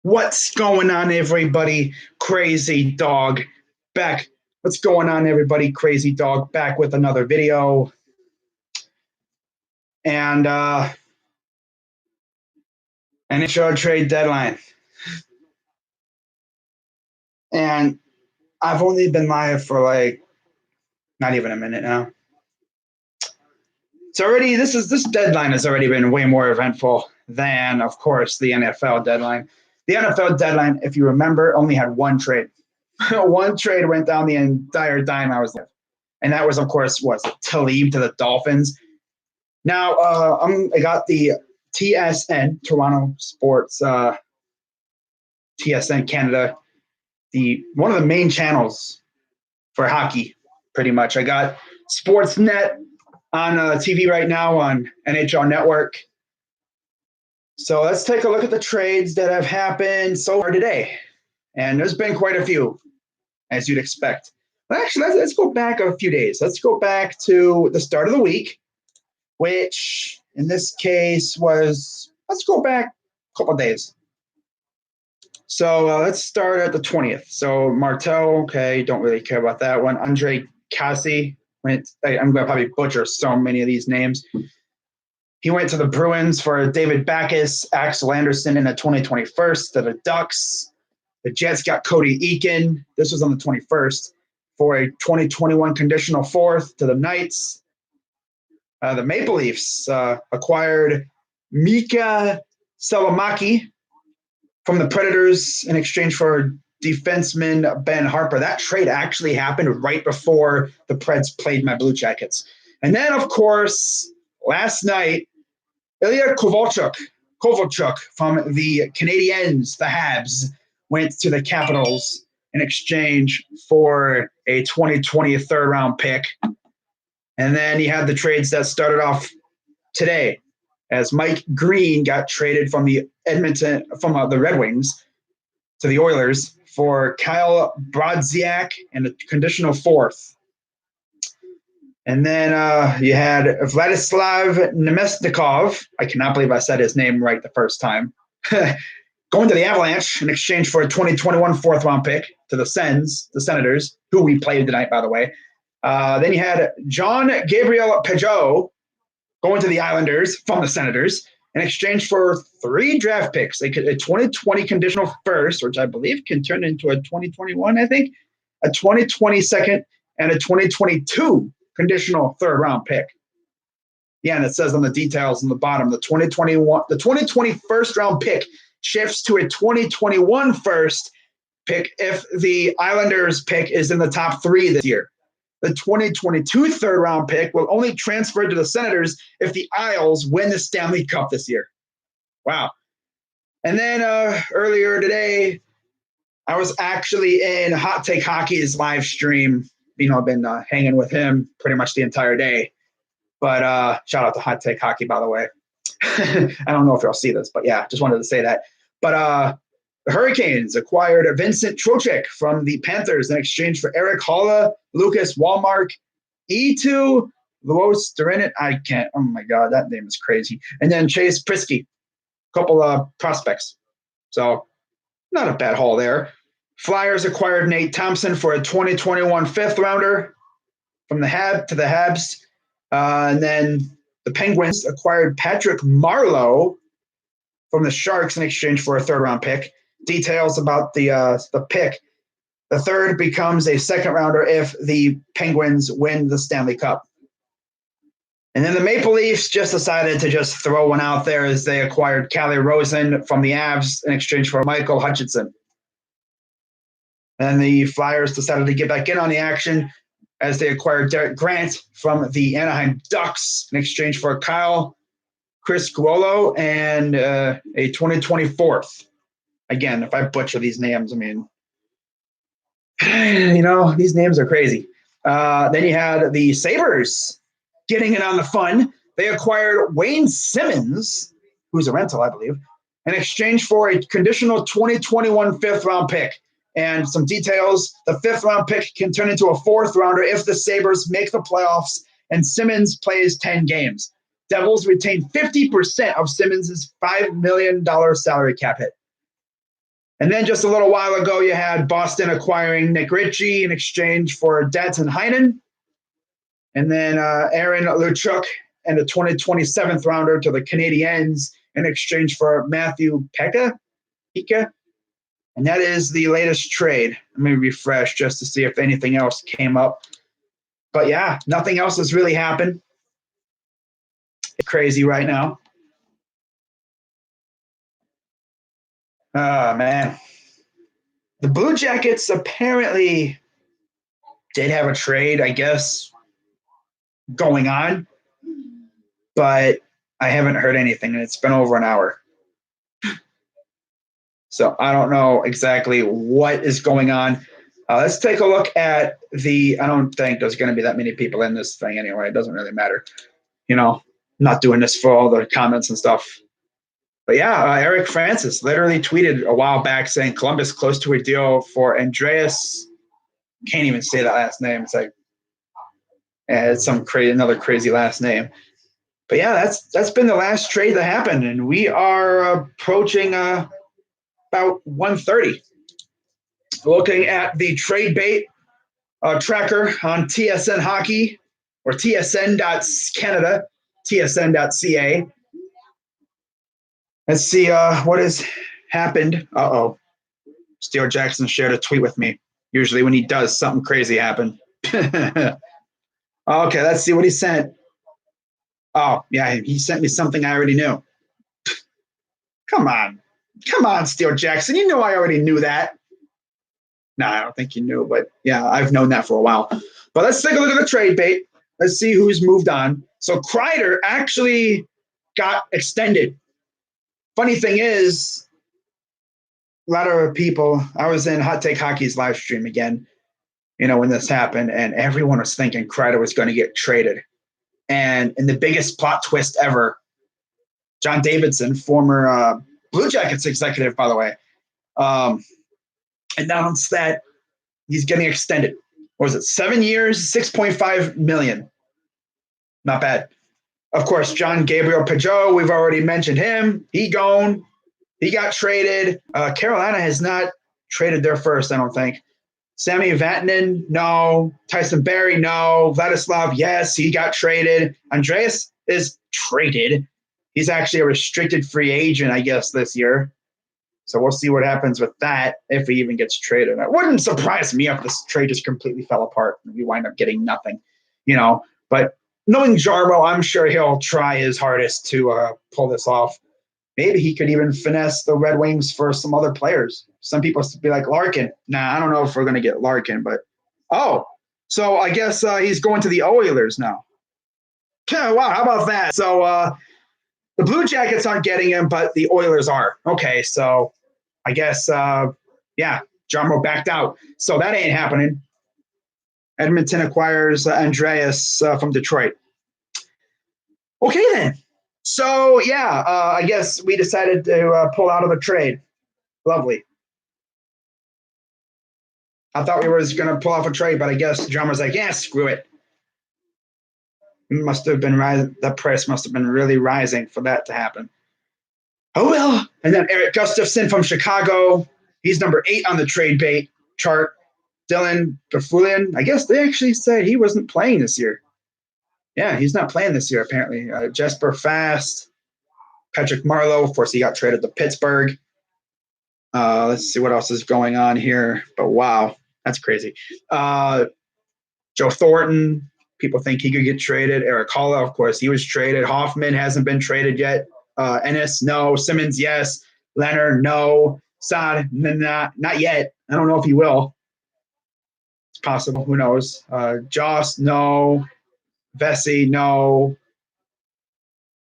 What's going on, everybody? Crazy Dog back. What's going on, everybody? Crazy Dog back with another video. And an intro trade deadline. And I've only been live for like not even a minute now. It's already this deadline has already been way more eventful than, of course, the NFL deadline. The NFL deadline, if you remember, only had one trade. One trade went down the entire time I was there. And that was, of course, what Talib to the Dolphins. Now, I got the TSN, Toronto Sports, TSN Canada, one of the main channels for hockey, pretty much. I got Sportsnet on TV right now on NHL Network. So let's take a look at the trades that have happened so far today. And there's been quite a few, as you'd expect. But actually, let's go back a few days. Let's go back to the start of the week, which in this case was, let's go back a couple of days. So let's start at the 20th. So Martel, okay, don't really care about that one. Andre Cassie I'm going to probably butcher so many of these names. He went to the Bruins for David Backes, Axel Anderson in the 2021st to the Ducks. The Jets got Cody Eakin. This was on the 21st for a 2021 conditional fourth to the Knights. The Maple Leafs acquired Mika Salamaki from the Predators in exchange for defenseman Ben Harper. That trade actually happened right before the Preds played my Blue Jackets. And then, of course, last night, Ilya Kovalchuk from the Canadiens, the Habs, went to the Capitals in exchange for a 2020 third-round pick. And then you had the trades that started off today, as Mike Green got traded from the Red Wings to the Oilers for Kyle Brodziak and a conditional fourth. And then you had Vladislav Nemesnikov. I cannot believe I said his name right the first time. Going to the Avalanche in exchange for a 2021 fourth-round pick to the Senators, who we played tonight, by the way. Then you had John Gabriel Peugeot going to the Islanders from the Senators in exchange for 3 draft picks, a 2020 conditional first, which I believe can turn into a 2021, I think, a 2020 second, and a 2022 conditional third-round pick. Yeah, and it says on the details on the bottom, the 2020 first-round pick shifts to a 2021 first pick if the Islanders pick is in the top 3 this year. The 2022 third-round pick will only transfer to the Senators if the Isles win the Stanley Cup this year. Wow. And then earlier today, I was actually in Hot Take Hockey's live stream. I've been hanging with him pretty much the entire day. But shout out to Hot Take Hockey, by the way. I don't know if you'll see this, but yeah, just wanted to say that. But the Hurricanes acquired Vincent Trocheck from the Panthers in exchange for Eric Holla, Lucas Wallmark, Eetu Luostarinen. I can't. Oh my God, that name is crazy. And then Chase Prisky, a couple of prospects. So not a bad haul there. Flyers acquired Nate Thompson for a 2021 fifth rounder from the Habs. And then the Penguins acquired Patrick Marleau from the Sharks in exchange for a third-round pick. Details about the pick. The third becomes a second rounder if the Penguins win the Stanley Cup. And then the Maple Leafs just decided to just throw one out there as they acquired Calle Rosen from the Avs in exchange for Michael Hutchinson. And the Flyers decided to get back in on the action as they acquired Derek Grant from the Anaheim Ducks in exchange for Chris Guolo and a 2024. Again, if I butcher these names, I mean, these names are crazy. Then you had the Sabres getting in on the fun. They acquired Wayne Simmons, who's a rental, I believe, in exchange for a conditional 2021 fifth-round pick. And some details, the fifth-round pick can turn into a fourth-rounder if the Sabres make the playoffs and Simmons plays 10 games. Devils retain 50% of Simmons' $5 million salary cap hit. And then just a little while ago, you had Boston acquiring Nick Ritchie in exchange for Dadson Heinen. And then Aaron Luchuk and a 2027th rounder to the Canadiens in exchange for Matthew Pekka. And that is the latest trade. Let me refresh just to see if anything else came up. But yeah, nothing else has really happened. It's crazy right now. Oh, man. The Blue Jackets apparently did have a trade, I guess, going on, but I haven't heard anything, and it's been over an hour. So I don't know exactly what is going on. Let's take a look at I don't think there's going to be that many people in this thing anyway. It doesn't really matter. I'm not doing this for all the comments and stuff. But yeah, Eric Francis literally tweeted a while back saying Columbus close to a deal for Andreas. Can't even say that last name. It's like it's another crazy last name. But yeah, that's been the last trade that happened, and we are approaching about 1:30. Looking at the trade bait tracker on TSN Hockey or TSN.Canada, TSN.ca. Let's see what has happened. Steele Jackson shared a tweet with me. Usually when he does, something crazy happen. Okay, let's see what he sent. Oh, yeah, he sent me something I already knew. Come on, Steele Jackson. You know I already knew that. No, I don't think you knew, but yeah, I've known that for a while. But let's take a look at the trade bait. Let's see who's moved on. So Kreider actually got extended. Funny thing is, a lot of people, I was in Hot Take Hockey's live stream again, when this happened, and everyone was thinking Kreider was going to get traded. And in the biggest plot twist ever, John Davidson, former Blue Jackets executive, by the way, announced that he's getting extended. What was it? 7 years, $6.5 million. Not bad. Of course, John Gabriel Pageau, we've already mentioned him. He gone. He got traded. Carolina has not traded their first, I don't think. Sammy Vatanen, no. Tyson Barrie, no. Vladislav, yes, he got traded. Andreas is traded. He's actually a restricted free agent, I guess, this year. So we'll see what happens with that if he even gets traded. It wouldn't surprise me if this trade just completely fell apart and we wind up getting nothing, But knowing Jarmo, I'm sure he'll try his hardest to pull this off. Maybe he could even finesse the Red Wings for some other players. Some people be like Larkin. Nah, I don't know if we're going to get Larkin, but so I guess he's going to the Oilers now. Yeah, wow, how about that? So the Blue Jackets aren't getting him, but the Oilers are. Okay, so I guess, Jarmo backed out. So that ain't happening. Edmonton acquires Andreas from Detroit. Okay, then. So, I guess we decided to pull out of the trade. Lovely. I thought we were going to pull off a trade, but I guess Jarmo's like, yeah, screw it. Must have been rising. The price must have been really rising for that to happen. Oh, well. And then Eric Gustafson from Chicago. He's number 8 on the trade bait chart. Dylan Berfulian. I guess they actually said he wasn't playing this year. Yeah, he's not playing this year, apparently. Jesper Fast. Patrick Marleau. Of course, he got traded to Pittsburgh. Let's see what else is going on here. But wow, that's crazy. Joe Thornton. People think he could get traded. Eric Holla, of course, he was traded. Hoffman hasn't been traded yet. Ennis, no. Simmons, yes. Leonard, no. Saad, not yet. I don't know if he will. It's possible. Who knows? Joss, no. Vesey, no.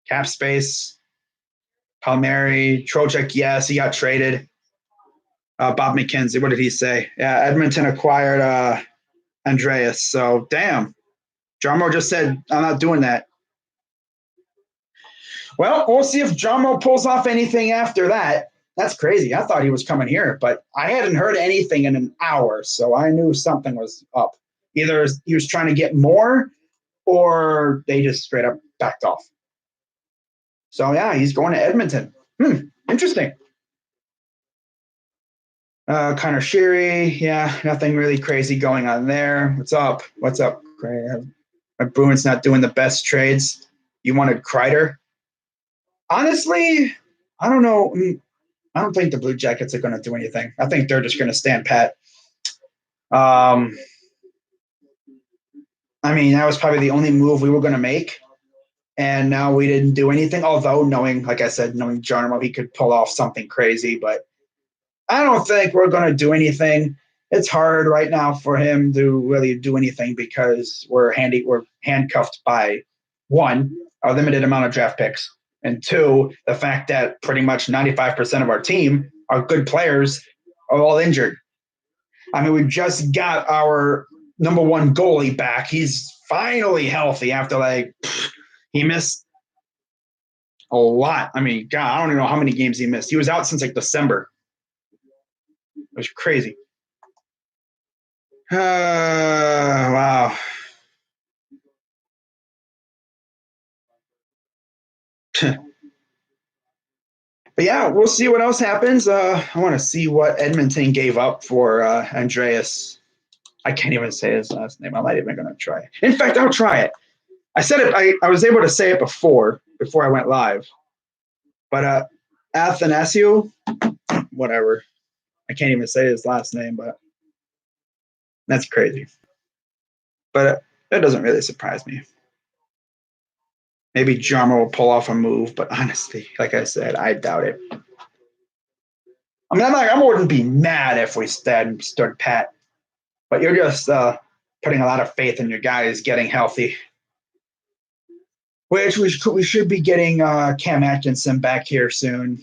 Cap space. Palmieri. Trocheck, yes. He got traded. Bob McKenzie, what did he say? Yeah, Edmonton acquired Andreas. So, damn. Jarmo just said, I'm not doing that. Well, we'll see if Jarmo pulls off anything after that. That's crazy. I thought he was coming here, but I hadn't heard anything in an hour, so I knew something was up. Either he was trying to get more or they just straight up backed off. So, yeah, he's going to Edmonton. Interesting. Connor Sheary, yeah, nothing really crazy going on there. What's up? What's up, Craig? My Bruins not doing the best trades. You wanted Kreider? Honestly, I don't know. I don't think the Blue Jackets are going to do anything. I think they're just going to stand pat. Um, I mean, that was probably the only move we were going to make. And now we didn't do anything. Although knowing, like I said, knowing Jarmo, he could pull off something crazy. But I don't think we're going to do anything. It's hard right now for him to really do anything because we're handcuffed by one, a limited amount of draft picks, and two, the fact that pretty much 95% of our team are good players are all injured. I mean, we just got our number one goalie back. He's finally healthy after he missed a lot. I mean, God, I don't even know how many games he missed. He was out since like December. It was crazy. Wow. But yeah, we'll see what else happens. I want to see what Edmonton gave up for Andreas. I can't even say his last name. I'm not even going to try. In fact, I'll try it. I said it. I was able to say it before I went live. But Athanasiou, whatever. I can't even say his last name, but that's crazy. But that doesn't really surprise me. Maybe Jarmo will pull off a move, but honestly, like I said, I doubt it. I mean, I wouldn't be mad if we stood pat, but you're just putting a lot of faith in your guys getting healthy. Which we should be getting Cam Atkinson back here soon.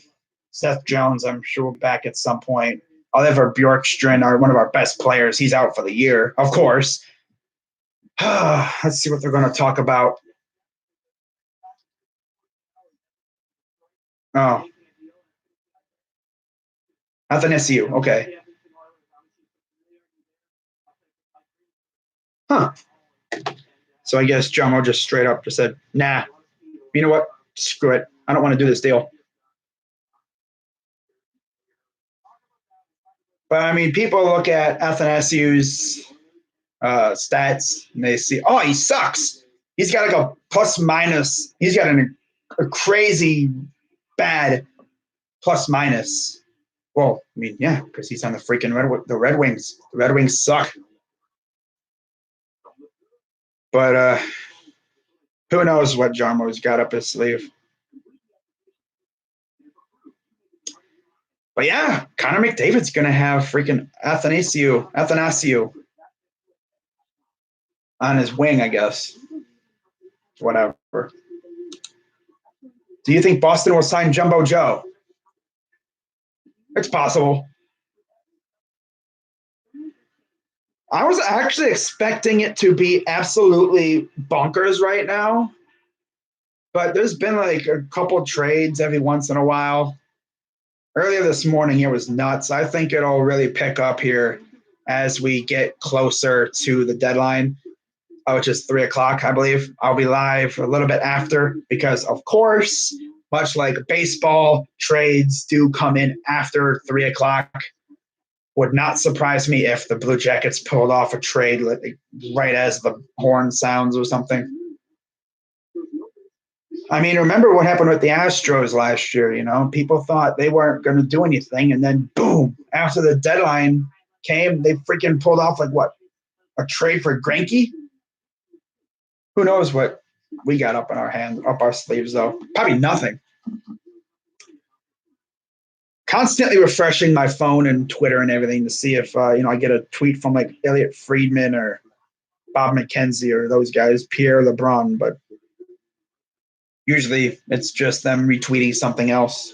Seth Jones, I'm sure, back at some point. Oliver Bjorkstrand, one of our best players, he's out for the year, of course. Let's see what they're going to talk about. Oh, Athanasiou, okay. Huh. So I guess Jomo just straight up just said, nah, you know what? Screw it. I don't want to do this deal. But I mean, people look at Athanasiou's stats and they see, oh, he sucks. He's got like a plus minus. He's got a crazy bad plus minus. Well, I mean, yeah, because he's on the freaking Red Wings. The Red Wings suck. But who knows what Jarmo's got up his sleeve. But yeah, Connor McDavid's going to have freaking Athanasiou on his wing, I guess. Whatever. Do you think Boston will sign Jumbo Joe? It's possible. I was actually expecting it to be absolutely bonkers right now, but there's been like a couple trades every once in a while. Earlier this morning, it was nuts. I think it'll really pick up here as we get closer to the deadline, which is 3 o'clock, I believe. I'll be live a little bit after because, of course, much like baseball, trades do come in after 3 o'clock. Would not surprise me if the Blue Jackets pulled off a trade right as the horn sounds or something. I mean, remember what happened with the Astros last year? You know, people thought they weren't going to do anything, and then boom, after the deadline came, they freaking pulled off a trade for Greinke. Who knows what we got up our sleeves though? Probably nothing. Constantly refreshing my phone and Twitter and everything to see if I get a tweet from like Elliot Friedman or Bob McKenzie or those guys, Pierre LeBrun, but usually it's just them retweeting something else.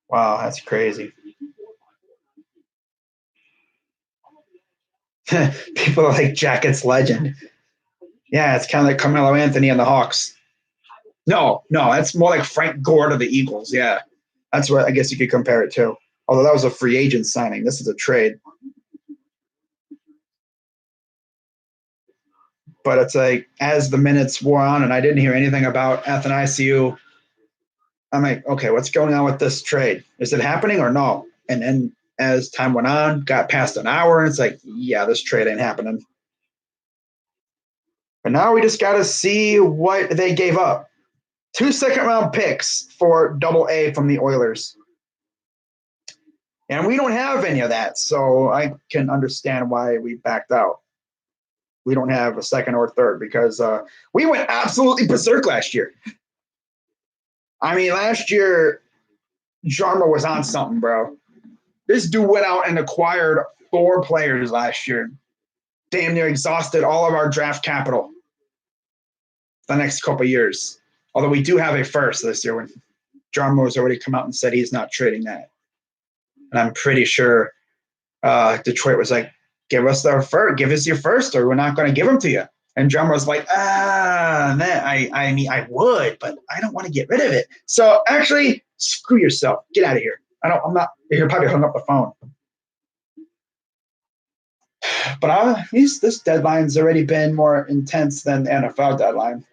Wow, that's crazy. People are like Jackets legend. Yeah, it's kind of like Carmelo Anthony and the Hawks. No, that's more like Frank Gore to the Eagles. Yeah, that's what I guess you could compare it to. Although that was a free agent signing. This is a trade. But it's like as the minutes wore on and I didn't hear anything about Athanasiou I'm like, okay, what's going on with this trade? Is it happening or no? And then as time went on, got past an hour, and it's like, yeah, this trade ain't happening. But now we just got to see what they gave up. 2 second-round picks for Double A from the Oilers. And we don't have any of that, so I can understand why we backed out. We don't have a second or third because we went absolutely berserk last year. I mean, last year, Jarmo was on something, bro. This dude went out and acquired 4 players last year. Damn near exhausted all of our draft capital the next couple of years. Although we do have a first this year when Jarmo has already come out and said he's not trading that. And I'm pretty sure Detroit was like, give us your first, or we're not going to give them to you. And Jarmo was like, man, I mean, I would, but I don't want to get rid of it. So actually, screw yourself. Get out of here. I'm not. He probably hung up the phone. But this deadline's already been more intense than the NFL deadline.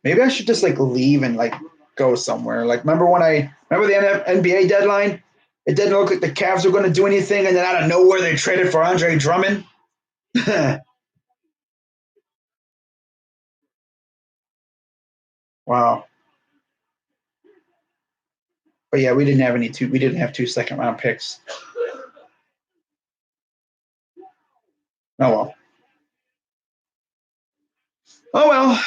Maybe I should just like leave and like go somewhere. Like remember the NBA deadline? It didn't look like the Cavs were going to do anything, and then out of nowhere they traded for Andre Drummond. Wow. But yeah, we didn't have 2 second-round picks. Oh well. Oh well.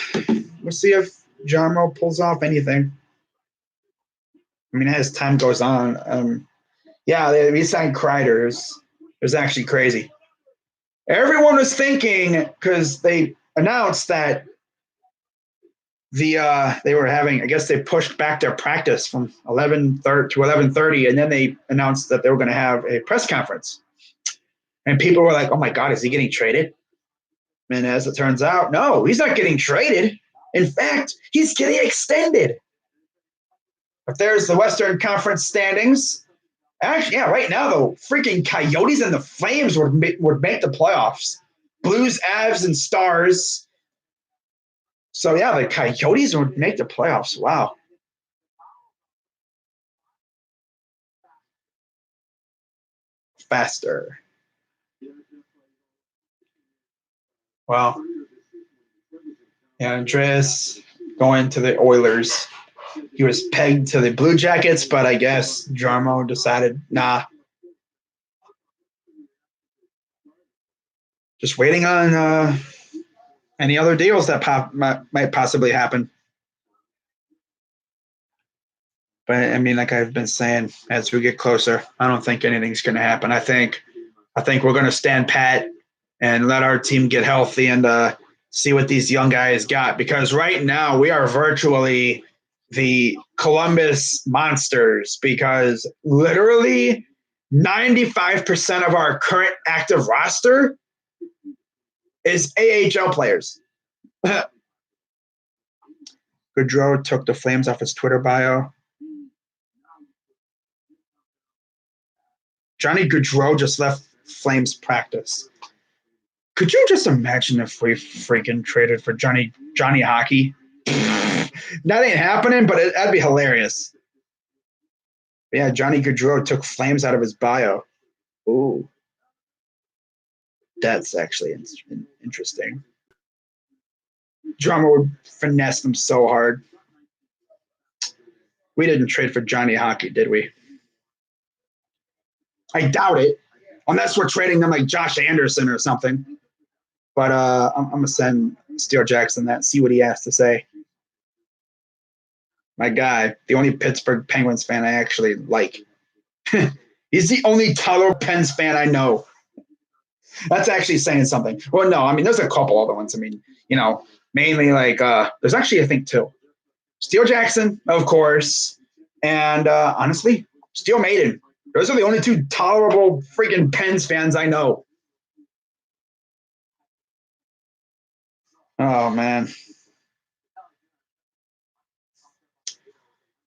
We'll see if Jarmo pulls off anything. I mean, as time goes on, yeah, we signed Kreider. It was actually crazy. Everyone was thinking because they announced that they were having. I guess they pushed back their practice from 11:30 to 11:30, and then they announced that they were going to have a press conference. And people were like, "Oh my God, is he getting traded?" And as it turns out, no, he's not getting traded. In fact, he's getting extended. If there's the Western Conference standings, actually, yeah, right now the freaking Coyotes and the Flames would make the playoffs. Blues, Avs, and Stars. So yeah, the Coyotes would make the playoffs. Wow. Faster. Wow. Yeah, Andreas going to the Oilers. He was pegged to the Blue Jackets, but I guess Jarmo decided, nah. Just waiting on any other deals that might possibly happen. But I mean, like I've been saying, as we get closer, I don't think anything's going to happen. I think we're going to stand pat and let our team get healthy and see what these young guys got. Because right now we are virtually the Columbus Monsters. Because literally 95% of our current active roster is AHL players. Gaudreau took the Flames off his Twitter bio. Johnny Gaudreau just left Flames practice. Could you just imagine if we freaking traded for Johnny Hockey? That ain't happening, but that'd be hilarious. Yeah, Johnny Gaudreau took Flames out of his bio. Ooh, that's actually interesting. Drummer would finesse them so hard. We didn't trade for Johnny Hockey, did we? I doubt it, unless we're trading them like Josh Anderson or something. But I'm gonna send Steele Jackson that, see what he has to say. My guy, the only Pittsburgh Penguins fan I actually like. He's the only Tyler Pens fan I know. That's actually saying something. Well, no, I mean, there's a couple other ones. I mean, mainly like there's actually, I think, 2. Steele Jackson, of course, and honestly, Steele Maiden. Those are the only 2 tolerable freaking Pens fans I know. Oh, man.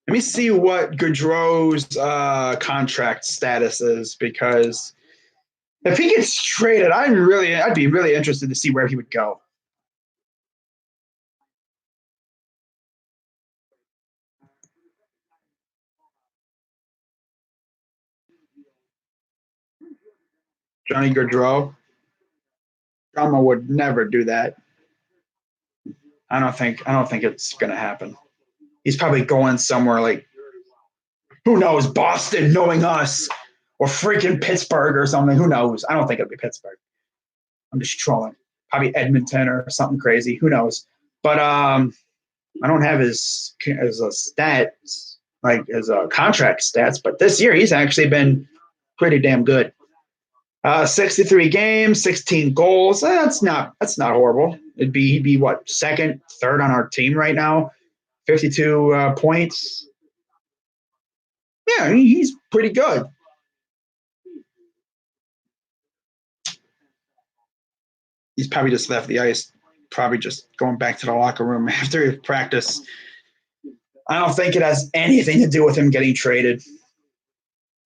Let me see what Gaudreau's contract status is, because If he gets traded, I'd be really interested to see where he would go. Johnny Gaudreau, Drama would never do that. I don't think it's gonna happen. He's probably going somewhere like, who knows, Boston, knowing us, or freaking Pittsburgh or something. Who knows? I don't think it'll be Pittsburgh. I'm just trolling. Probably Edmonton or something crazy. Who knows? But I don't have his as a stats like as a contract stats. But this year he's actually been pretty damn good. 63 games, 16 goals. That's not horrible. He'd be what, second, third on our team right now. 52 points. Yeah, he's pretty good. He's probably just left the ice, probably just going back to the locker room after practice. I don't think it has anything to do with him getting traded.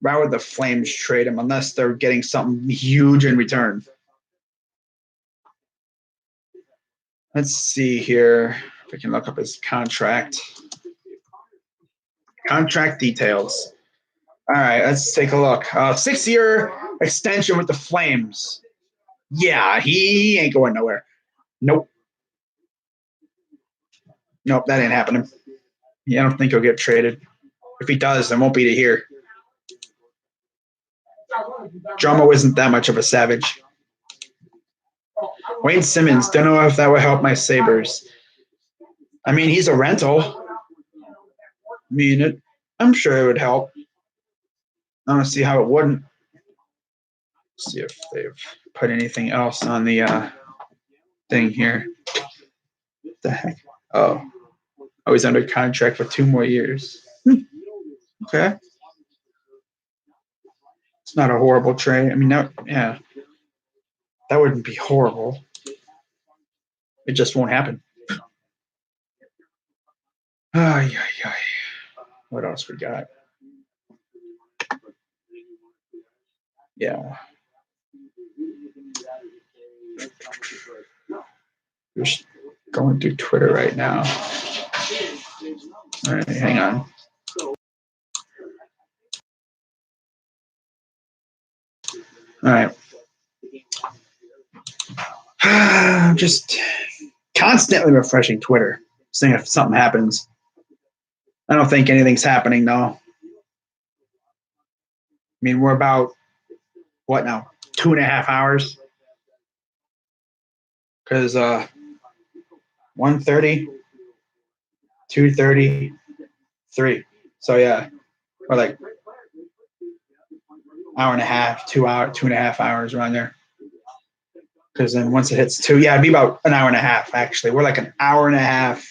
Why would the Flames trade him unless they're getting something huge in return? Let's see here if I can look up his contract. Contract details. All right, let's take a look. 6-year extension with the Flames. Yeah, he ain't going nowhere. Nope. Nope, that ain't happening. Yeah, I don't think he'll get traded. If he does, it won't be to here. Jomo isn't that much of a savage. Wayne Simmons, don't know if that would help my Sabres. I mean, he's a rental. I'm sure it would help. I don't see how it wouldn't. Let's see if they've put anything else on the thing here. What the heck? Oh, he's under contract for 2 more years. Okay. It's not a horrible trade. I mean, that wouldn't be horrible. It just won't happen. What else we got? Yeah. We're going through Twitter right now. All right, hang on. All right. I'm just constantly refreshing Twitter, seeing if something happens. I don't think anything's happening, though. I mean, we're about, what now, 2.5 hours? Because 1:30, 2:30, 3. So, yeah, we're like hour and a half, 2.5 hours around there. Because then once it hits 2, yeah, it'd be about an hour and a half, actually. We're like an hour and a half.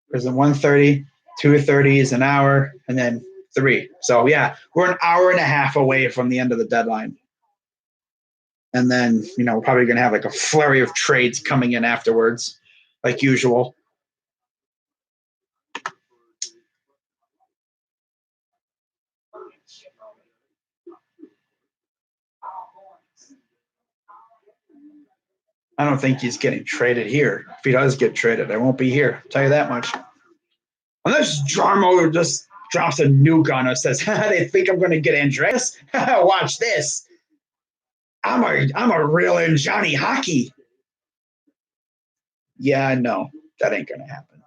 Because then 1:30, 2:30 is an hour, and then 3. So, yeah, we're an hour and a half away from the end of the deadline. And then, we're probably going to have like a flurry of trades coming in afterwards, like usual. I don't think he's getting traded here. If he does get traded, I won't be here. I'll tell you that much. Unless Jarmo just drops a nuke on us, says, they think I'm going to get Andreas? Watch this. I'm a real Johnny Hockey. Yeah, no, that ain't going to happen.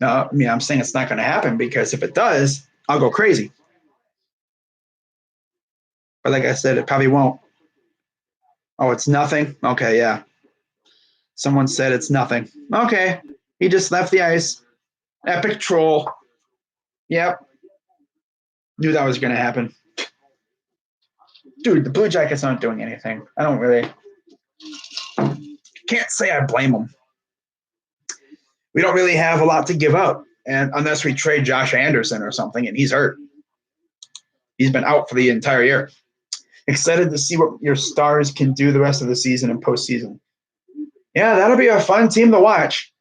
No, I mean, I'm saying it's not going to happen because if it does, I'll go crazy. But like I said, it probably won't. Oh, it's nothing? Okay, yeah. Someone said it's nothing. Okay, he just left the ice. Epic troll. Yep. Knew that was going to happen. Dude, the Blue Jackets aren't doing anything. I don't really. Can't say I blame them. We don't really have a lot to give up, and unless we trade Josh Anderson or something, and he's hurt. He's been out for the entire year. Excited to see what your Stars can do the rest of the season and postseason. Yeah, that'll be a fun team to watch.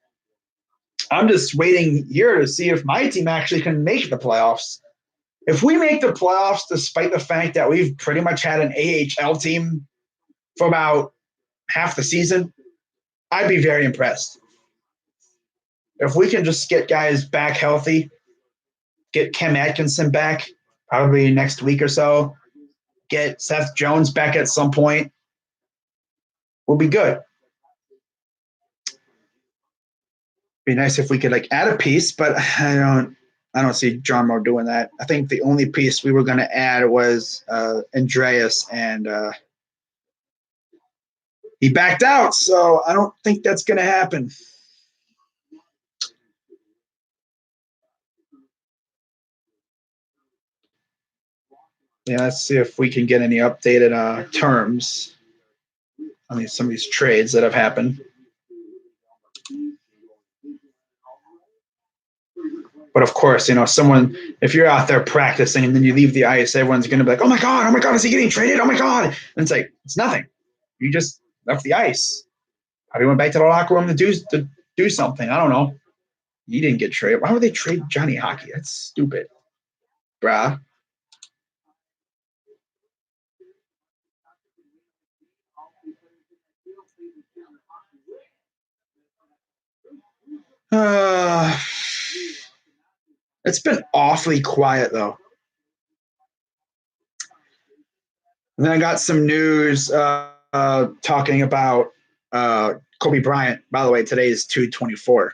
I'm just waiting here to see if my team actually can make the playoffs. If we make the playoffs, despite the fact that we've pretty much had an AHL team for about half the season, I'd be very impressed. If we can just get guys back healthy, get Cam Atkinson back probably next week or so, get Seth Jones back at some point, we'll be good. Be nice if we could like add a piece, but I don't see John Moore doing that. I think the only piece we were going to add was Andreas, and he backed out, so I don't think that's going to happen. Yeah, let's see if we can get any updated terms on some of these trades that have happened. But of course, someone, if you're out there practicing and then you leave the ice, everyone's going to be like, oh my God, is he getting traded? Oh my God. And it's like, it's nothing. You just left the ice. Probably went back to the locker room to do something. I don't know. You didn't get traded. Why would they trade Johnny Hockey? That's stupid. Bruh. It's been awfully quiet, though. And then I got some news talking about Kobe Bryant. By the way, today is 2/24.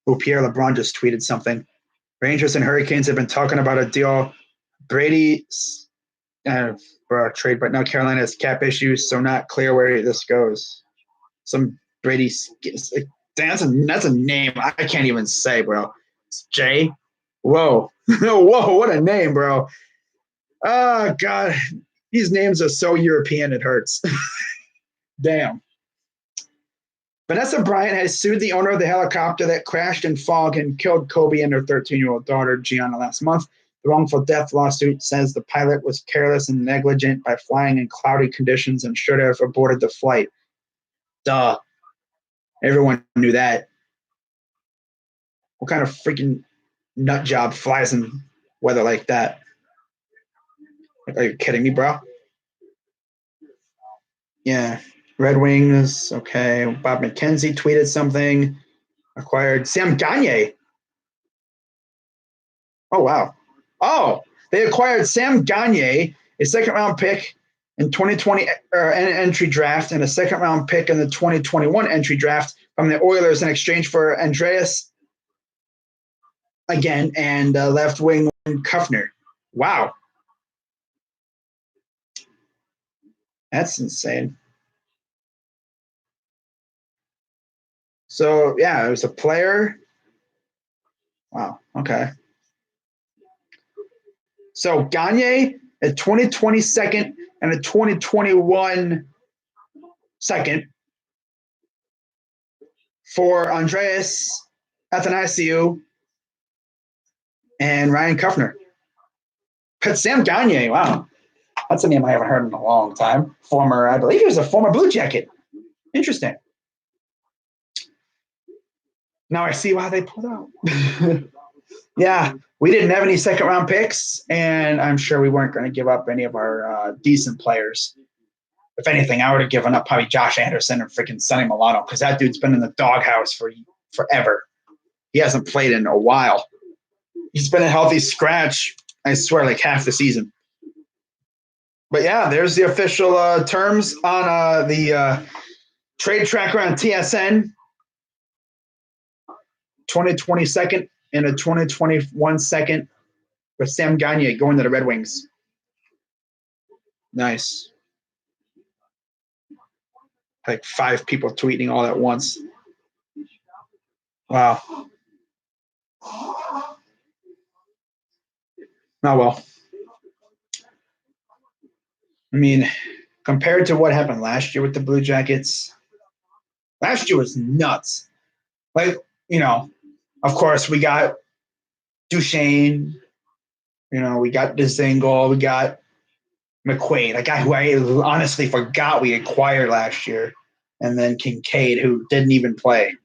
Who Pierre LeBrun just tweeted something. Rangers and Hurricanes have been talking about a deal. Brady for a trade, but now Carolina has cap issues, so not clear where this goes. Some Brady, that's a name I can't even say, bro. It's Jay. Whoa, whoa, what a name, bro. Oh God, these names are so European it hurts. Damn. Vanessa Bryant has sued the owner of the helicopter that crashed in fog and killed Kobe and her 13-year-old daughter, Gianna, last month. The wrongful death lawsuit says the pilot was careless and negligent by flying in cloudy conditions and should have aborted the flight. Duh. Everyone knew that. What kind of freaking nut job flies in weather like that? Are you kidding me, bro? Yeah. Red Wings. Okay. Bob McKenzie tweeted something. Acquired Sam Gagner. Oh, wow. Oh, they acquired Sam Gagner, a second-round pick in 2020 entry draft, and a second-round pick in the 2021 entry draft from the Oilers in exchange for Andreas again and left wing Kuffner. Wow. That's insane. So, yeah, it was a player. Wow. Okay. So, Gagner, a 2020 second and a 2021 second for Andreas Athanasiou and Ryan Kuffner. But Sam Gagner, wow. That's a name I haven't heard in a long time. I believe he was a former Blue Jacket. Interesting. Now I see why they pulled out. Yeah, we didn't have any second round picks, and I'm sure we weren't going to give up any of our decent players. If anything, I would have given up probably Josh Anderson and freaking Sonny Milano because that dude's been in the doghouse for forever. He hasn't played in a while. He's been a healthy scratch, I swear, like half the season. But yeah, there's the official terms on the trade tracker on TSN. 2020 second and a 2021 second with Sam Gagner going to the Red Wings. Nice. Like 5 people tweeting all at once. Wow. Oh, well. I mean, compared to what happened last year with the Blue Jackets, last year was nuts. Like, of course, we got Duchesne, we got Dzingel, we got McQuaid, a guy who I honestly forgot we acquired last year, and then Kincaid, who didn't even play.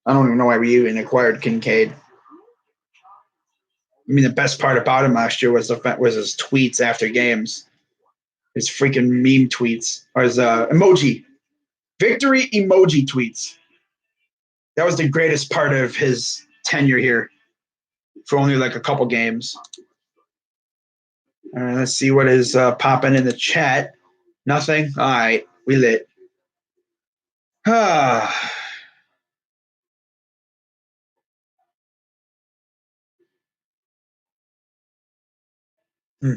I don't even know why we even acquired Kincaid. I mean, the best part about him last year was his tweets after games, his freaking meme tweets, or his emoji, victory emoji tweets. That was the greatest part of his tenure here for only like a couple games. All right, let's see what is popping in the chat. Nothing? All right, we lit. Ah. Hmm.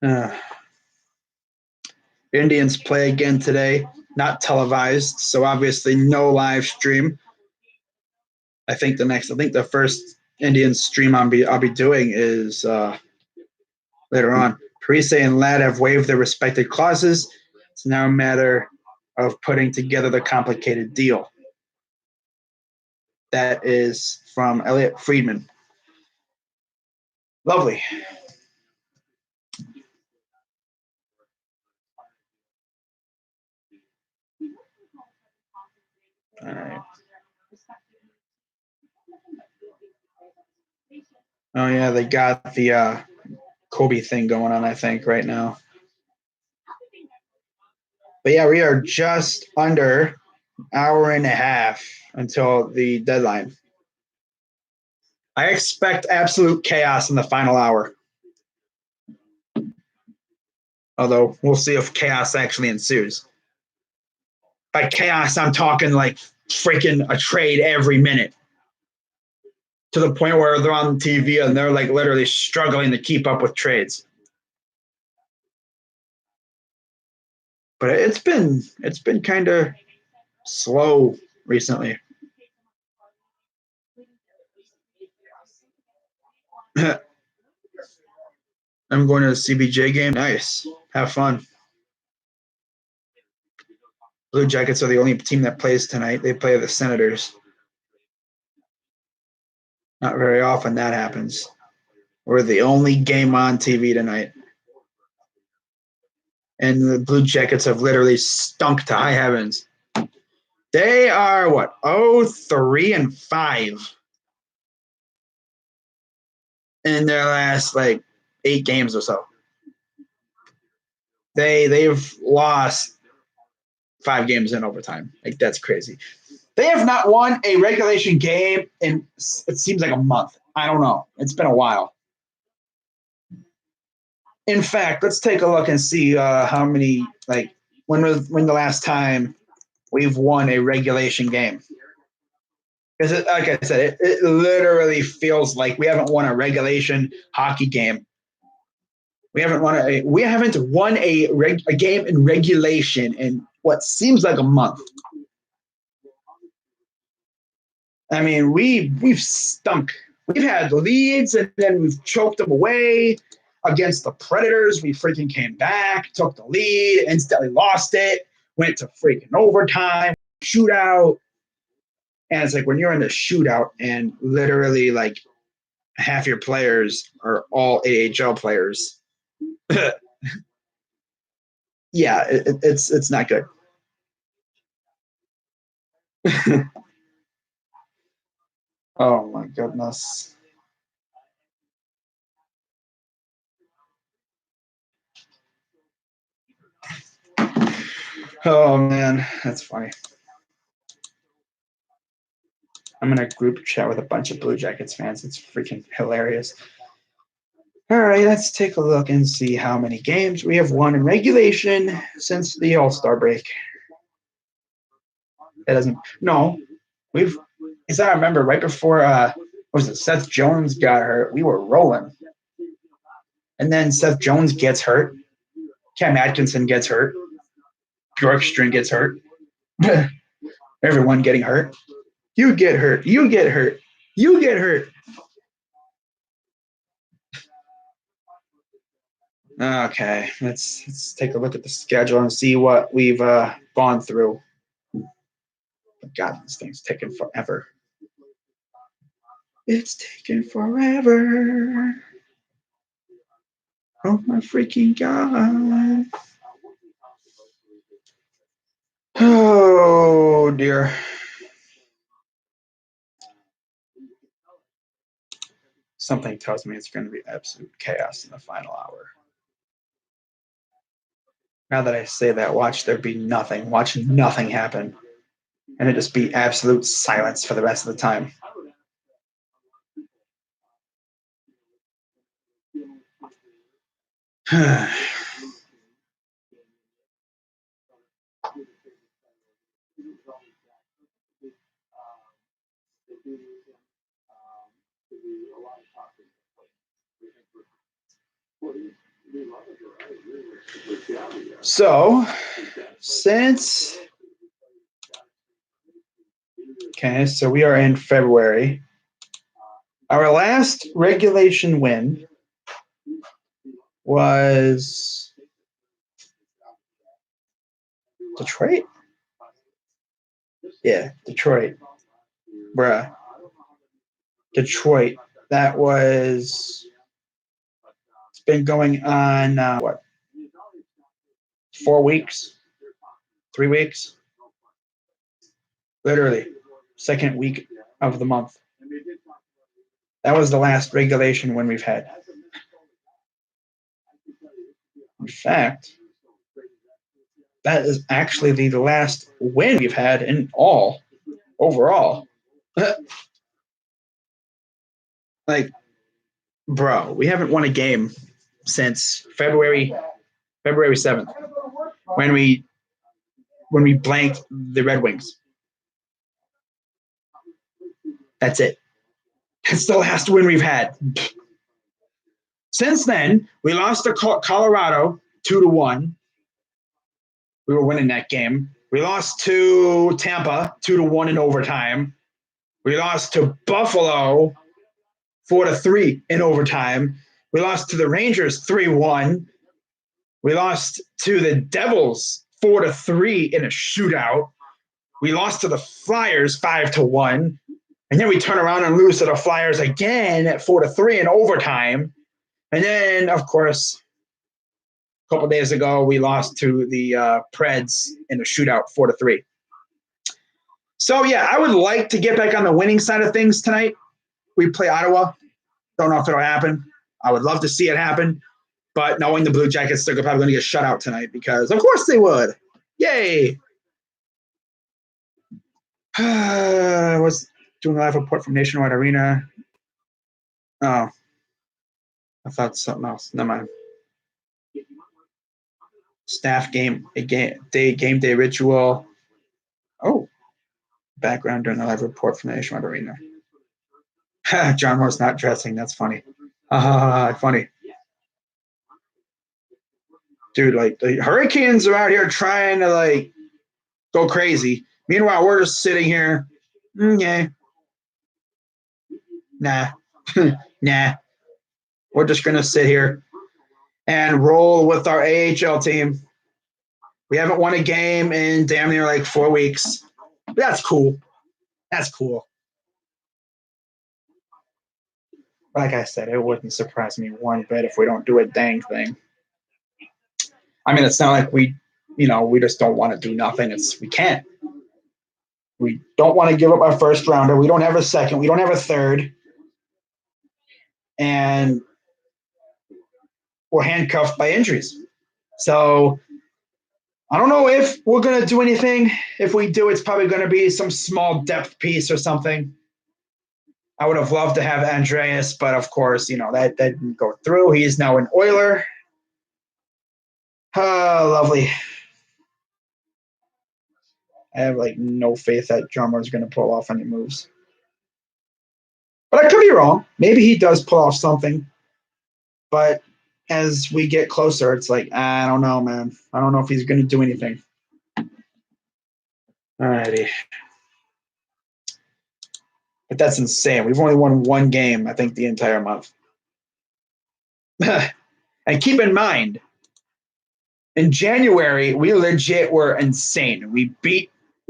Uh, Indians play again today, not televised, so obviously no live stream. I think the first Indian stream I'll be doing is later on. Parise and Ladd have waived their respective clauses. It's now a matter of putting together the complicated deal. That is from Elliot Friedman. Lovely. All right. Oh yeah, they got the Kobe thing going on, I think, right now. But yeah, we are just under an hour and a half until the deadline. I expect absolute chaos in the final hour. Although we'll see if chaos actually ensues. By chaos, I'm talking like freaking a trade every minute. To the point where they're on TV and they're like literally struggling to keep up with trades. But it's been kind of slow recently. I'm going to the CBJ game. Nice. Have fun. Blue Jackets are the only team that plays tonight. They play the Senators. Not very often that happens. We're the only game on TV tonight. And the Blue Jackets have literally stunk to high heavens. They are what? 3-5 in their last like 8 games or so. They've lost 5 games in overtime. Like that's crazy. They have not won a regulation game in it seems like a month. I don't know. It's been a while. In fact, let's take a look and see how many like when the last time we've won a regulation game. Because like I said, it literally feels like we haven't won a regulation hockey game. We haven't won a game in regulation in what seems like a month. I mean, we've stunk. We've had leads and then we've choked them away against the Predators. We freaking came back, took the lead, instantly lost it, went to freaking overtime, shootout. And it's like when you're in the shootout and literally like half your players are all AHL players. Yeah, it's not good. Oh my goodness. Oh man, that's funny. I'm in a group chat with a bunch of Blue Jackets fans. It's freaking hilarious. All right, let's take a look and see how many games we have won in regulation since the All-Star break. It doesn't. No, we've. As I remember, right before what was it? Seth Jones got hurt. We were rolling, and then Seth Jones gets hurt. Cam Atkinson gets hurt. Bjorkstrand gets hurt. Everyone getting hurt. You get hurt. You get hurt. You get hurt. Okay, let's take a look at the schedule and see what we've gone through. God, this thing's taking forever. It's taking forever. Oh my freaking God. Oh, dear. Something tells me it's going to be absolute chaos in the final hour. Now that I say that, watch there be nothing. Watch nothing happen. And it just be absolute silence for the rest of the time. So, since so we are in February. Our last regulation win was Detroit. Yeah, Detroit. Bruh. Detroit. That was. It's been going on, what, 4 weeks? 3 weeks? Literally. Second week of the month. That was the last regulation win we've had. In fact, that is actually the last win we've had in all overall. Like, bro, we haven't won a game since February 7th when we blanked the Red Wings. That's it. That's the last win we've had. Since then, we lost to Colorado 2-1. We were winning that game. We lost to Tampa 2-1 in overtime. We lost to Buffalo 4-3 in overtime. We lost to the Rangers 3-1. We lost to the Devils 4-3 in a shootout. We lost to the Flyers 5-1. And then we turn around and lose to the Flyers again at 4-3 in overtime. And then, of course, a couple days ago, we lost to the Preds in a shootout 4-3. So, yeah, I would like to get back on the winning side of things tonight. We play Ottawa. Don't know if it'll happen. I would love to see it happen. But knowing the Blue Jackets, they're probably going to get shut out tonight because, of course, they would. Yay. I was doing a live report from Nationwide Arena. Oh. I thought something else. Never mind. Staff game day ritual. Oh. Background during the live report from the Nationwide Arena. John Moore's not dressing. That's funny. Funny. Dude, like, the Hurricanes are out here trying to, like, go crazy. Meanwhile, we're just sitting here. Yeah. Nah. Nah. We're just going to sit here and roll with our AHL team. We haven't won a game in damn near like 4 weeks. That's cool. That's cool. Like I said, it wouldn't surprise me one bit if we don't do a dang thing. I mean, it's not like we just don't want to do nothing. We can't. We don't want to give up our first rounder. We don't have a second. We don't have a third. And we're handcuffed by injuries. So I don't know if we're going to do anything. If we do, it's probably going to be some small depth piece or something. I would have loved to have Andreas, but of course, that didn't go through. He is now an Oiler. Oh, lovely. I have like no faith that John Moore's going to pull off any moves. But I could be wrong. Maybe he does pull off something. But as we get closer, it's like, I don't know, man. I don't know if he's going to do anything. Alrighty. But that's insane. We've only won one game, I think, the entire month. And keep in mind, in January, we legit were insane. We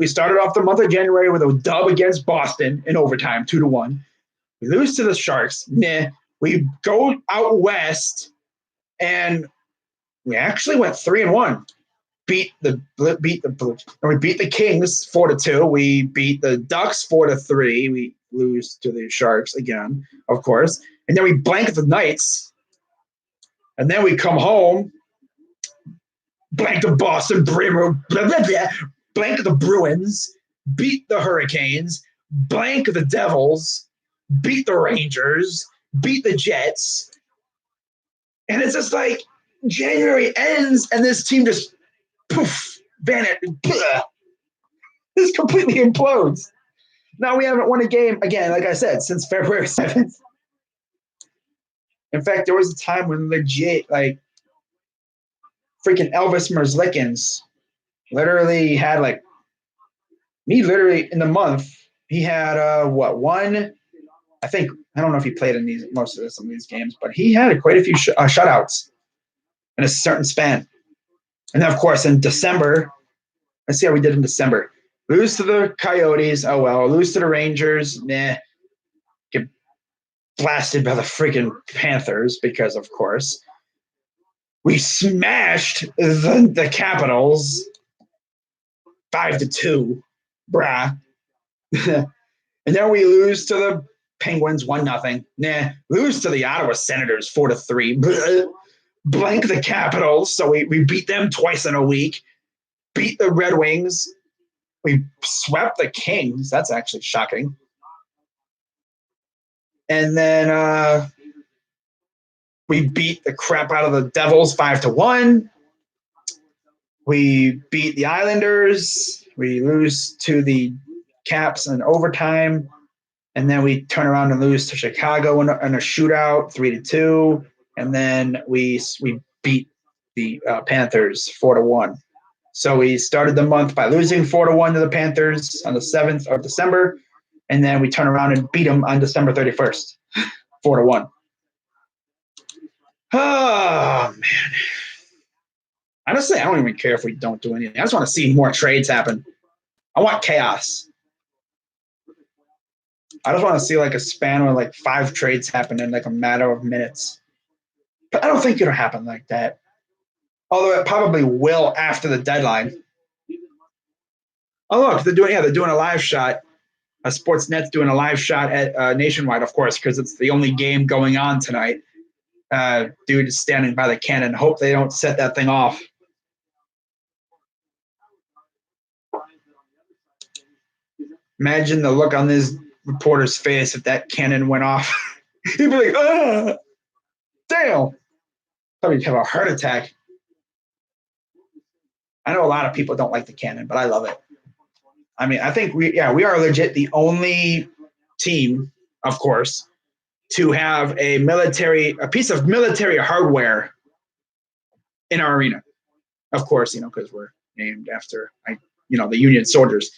started off the month of January with a dub against Boston in overtime, 2-1. We lose to the Sharks. Nah. We go out west, and we actually went 3-1. beat the Blues. And we beat the Kings 4-2. We beat the Ducks 4-3. We lose to the Sharks again, of course. And then we blank the Knights. And then we come home, blank the Boston Bruins, blank the Bruins, beat the Hurricanes, blank the Devils, beat the Rangers, beat the Jets. And it's just like January ends and this team just poof, vanish. This completely implodes. Now we haven't won a game, again, like I said, since February 7th. In fact, there was a time when legit, like, freaking Elvis Merzlikins literally had, like, literally in the month, he had, one, I think, I don't know if he played in some of these games, but he had quite a few shutouts in a certain span. And then, of course, in December, let's see how we did in December. Lose to the Coyotes, oh well. Lose to the Rangers, nah. Get blasted by the freaking Panthers because, of course. We smashed the Capitals 5-2, brah. And then we lose to the Penguins 1-0. Nah. Lose to the Ottawa Senators 4-3. Blank the Capitals, so we beat them twice in a week. Beat the Red Wings. We swept the Kings. That's actually shocking. And then we beat the crap out of the Devils 5-1. We beat the Islanders. We lose to the Caps in overtime. And then we turn around and lose to Chicago in a shootout 3-2. And then we beat the Panthers 4-1. So we started the month by losing 4-1 to the Panthers on the 7th of December, and then we turn around and beat them on December 31st, 4-1. Oh, man. Honestly, I don't even care if we don't do anything. I just want to see more trades happen. I want chaos. I just want to see like a span where like 5 trades happen in like a matter of minutes. But I don't think it'll happen like that. Although it probably will after the deadline. Oh, look, they're doing a live shot. Sportsnet's doing a live shot at Nationwide, of course, because it's the only game going on tonight. Dude is standing by the cannon. Hope they don't set that thing off. Imagine the look on this reporter's face if that cannon went off. He'd be like, ah, damn. Probably have a heart attack. I know a lot of people don't like the cannon, but I love it. I mean, I think we are legit the only team, of course, to have a piece of military hardware in our arena. Of course, because we're named after, the Union soldiers.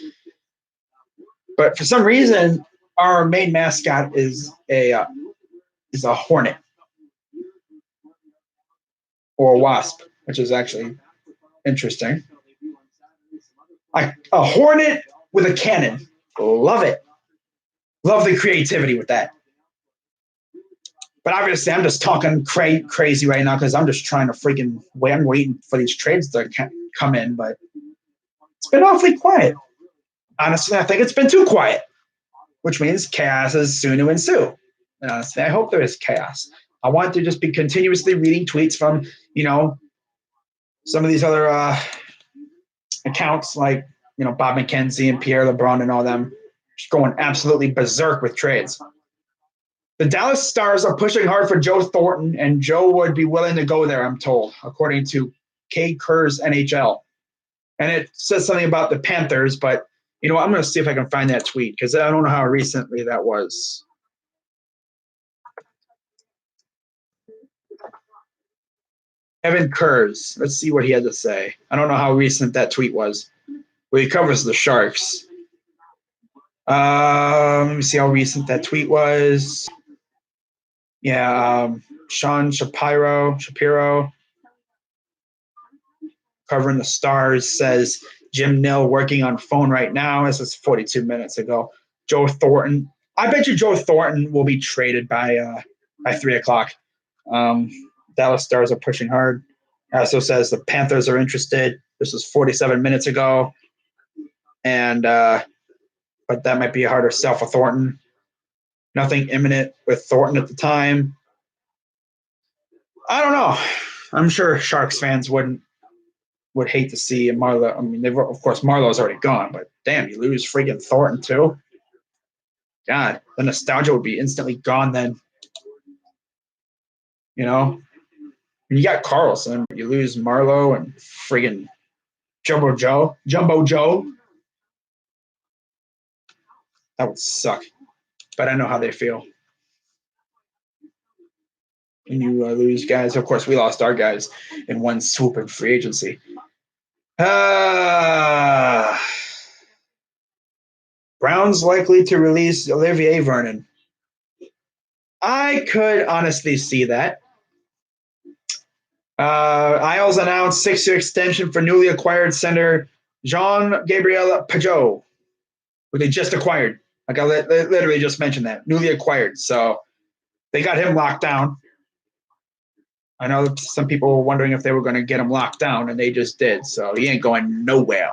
But for some reason, our main mascot is a hornet or a wasp, which is actually interesting. A hornet with a cannon. Love it. Love the creativity with that. But obviously, I'm just talking crazy right now because I'm just trying to freaking wait. I'm waiting for these trades to come in, but it's been awfully quiet. Honestly, I think it's been too quiet, which means chaos is soon to ensue. And honestly, I hope there is chaos. I want to just be continuously reading tweets from, some of these other accounts like, Bob McKenzie and Pierre LeBrun and all them, just going absolutely berserk with trades. The Dallas Stars are pushing hard for Joe Thornton, and Joe would be willing to go there, I'm told, according to Kay Kerr's NHL. And it says something about the Panthers, but, I'm going to see if I can find that tweet because I don't know how recently that was. Evan Kurz. Let's see what he had to say. I don't know how recent that tweet was. Well, he covers the Sharks. Let me see how recent that tweet was. Yeah, Sean Shapiro, covering the Stars, says Jim Nill working on phone right now. This is 42 minutes ago. Joe Thornton. I bet you Joe Thornton will be traded by 3 o'clock. Dallas Stars are pushing hard. Also says the Panthers are interested. This was 47 minutes ago, and but that might be a harder sell for Thornton. Nothing imminent with Thornton at the time. I don't know. I'm sure Sharks fans would hate to see Marleau. I mean, of course Marleau's already gone, but damn, you lose friggin' Thornton too. God, the nostalgia would be instantly gone then. You know, and you got Carlson, you lose Marleau and friggin' Jumbo Joe. That would suck. But I know how they feel. And you lose guys. Of course, we lost our guys in one swoop in free agency. Browns likely to release Olivier Vernon. I could honestly see that. Isles announced 6-year extension for newly acquired center Jean-Gabriel Pageau, who they just acquired. Like I literally just mentioned that. Newly acquired. So they got him locked down. I know some people were wondering if they were going to get him locked down, and they just did. So he ain't going nowhere.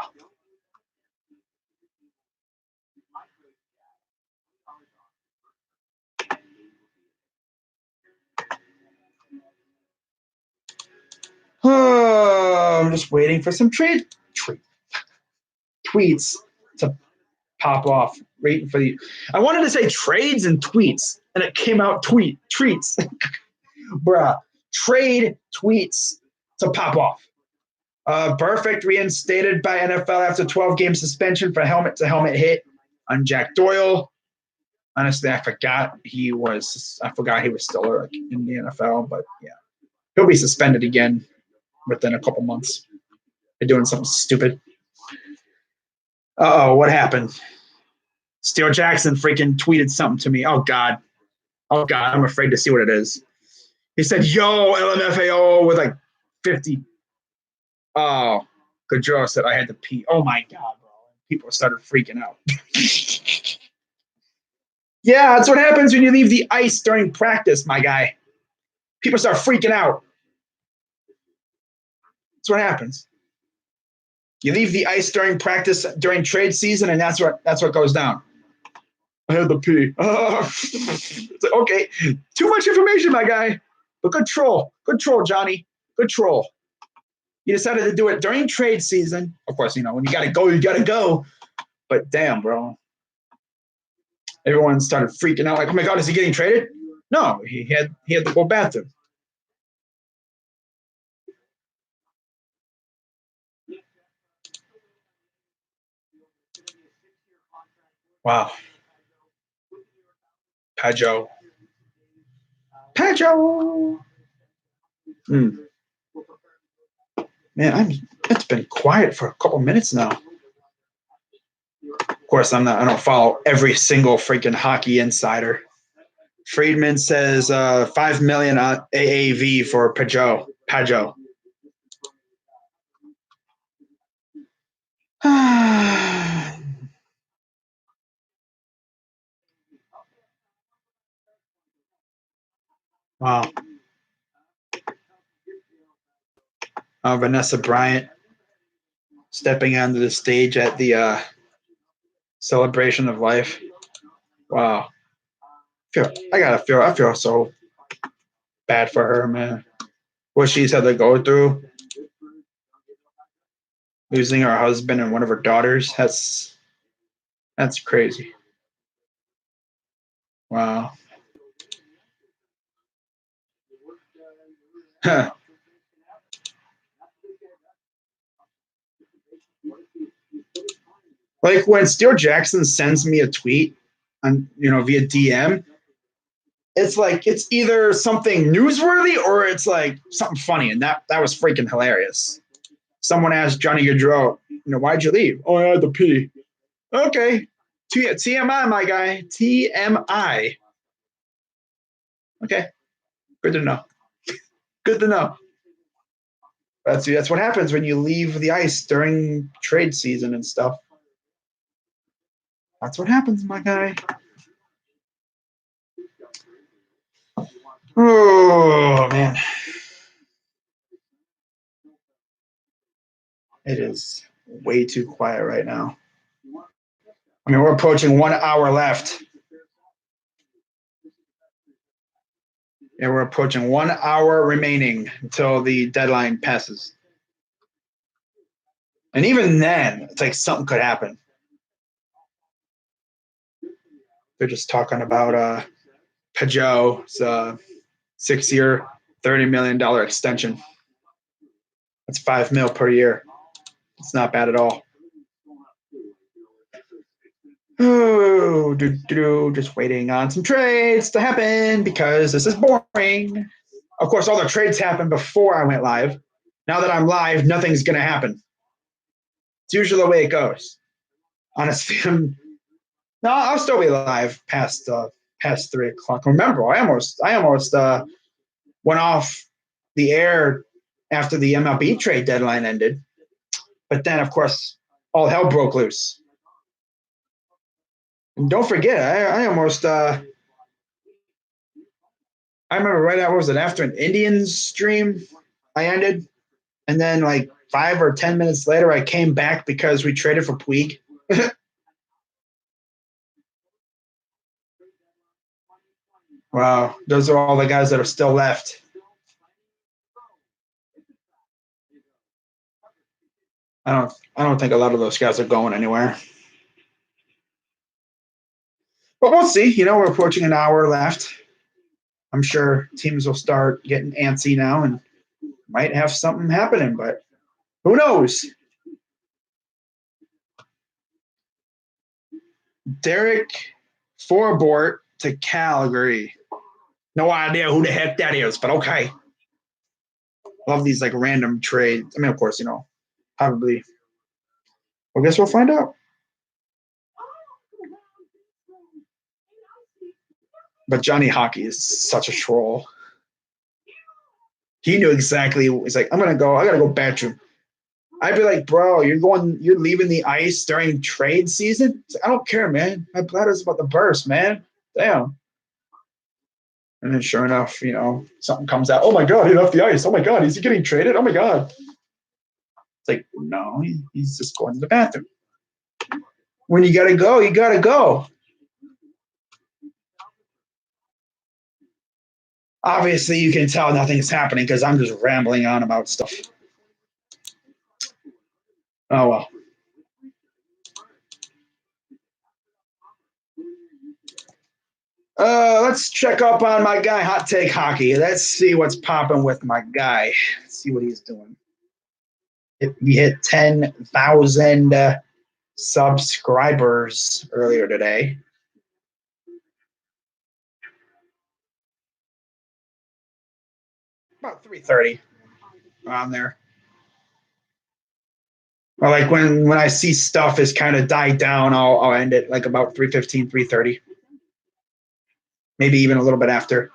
Oh, I'm just waiting for some tweets to pop off. Waiting for the. I wanted to say trades and tweets, and it came out treats. Bruh, trade tweets to pop off. Perfect reinstated by NFL after 12-game suspension for helmet-to-helmet hit on Jack Doyle. Honestly, I forgot he was still in the NFL, but yeah, he'll be suspended again within a couple months. They're doing something stupid. What happened? Steele Jackson freaking tweeted something to me. Oh God, I'm afraid to see what it is. He said, "Yo, LMFAO," with like 50. Oh, Gaudreau said I had to pee. Oh my God, bro! People started freaking out. Yeah, that's what happens when you leave the ice during practice, my guy. People start freaking out. That's what happens. You leave the ice during practice during trade season, and that's what goes down. I had to pee. It's like, okay, too much information, my guy. But good troll, Johnny. Good troll. You decided to do it during trade season. Of course, when you gotta go, you gotta go. But damn, bro. Everyone started freaking out, like, oh my God, is he getting traded? No, he had to go bathroom. Wow. Pageau. Man, it's been quiet for a couple minutes now. Of course, I don't follow every single freaking hockey insider. Friedman says $5 million AAV for Pageau. Wow. Vanessa Bryant stepping onto the stage at the celebration of life. Wow. I feel so bad for her, man. What she's had to go through. Losing her husband and one of her daughters. That's crazy. Wow. Huh. Like when Steele Jackson sends me a tweet on via DM, it's like it's either something newsworthy or it's like something funny, and that was freaking hilarious. Someone asked Johnny Gaudreau, why'd you leave? Oh, I had to pee. Okay, TMI, my guy. TMI. Okay, good to know. Good to know. That's what happens when you leave the ice during trade season and stuff. That's what happens, my guy. Oh man. It is way too quiet right now. I mean, we're approaching 1 hour left. And we're approaching 1 hour remaining until the deadline passes. And even then, it's like something could happen. They're just talking about Peugeot's 6-year, $30 million extension. That's $5 million per year. It's not bad at all. Oh, just waiting on some trades to happen because this is boring. Of course, all the trades happened before I went live. Now that I'm live, nothing's going to happen. It's usually the way it goes. Honestly, I'll still be live past 3 o'clock. Remember, I almost went off the air after the MLB trade deadline ended, but then of course all hell broke loose. And don't forget, I almost I remember right after an Indians stream I ended, and then like 5 or 10 minutes later I came back because we traded for Puig. Wow, those are all the guys that are still left. I don't think a lot of those guys are going anywhere. But we'll see. We're approaching an hour left. I'm sure teams will start getting antsy now and might have something happening, but who knows? Derek Forbort to Calgary. No idea who the heck that is, but okay. Love these like random trades. I mean, of course, probably. Well, I guess we'll find out. But Johnny Hockey is such a troll. He knew exactly. He's like, I gotta go bathroom. I'd be like, bro, you're leaving the ice during trade season? Like, I don't care, man. My bladder's about to burst, man. Damn. And then sure enough, something comes out. Oh my God, he left the ice. Oh my God, is he getting traded? Oh my God. It's like, no, he's just going to the bathroom. When you gotta go, you gotta go. Obviously, you can tell nothing's happening because I'm just rambling on about stuff. Oh well. Let's check up on my guy, Hot Take Hockey. Let's see what's popping with my guy. Let's see what he's doing. He hit 10,000 subscribers earlier today. About 3:30 around there. Or like when I see stuff is kind of died down, I'll end it like about 3:15, 3:30. Maybe even a little bit after.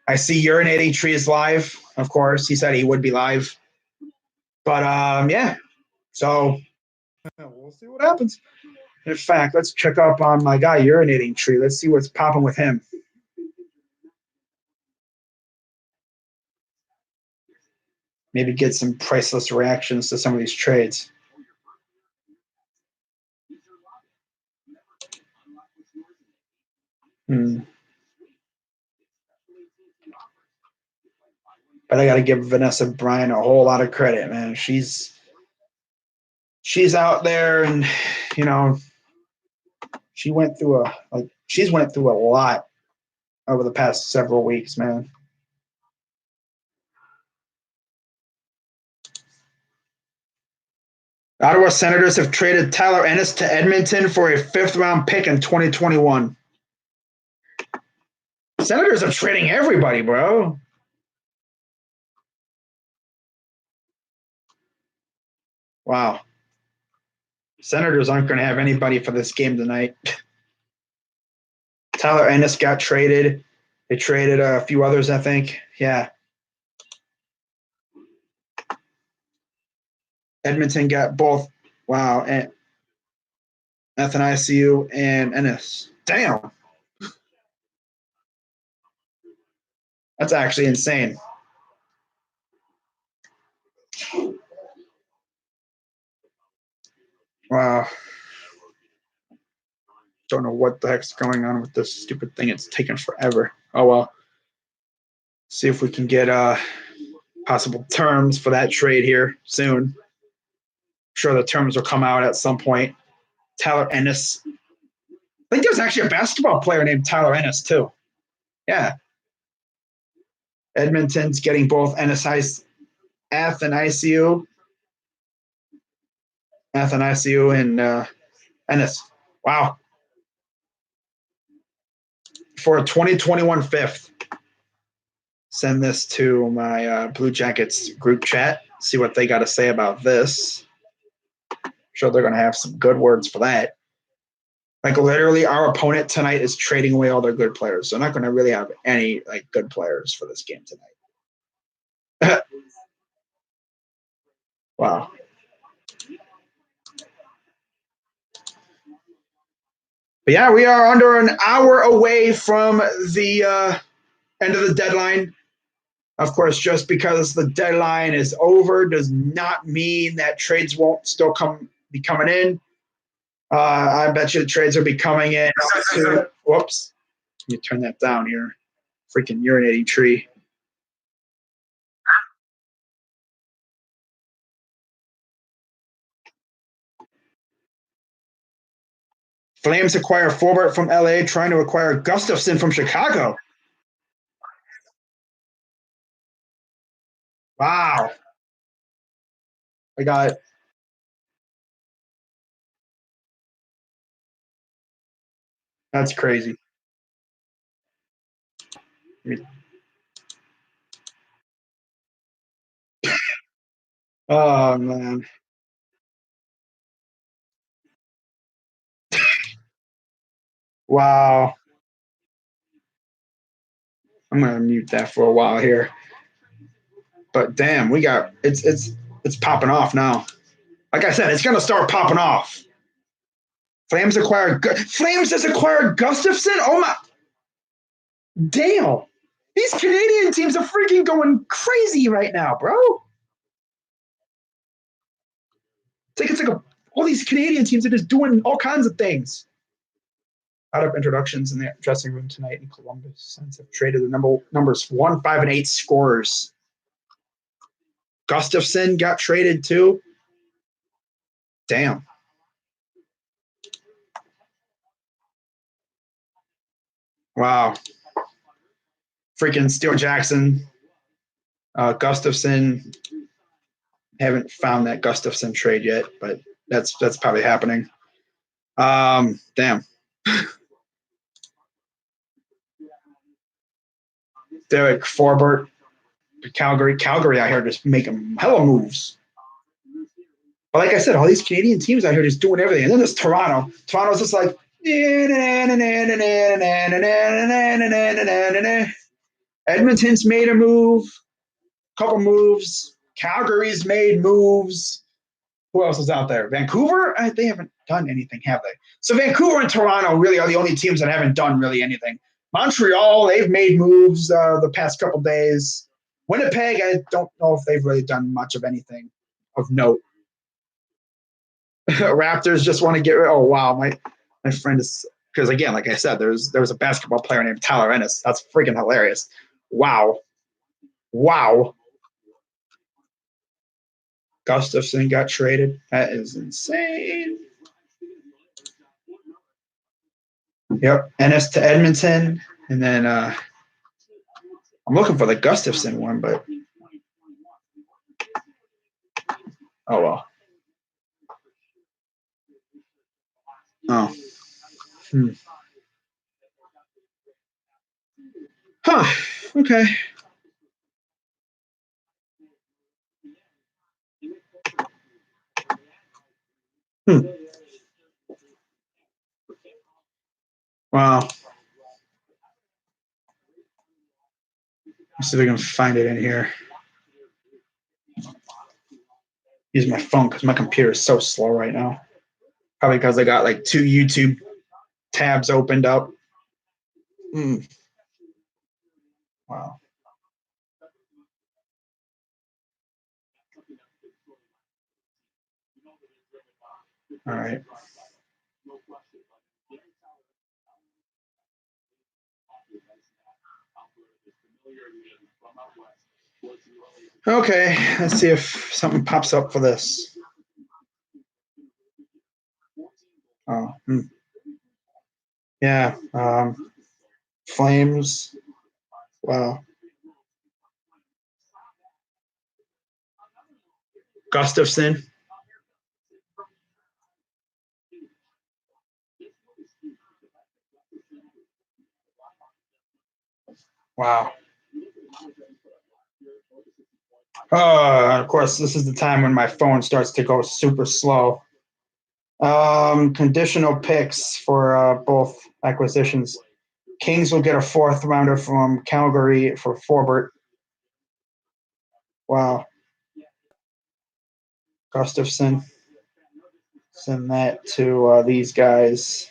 I see Urinating Tree is live, of course. He said he would be live. But yeah. So we'll see what happens. In fact, let's check up on my guy, Urinating Tree. Let's see what's popping with him. Maybe get some priceless reactions to some of these trades. But I got to give Vanessa Bryan a whole lot of credit, man. She's out there, and she's went through a lot over the past several weeks, man. Ottawa Senators have traded Tyler Ennis to Edmonton for a 5th-round pick in 2021. Senators are trading everybody, bro. Wow. Senators aren't going to have anybody for this game tonight. Tyler Ennis got traded. They traded a few others, I think. Yeah. Edmonton got both. Wow. And Athanasiou and Ennis. Damn. That's actually insane. Wow. Don't know what the heck's going on with this stupid thing. It's taking forever. Oh well. See if we can get possible terms for that trade here soon. I'm sure the terms will come out at some point. Tyler Ennis. I think there's actually a basketball player named Tyler Ennis too. Yeah. Edmonton's getting both Athanasiu, and Ennis. Wow. For a 2021 fifth. Send this to my Blue Jackets group chat. See what they got to say about this. I'm sure they're going to have some good words for that. Like literally, our opponent tonight is trading away all their good players. So I'm not going to really have any like good players for this game tonight. Wow. But yeah, we are under an hour away from the end of the deadline. Of course, just because the deadline is over does not mean that trades won't still be coming in. I bet you the trades will be coming in. Whoops. Let me turn that down here. Freaking urinating tree. Flames acquire Forbort from LA, trying to acquire Gustafsson from Chicago. Wow. I got it. That's crazy. Oh, man. Wow. I'm going to mute that for a while here. But damn, we got it's popping off now. Like I said, it's going to start popping off. Flames just acquired Gustafsson. Oh my, damn! These Canadian teams are freaking going crazy right now, bro. It's like all these Canadian teams are just doing all kinds of things. Out of introductions in the dressing room tonight in Columbus. Sens have traded the numbers 1, 5, and 8 scorers. Gustafsson got traded too. Damn. Wow. Freaking Steele Jackson, Gustafsson. Haven't found that Gustafsson trade yet, but that's probably happening. Damn. Derek Forbort, Calgary. Calgary out here just making hella moves. But like I said, all these Canadian teams out here just doing everything. And then there's Toronto. Toronto's just like, Edmonton's made a move, couple moves. Calgary's made moves. Who else is out there? Vancouver? They haven't done anything, have they? So Vancouver and Toronto really are the only teams that haven't done really anything. Montreal, they've made moves the past couple days. Winnipeg, I don't know if they've really done much of anything of note. Raptors just want to get rid. Oh wow, my friend is, because again, like I said, there was a basketball player named Tyler Ennis. That's freaking hilarious. Wow. Gustafsson got traded. That is insane. Yep, Ennis to Edmonton, and then I'm looking for the Gustafsson one, but oh well. Oh. Huh. Okay. Wow. Let's see if I can find it in here. Use my phone because my computer is so slow right now. Probably because I got like 2 YouTube tabs opened up. Wow. All right. Okay, let's see if something pops up for this. Oh, yeah. Flames. Wow. Gustafson. Wow. Of course, this is the time when my phone starts to go super slow. Conditional picks for both acquisitions. Kings will get a fourth rounder from Calgary for Forbert. Wow. Gustafson. Send that to these guys.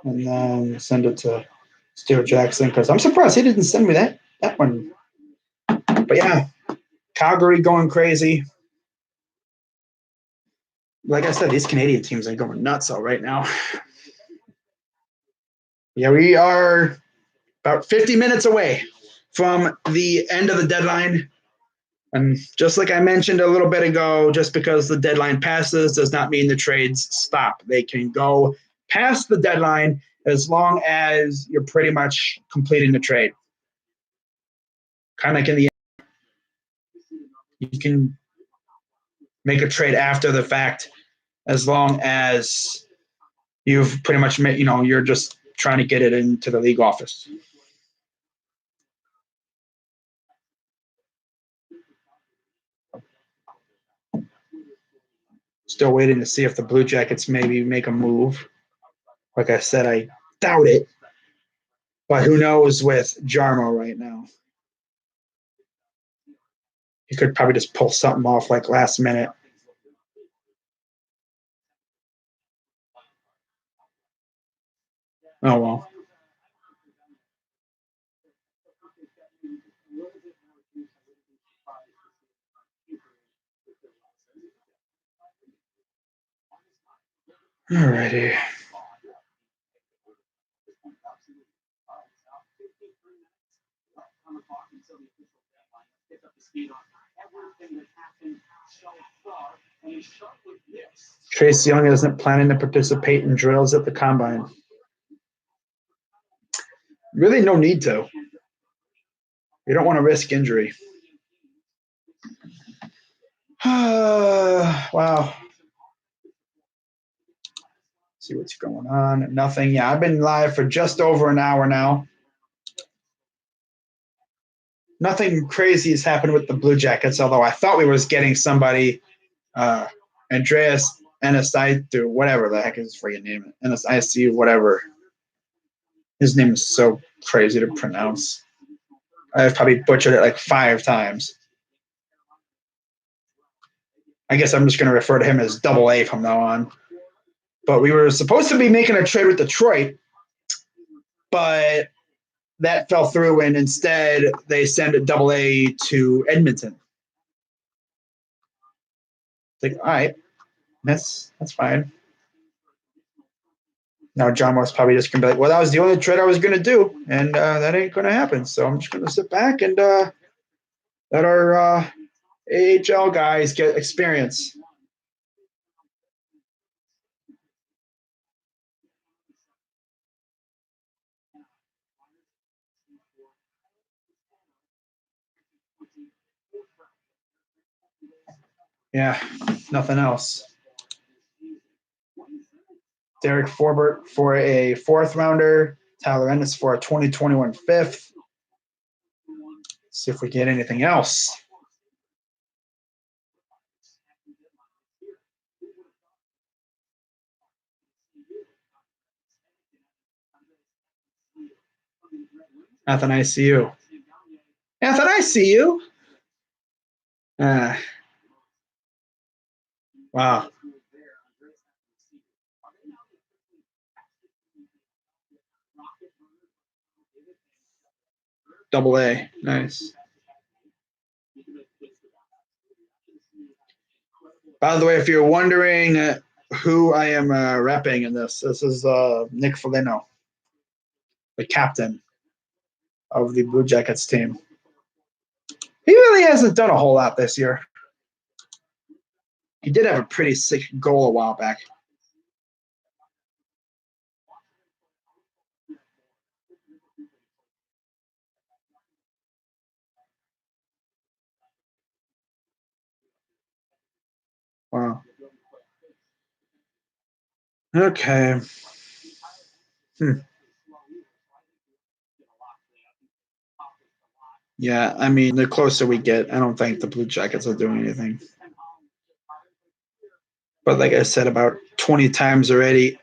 And then send it to Steele Jackson because I'm surprised he didn't send me that one. But yeah, Calgary going crazy. Like I said, these Canadian teams are going nuts all right now. Yeah, we are about 50 minutes away from the end of the deadline. And just like I mentioned a little bit ago, just because the deadline passes does not mean the trades stop. They can go past the deadline as long as you're pretty much completing the trade. Kind of like in the you can make a trade after the fact as long as you've pretty much made, you're just trying to get it into the league office. Still waiting to see if the Blue Jackets maybe make a move. Like I said, I doubt it. But who knows with Jarmo right now? He could probably just pull something off like last minute. Oh well. Alrighty. Trace Young isn't planning to participate in drills at the combine. Really, no need to. You don't want to risk injury. Wow. See what's going on. Nothing. Yeah, I've been live for just over an hour now. Nothing crazy has happened with the Blue Jackets, although I thought we was getting somebody, Andreas Anastasio, whatever the heck is freaking name, Anastasio, whatever. His name is so crazy to pronounce. I've probably butchered it like 5 times. I guess I'm just going to refer to him as Double A from now on. But we were supposed to be making a trade with Detroit, but that fell through, and instead they send a Double A to Edmonton. It's like, all right, that's fine. Now John was probably just gonna be like, well, that was the only trade I was gonna do, and that ain't gonna happen. So I'm just gonna sit back and let our AHL guys get experience. Yeah, nothing else. Derek Forbert for a 4th rounder. Tyler Ennis for a 2021 5th. See if we get anything else. Nathan, I see you. Nathan, I see you. Wow. Double A. Nice. By the way, if you're wondering who I am repping in this is Nick Foligno, the captain of the Blue Jackets team. He really hasn't done a whole lot this year. He did have a pretty sick goal a while back. Wow. Okay. Yeah, I mean, the closer we get, I don't think the Blue Jackets are doing anything. But like I said about 20 times already,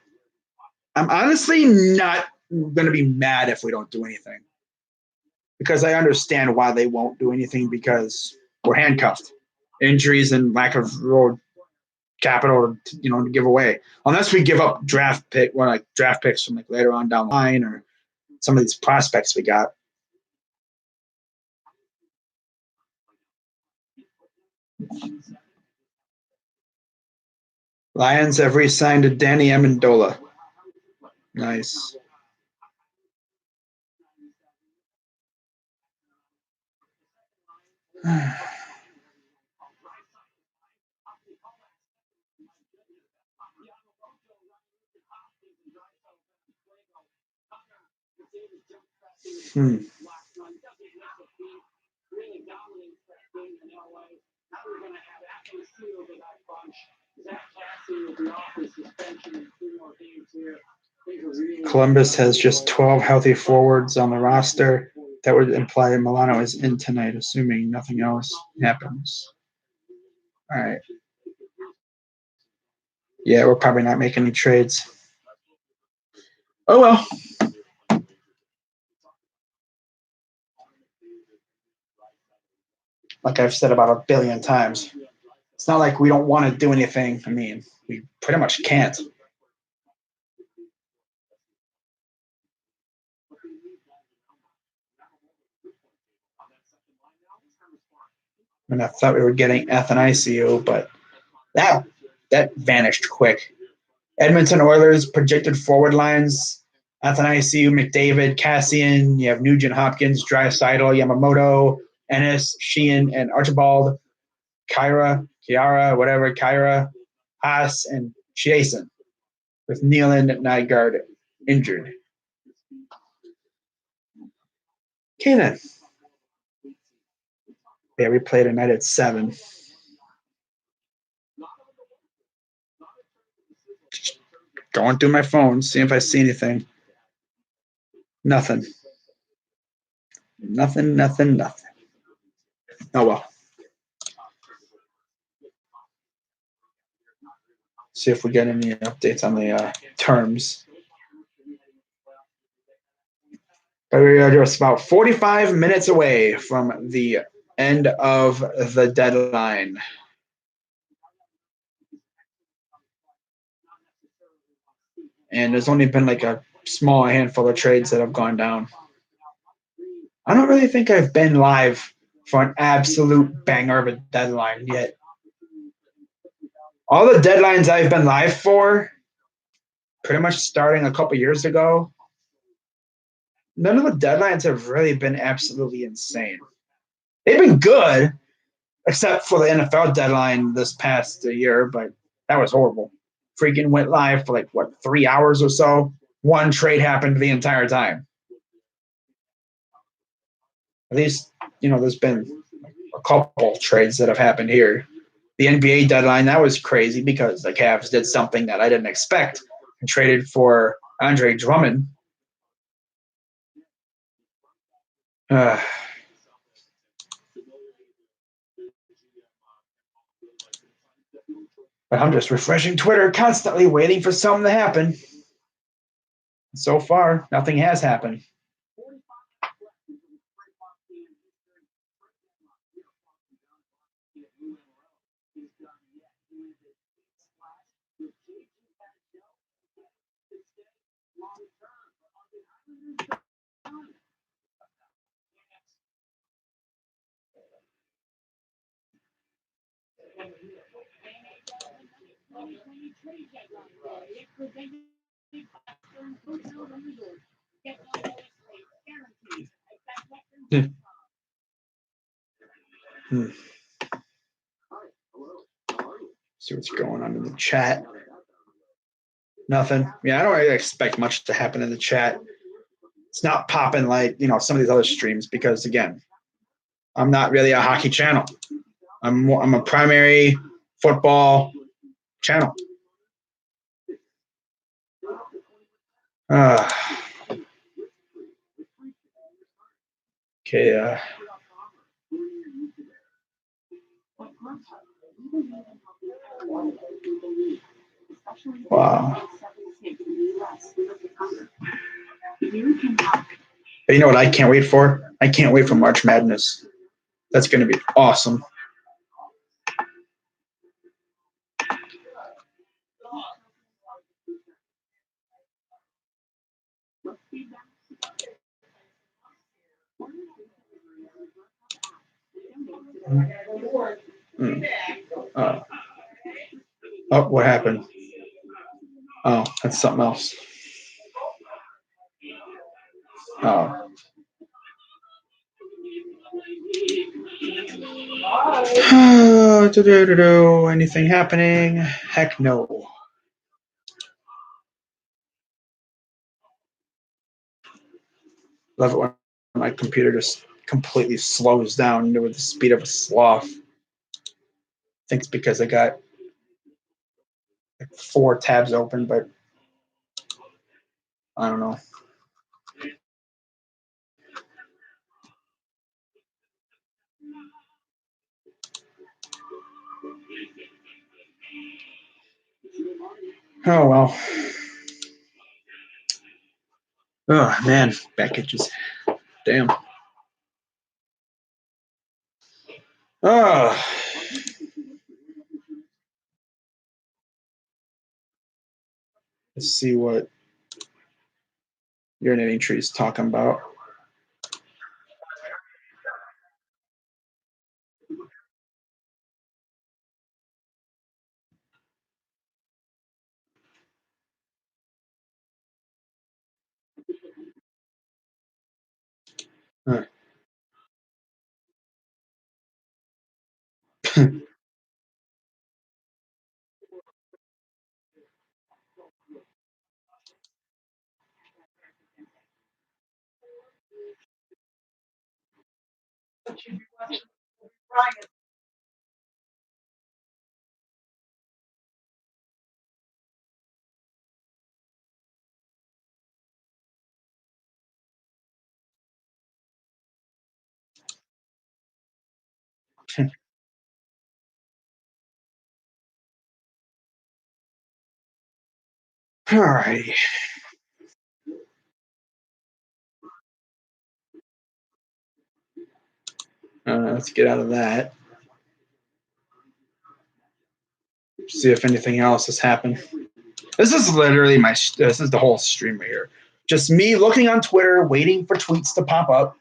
I'm honestly not going to be mad if we don't do anything. Because I understand why they won't do anything because we're handcuffed. Injuries and lack of road capital, to give away. Unless we give up draft picks from like later on down the line or some of these prospects we got. Lions have re-signed Danny Amendola. Nice. Hmm. Columbus has just 12 healthy forwards on the roster. That would imply Milano is in tonight, assuming nothing else happens. All right. Yeah, we're probably not making any trades. Oh well. Like I've said about a billion times, it's not like we don't want to do anything. I mean, we pretty much can't. I mean, I thought we were getting Athanasiou, but that vanished quick. Edmonton Oilers projected forward lines: Athanasiou, McDavid, Cassian. You have Nugent Hopkins, Draisaitl, Yamamoto, Ennis, Sheehan, and Archibald, Kyra, Haas, and Jason, with Nealon Nygaard injured. Okay then. Yeah, we play tonight at 7. Going through my phone, seeing if I see anything. Nothing. Nothing. Oh well. See if we get any updates on the terms. But we are just about 45 minutes away from the end of the deadline. And there's only been like a small handful of trades that have gone down. I don't really think I've been live for an absolute banger of a deadline yet. All the deadlines I've been live for, pretty much starting a couple years ago, none of the deadlines have really been absolutely insane. They've been good, except for the NFL deadline this past year, but that was horrible. Freaking went live for 3 hours or so. One trade happened the entire time. At least, there's been a couple trades that have happened here. The NBA deadline, that was crazy because the Cavs did something that I didn't expect and traded for Andre Drummond. But I'm just refreshing Twitter constantly, waiting for something to happen. So far, nothing has happened. Hmm. See what's going on in the chat. Nothing. Yeah, I don't really expect much to happen in the chat. It's not popping like some of these other streams because again, I'm not really a hockey channel. I'm a primary football channel. Uh, okay. Wow. But you know what I can't wait for? I can't wait for March Madness. That's going to be awesome. Mm. Oh, what happened? Oh, that's something else. Oh. Anything happening? Heck no. Love it when my computer just completely slows down with the speed of a sloth. I think it's because I got like 4 tabs open, but I don't know. Oh well. Oh man, back itches. Damn. Oh. Let's see what urinating tree is talking about. Huh. All righty. Let's get out of that. See if anything else has happened. This is literally this is the whole stream right here. Just me looking on Twitter, waiting for tweets to pop up.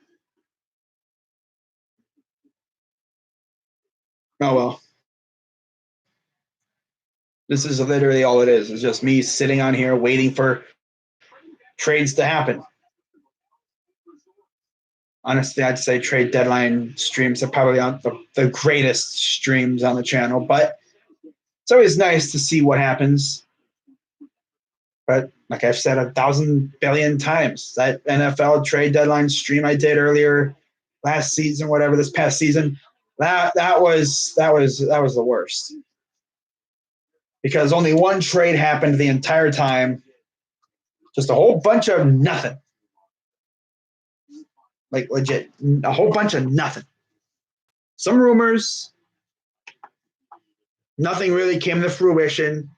Oh well. This is literally all it is. It's just me sitting on here waiting for trades to happen. Honestly, I'd say trade deadline streams are probably on the greatest streams on the channel, but it's always nice to see what happens. But like I've said 1,000,000,000,000 times, that NFL trade deadline stream I did earlier last season, whatever this past season, that was the worst. Because only one trade happened the entire time. Just a whole bunch of nothing. Like legit, a whole bunch of nothing. Some rumors, nothing really came to fruition.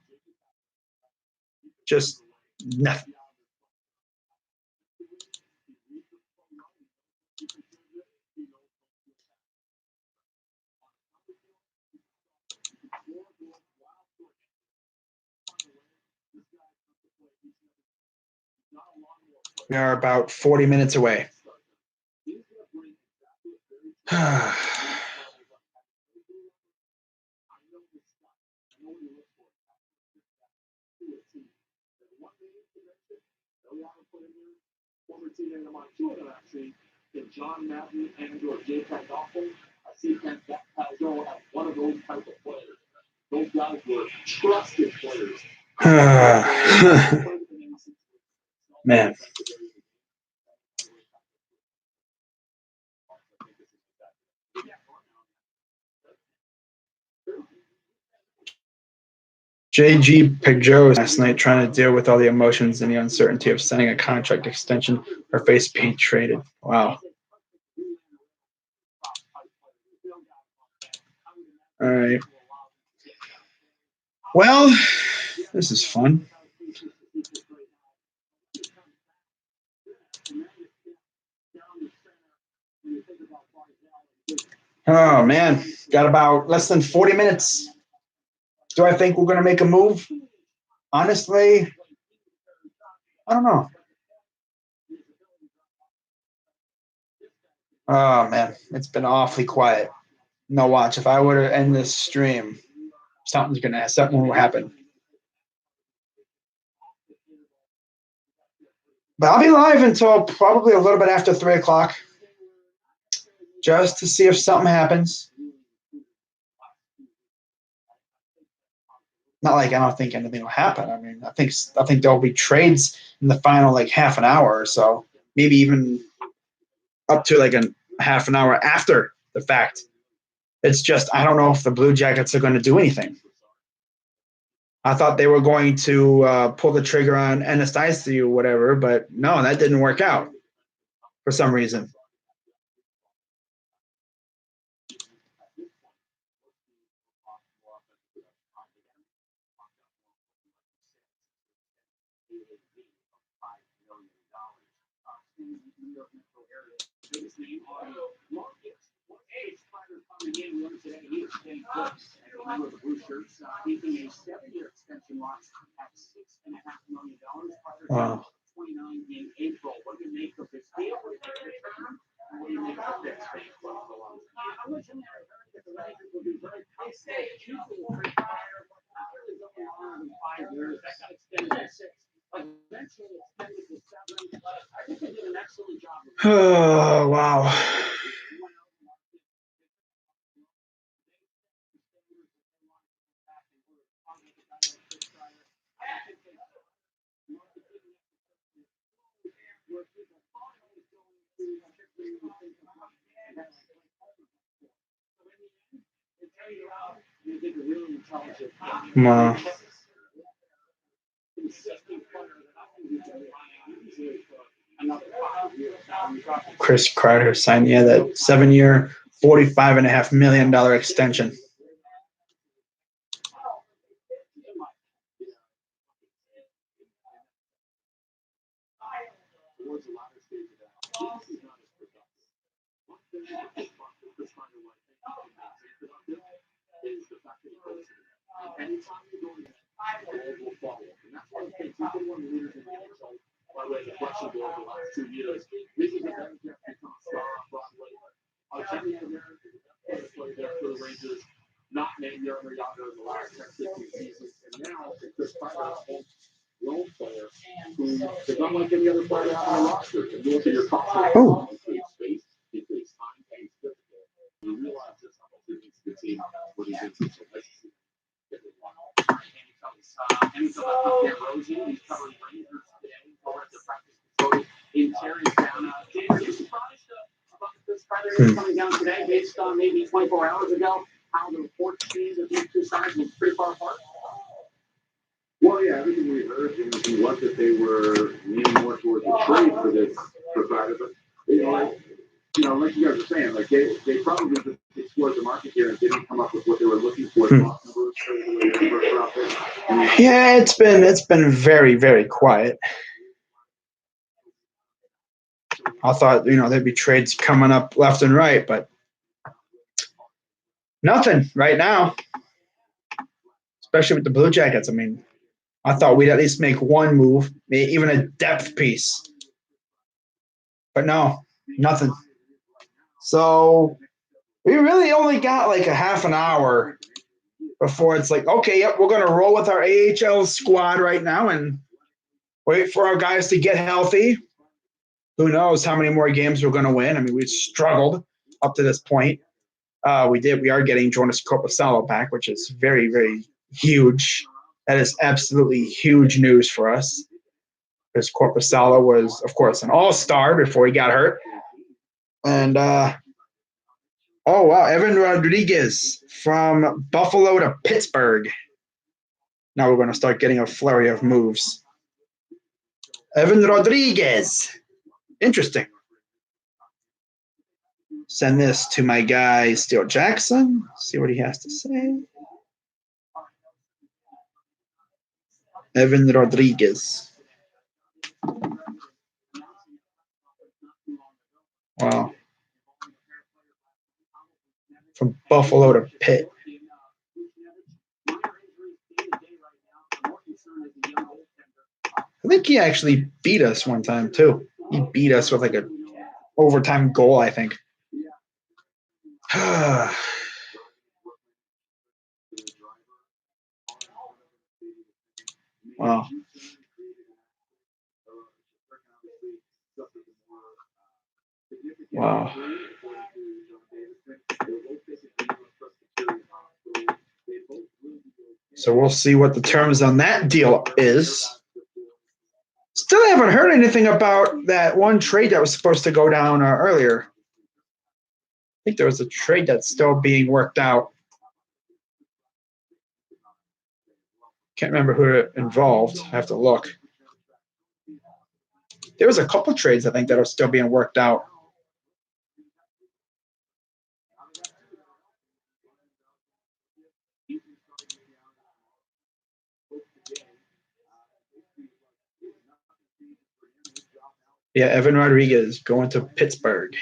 Just nothing. We are about 40 minutes away. Man. J.G. Peugeot last night trying to deal with all the emotions and the uncertainty of signing a contract extension or face being traded. Wow. All right. Well, this is fun. Oh, man. Got about less than 40 minutes. Do I think we're going to make a move? Honestly, I don't know. Oh, man. It's been awfully quiet. No, watch. If I were to end this stream, something will happen. But I'll be live until probably a little bit after 3 o'clock, just to see if something happens. Not like I don't think anything will happen. I mean, I think there'll be trades in the final like half an hour or so, maybe even up to like a half an hour after the fact. It's just I don't know if the Blue Jackets are going to do anything. I thought they were going to pull the trigger on Anastasiou or whatever, but no, that didn't work out for some reason. Wow. Oh, wow. Wow. Chris Kreider signed that 7-year, $45.5 million extension. Oh. Coming down today, based on maybe 24 hours ago, how the report seems that these two sides were pretty far apart? Well, yeah, everything we heard was that they were leaning more towards a trade for this provider, but like you guys were saying, like they probably just explored the market here and didn't come up with what they were looking for. Yeah, it's been very, very quiet. I thought there'd be trades coming up left and right, but nothing right now. Especially with the Blue Jackets. I mean, I thought we'd at least make one move, maybe even a depth piece. But no, nothing. So we really only got like a half an hour before it's like, okay, yep, we're going to roll with our AHL squad right now, and wait for our guys to get healthy. Who knows how many more games we're going to win? I mean, we've struggled up to this point. We are getting Jonas Korpisalo back, which is very, very huge. That is absolutely huge news for us. Because Korpisalo was, of course, an all-star before he got hurt. And, oh, wow, Evan Rodriguez from Buffalo to Pittsburgh. Now we're going to start getting a flurry of moves. Evan Rodriguez. Interesting. Send this to my guy, Steele Jackson. See what he has to say. Evan Rodriguez. Wow. From Buffalo to Pitt. I think he actually beat us one time, too. He beat us with like a overtime goal, I think. Wow. Wow. So we'll see what the terms on that deal is. Still haven't heard anything about that one trade that was supposed to go down earlier. I think there was a trade that's still being worked out. Can't remember who it involved. I have to look. There was a couple trades, I think, that are still being worked out. Yeah, Evan Rodriguez going to Pittsburgh.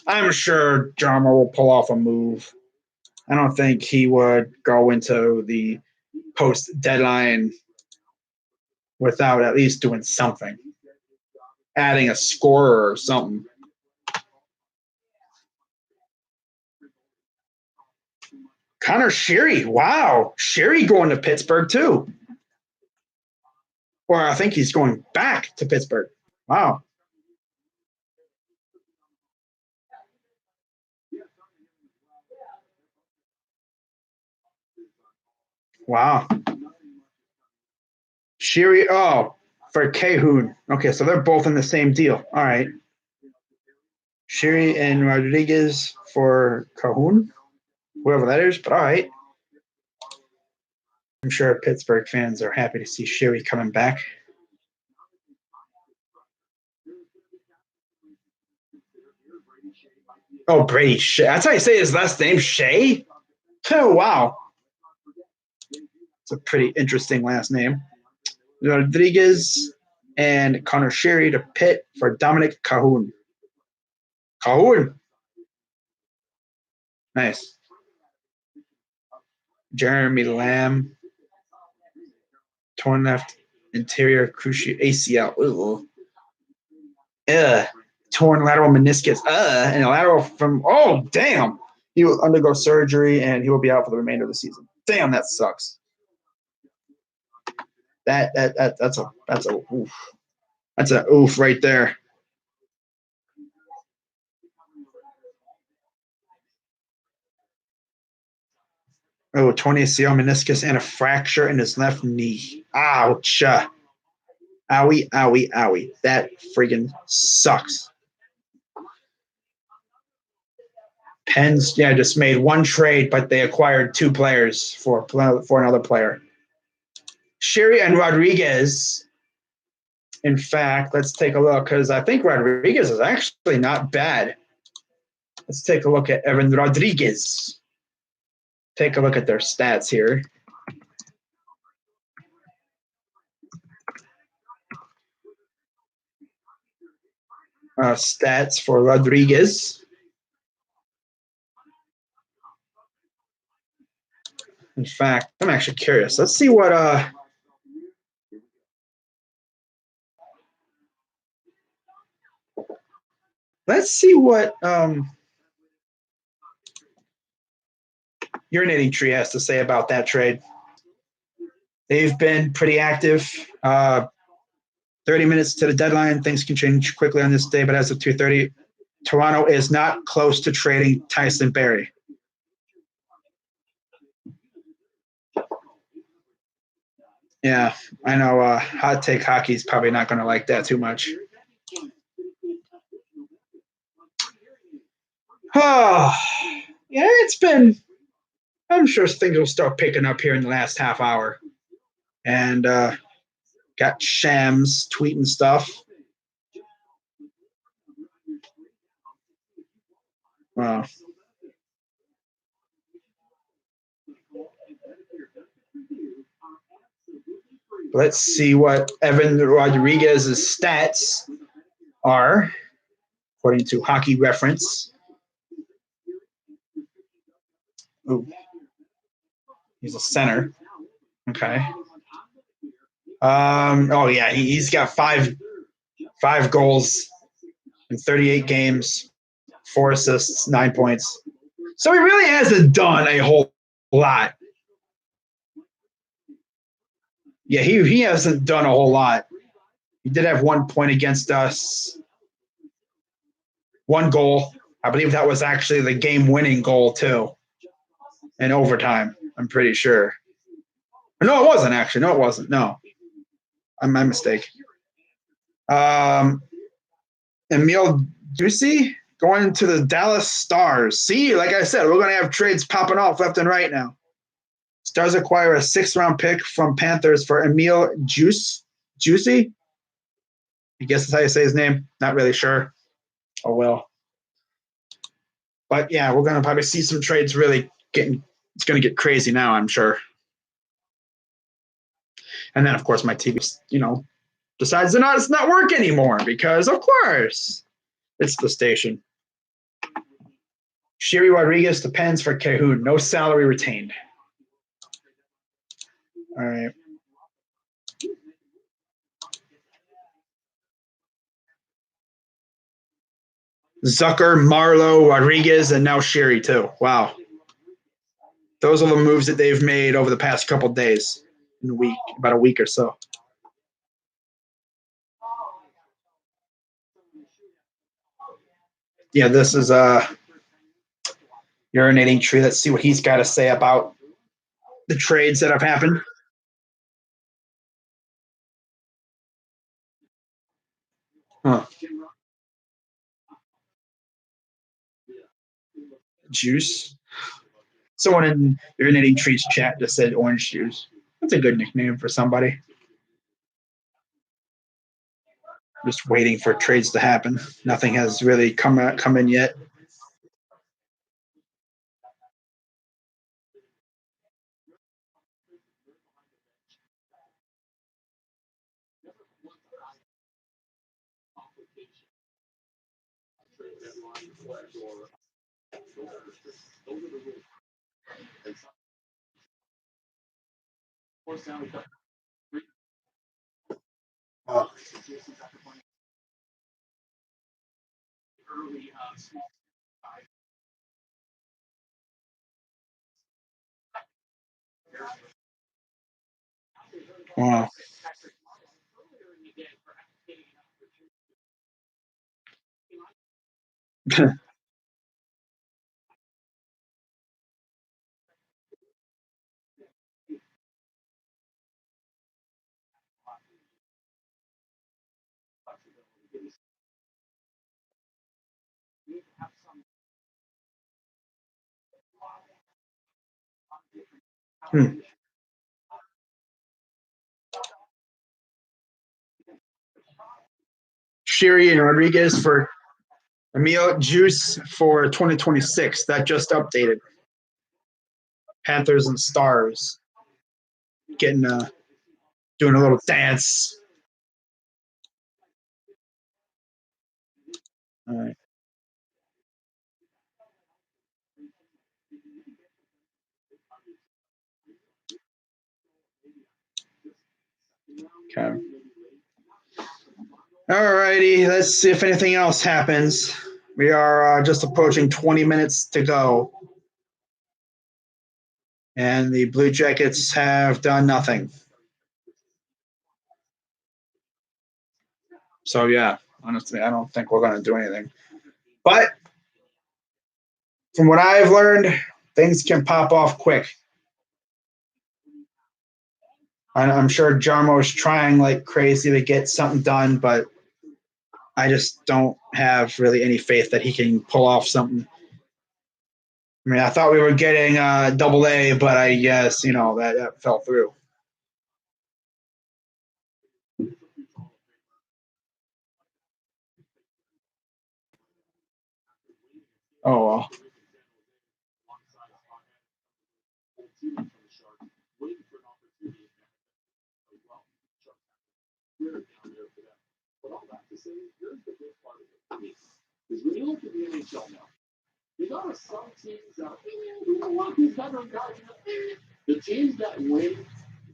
I'm sure Jarmo will pull off a move. I don't think he would go into the post-deadline without at least doing something. Adding a scorer or something. Connor Sheary. Wow. Sheary going to Pittsburgh too. Or I think he's going back to Pittsburgh. Wow. Wow. Sheary, oh, for Cahoon. Okay, so they're both in the same deal. All right. Sheary and Rodriguez for Cahoon, whoever that is, but all right. I'm sure Pittsburgh fans are happy to see Sheary coming back. Oh, Brady Shea. That's how you say his last name, Shea? Oh, wow. It's a pretty interesting last name. Rodriguez and Connor Sheary to Pitt for Dominic Cahoon. Cahoon. Nice. Jeremy Lamb. Torn left interior cruciate ACL. Ugh. Torn lateral meniscus. And a lateral from, oh, damn. He will undergo surgery and he will be out for the remainder of the season. Damn, that sucks. That's a oof. That's a oof right there. Oh, torn ACL meniscus and a fracture in his left knee. Ouch. Owie, owie, owie. That friggin' sucks. Pens, just made one trade, but they acquired two players for another player. Sheary and Rodriguez. In fact, let's take a look because I think Rodriguez is actually not bad. Let's take a look at Evan Rodriguez. Take a look at their stats here. Stats for Rodriguez. In fact, I'm actually curious. Let's see what Urinating Tree has to say about that trade. They've been pretty active. 30 minutes to the deadline. Things can change quickly on this day, but as of 2:30, Toronto is not close to trading Tyson Barrie. Yeah, I know. Hot Take Hockey is probably not going to like that too much. Oh, yeah, it's been. I'm sure things will start picking up here in the last half hour. And got Shams tweeting stuff. Wow. Let's see what Evan Rodriguez's stats are, according to Hockey Reference. Ooh. He's a center. Okay. Oh yeah, he's got five goals in 38 games, 4 assists, 9 points. So he really hasn't done a whole lot. Yeah, he hasn't done a whole lot. He did have 1 point against us, 1 goal. I believe that was actually the game-winning goal too, in overtime. I'm pretty sure. No, it wasn't actually. No, it wasn't. No, my mistake. Emil Ducey going to the Dallas Stars. See, like I said, we're going to have trades popping off left and right now. Stars acquire a 6th-round pick from Panthers for Emil Juicy. I guess that's how you say his name. Not really sure. Oh, well. But, yeah, we're going to probably see some trades really getting – it's going to get crazy now, I'm sure. And then, of course, my TV, decides it's not work anymore because, of course, it's the station. Shiri Rodriguez to Pens for Cahoon. No salary retained. All right. Zucker, Marlowe, Rodriguez, and now Shiri too. Wow. Those are the moves that they've made over the past couple of days, about a week or so. Yeah, this is Urinating Tree. Let's see what he's got to say about the trades that have happened. Huh. Juice. Someone in Urinating Tree's chat just said orange juice. That's a good nickname for somebody. Just waiting for trades to happen. Nothing has really come in yet. Oh. Wow. Shiri and Rodriguez for Emil Juice for 2026. That just updated. Panthers and Stars getting doing a little dance. All right. Okay. All righty. Let's see if anything else happens. We are just approaching 20 minutes to go. And the Blue Jackets have done nothing. So yeah, honestly, I don't think we're going to do anything. But from what I've learned, things can pop off quick. I'm sure Jarmo's trying like crazy to get something done, but I just don't have really any faith that he can pull off something. I mean, I thought we were getting double A, but I guess, that fell through. Oh, well. Because when you look at the NHL now, you got some teams that, you know what, these veteran guys, the teams that win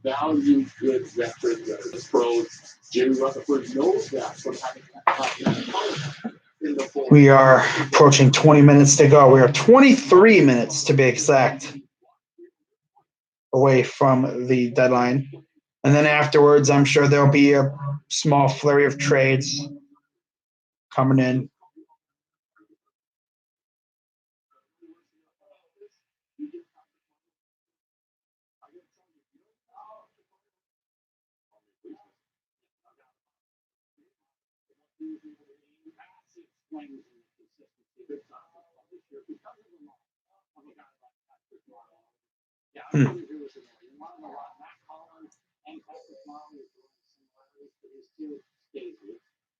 value good veterans, that are pros. Jimmy Rutherford knows that from having that in the full. We are approaching 20 minutes to go. We are 23 minutes to be exact away from the deadline. And then afterwards, I'm sure there'll be a small flurry of trades coming in.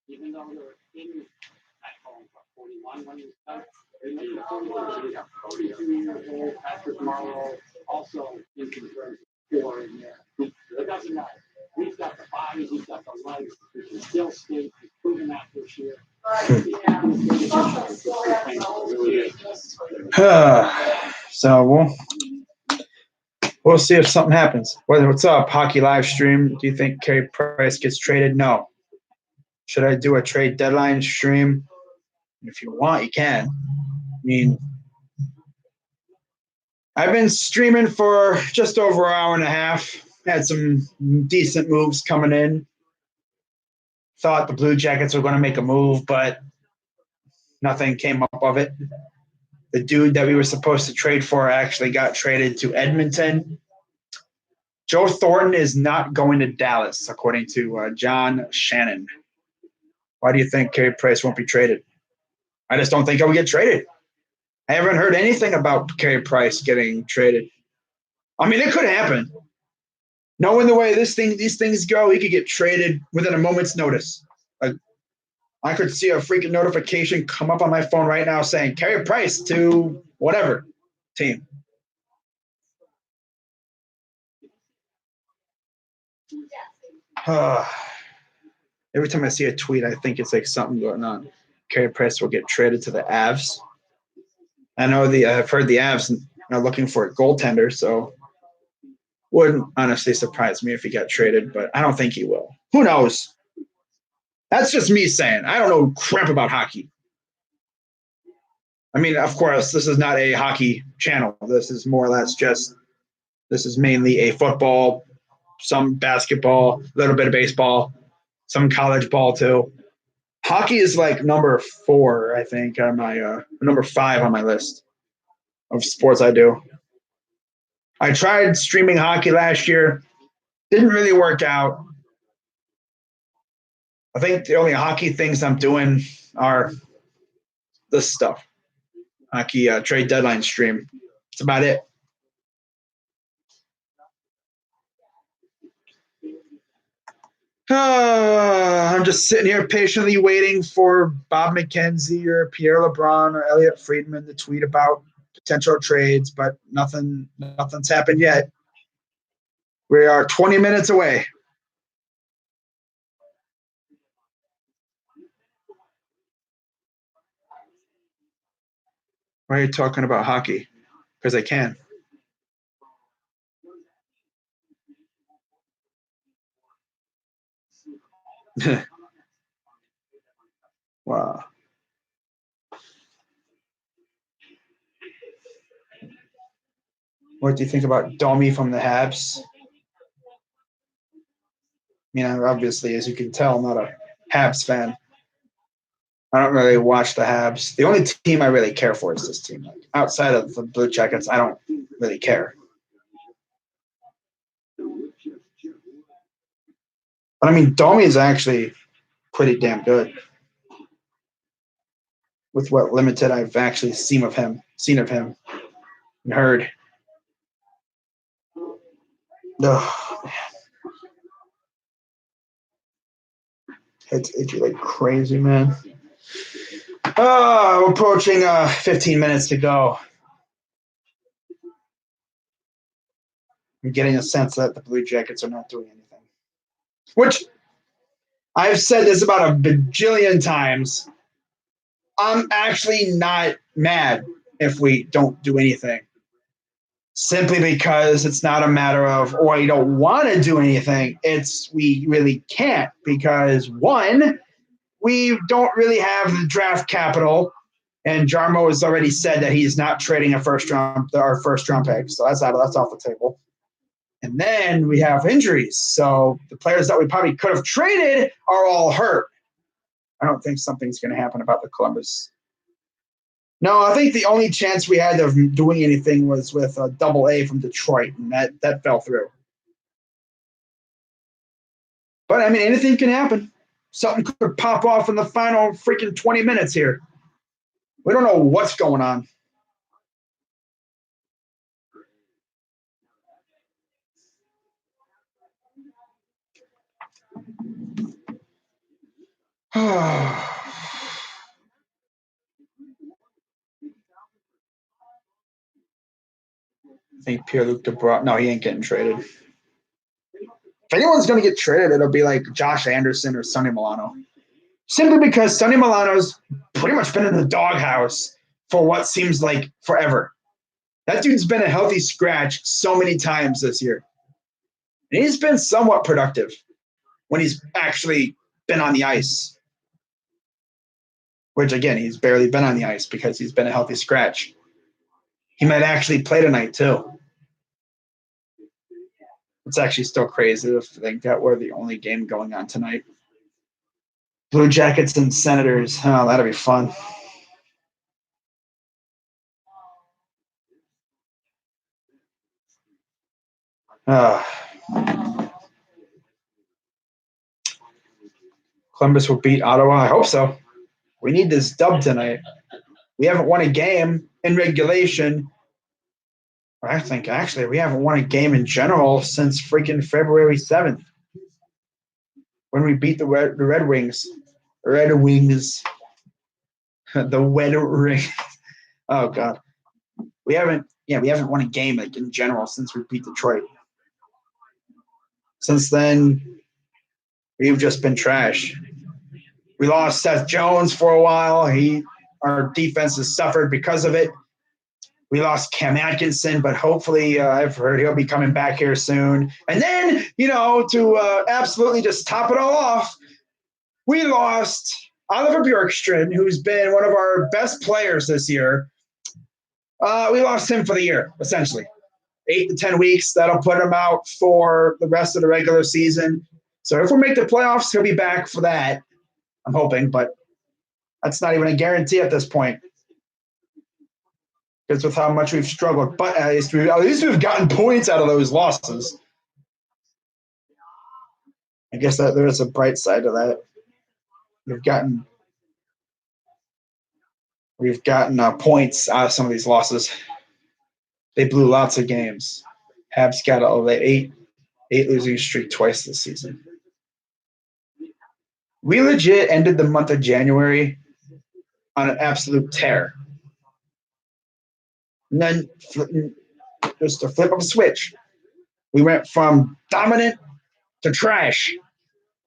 Even though they're in at home for 41 when he was cut, they made the 42 years old. Patrick Marleau also in conversion for in there. It doesn't matter. We've got the bodies, we've got the life. We can still skate. We've proven that this year. So we'll see if something happens. What's up, Hockey Live Stream? Do you think Carey Price gets traded? No. Should I do a trade deadline stream? If you want, you can. I mean, I've been streaming for just over an hour and a half. Had some decent moves coming in. Thought the Blue Jackets were going to make a move, but nothing came up of it. The dude that we were supposed to trade for actually got traded to Edmonton. Joe Thornton is not going to Dallas, according to John Shannon. Why do you think Carey Price won't be traded? I just don't think he'll get traded. I haven't heard anything about Carey Price getting traded. I mean, it could happen. Knowing the way these things go, he could get traded within a moment's notice. Like, I could see a freaking notification come up on my phone right now saying Carey Price to whatever team. Every time I see a tweet, I think it's like something going on. Carey Price will get traded to the Avs. I know I've heard the Avs are looking for a goaltender, so wouldn't honestly surprise me if he got traded, but I don't think he will. Who knows? That's just me saying. I don't know crap about hockey. I mean, of course, this is not a hockey channel. This is more or less this is mainly a football, some basketball, a little bit of baseball, some college ball too. Hockey is like number 4, I think, on my number 5 on my list of sports I do. I tried streaming hockey last year. Didn't really work out. I think the only hockey things I'm doing are this stuff. Hockey trade deadline stream. That's about it. I'm just sitting here patiently waiting for Bob McKenzie or Pierre LeBrun or Elliot Friedman to tweet about potential trades, but nothing's happened yet. We are 20 minutes away. Why are you talking about hockey? Because I can. Wow. What do you think about Domi from the Habs? I mean, obviously, as you can tell, I'm not a Habs fan. I don't really watch the Habs. The only team I really care for is this team. Like, outside of the Blue Jackets, I don't really care. But I mean, Domi is actually pretty damn good with what limited I've actually seen of him, and heard. Ugh. It's itchy like crazy, man. Oh, we're approaching 15 minutes to go. I'm getting a sense that the Blue Jackets are not doing anything. Which I've said this about a bajillion times. I'm actually not mad if we don't do anything. Simply because it's not a matter of, oh, you don't want to do anything. It's we really can't because, one, we don't really have the draft capital. And Jarmo has already said that he's not trading our first round pick. So that's off the table. And then we have injuries. So the players that we probably could have traded are all hurt. I don't think something's going to happen about the Columbus. No, I think the only chance we had of doing anything was with a double A from Detroit, and that fell through. But, I mean, anything can happen. Something could pop off in the final freaking 20 minutes here. We don't know what's going on. I think Pierre-Luc Dubois. No, he ain't getting traded. If anyone's going to get traded, it'll be like Josh Anderson or Sonny Milano. Simply because Sonny Milano's pretty much been in the doghouse for what seems like forever. That dude's been a healthy scratch so many times this year. And he's been somewhat productive when he's actually been on the ice. Which, again, he's barely been on the ice because he's been a healthy scratch. He might actually play tonight, too. It's actually still crazy to think that we're the only game going on tonight. Blue Jackets and Senators. Oh, that'll be fun. Columbus will beat Ottawa. I hope so. We need this dub tonight. We haven't won a game in regulation. I think, actually, we haven't won a game in general since freaking February 7th when we beat the Red Wings. Red Wings. The Red Wings. Oh, God. We haven't won a game like in general since we beat Detroit. Since then, we've just been trash. We lost Seth Jones for a while. Our defense has suffered because of it. We lost Cam Atkinson, but hopefully I've heard he'll be coming back here soon. And then, to absolutely just top it all off, we lost Oliver Bjorkstrand, who's been one of our best players this year. We lost him for the year, essentially. 8 to 10 weeks. That'll put him out for the rest of the regular season. So if we make the playoffs, he'll be back for that. I'm hoping, but that's not even a guarantee at this point. Because with how much we've struggled. But at least we've gotten points out of those losses. I guess that there is a bright side to that. We've gotten points out of some of these losses. They blew lots of games. Habs got eight losing streak twice this season. We legit ended the month of January on an absolute tear. And then just a flip of a switch. We went from dominant to trash.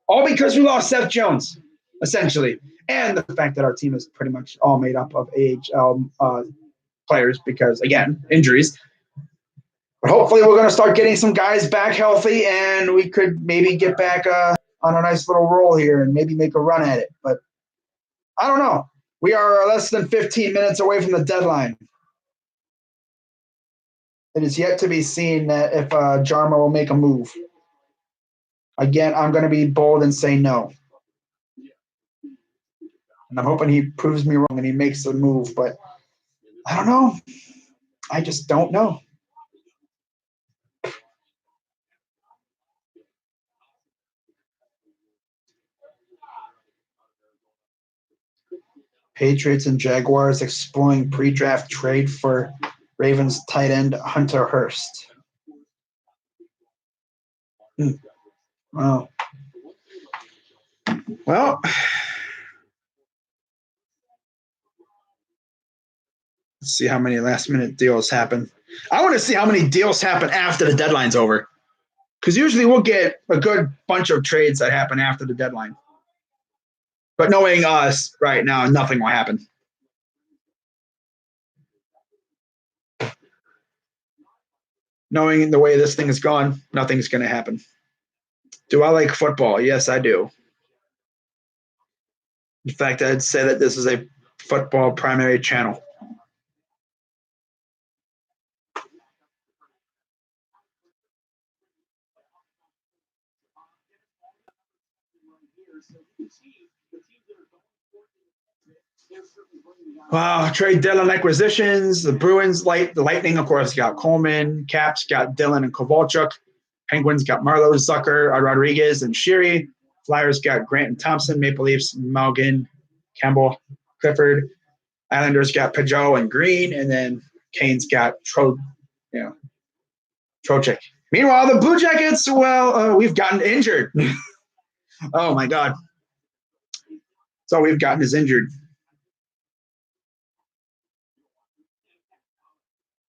All because we lost Seth Jones, essentially. And the fact that our team is pretty much all made up of AHL players because, again, injuries. But hopefully we're going to start getting some guys back healthy and we could maybe get back on a nice little roll here and maybe make a run at it. But I don't know. We are less than 15 minutes away from the deadline. It is yet to be seen that if Jarmo will make a move. Again, I'm going to be bold and say no. And I'm hoping he proves me wrong and he makes a move, but I don't know. I just don't know. Patriots and Jaguars exploring pre-draft trade for Ravens tight end Hunter Hurst. Wow. Well, let's see how many last-minute deals happen. I want to see how many deals happen after the deadline's over, because usually we'll get a good bunch of trades that happen after the deadline. But knowing us right now, nothing will happen. Knowing the way this thing is gone, nothing's going to happen. Do I like football? Yes, I do. In fact, I'd say that this is a football primary channel. Wow, trade deadline acquisitions. The Bruins, the Lightning, of course, got Coleman. Caps got Dylan and Kovalchuk. Penguins got Marlowe, Zucker, Rodriguez, and Sheary. Flyers got Grant and Thompson. Maple Leafs, Malgin, Campbell, Clifford. Islanders got Pajot and Green, and then Canes got Trocheck. Meanwhile, the Blue Jackets, we've gotten injured. Oh my God. So we've gotten is injured.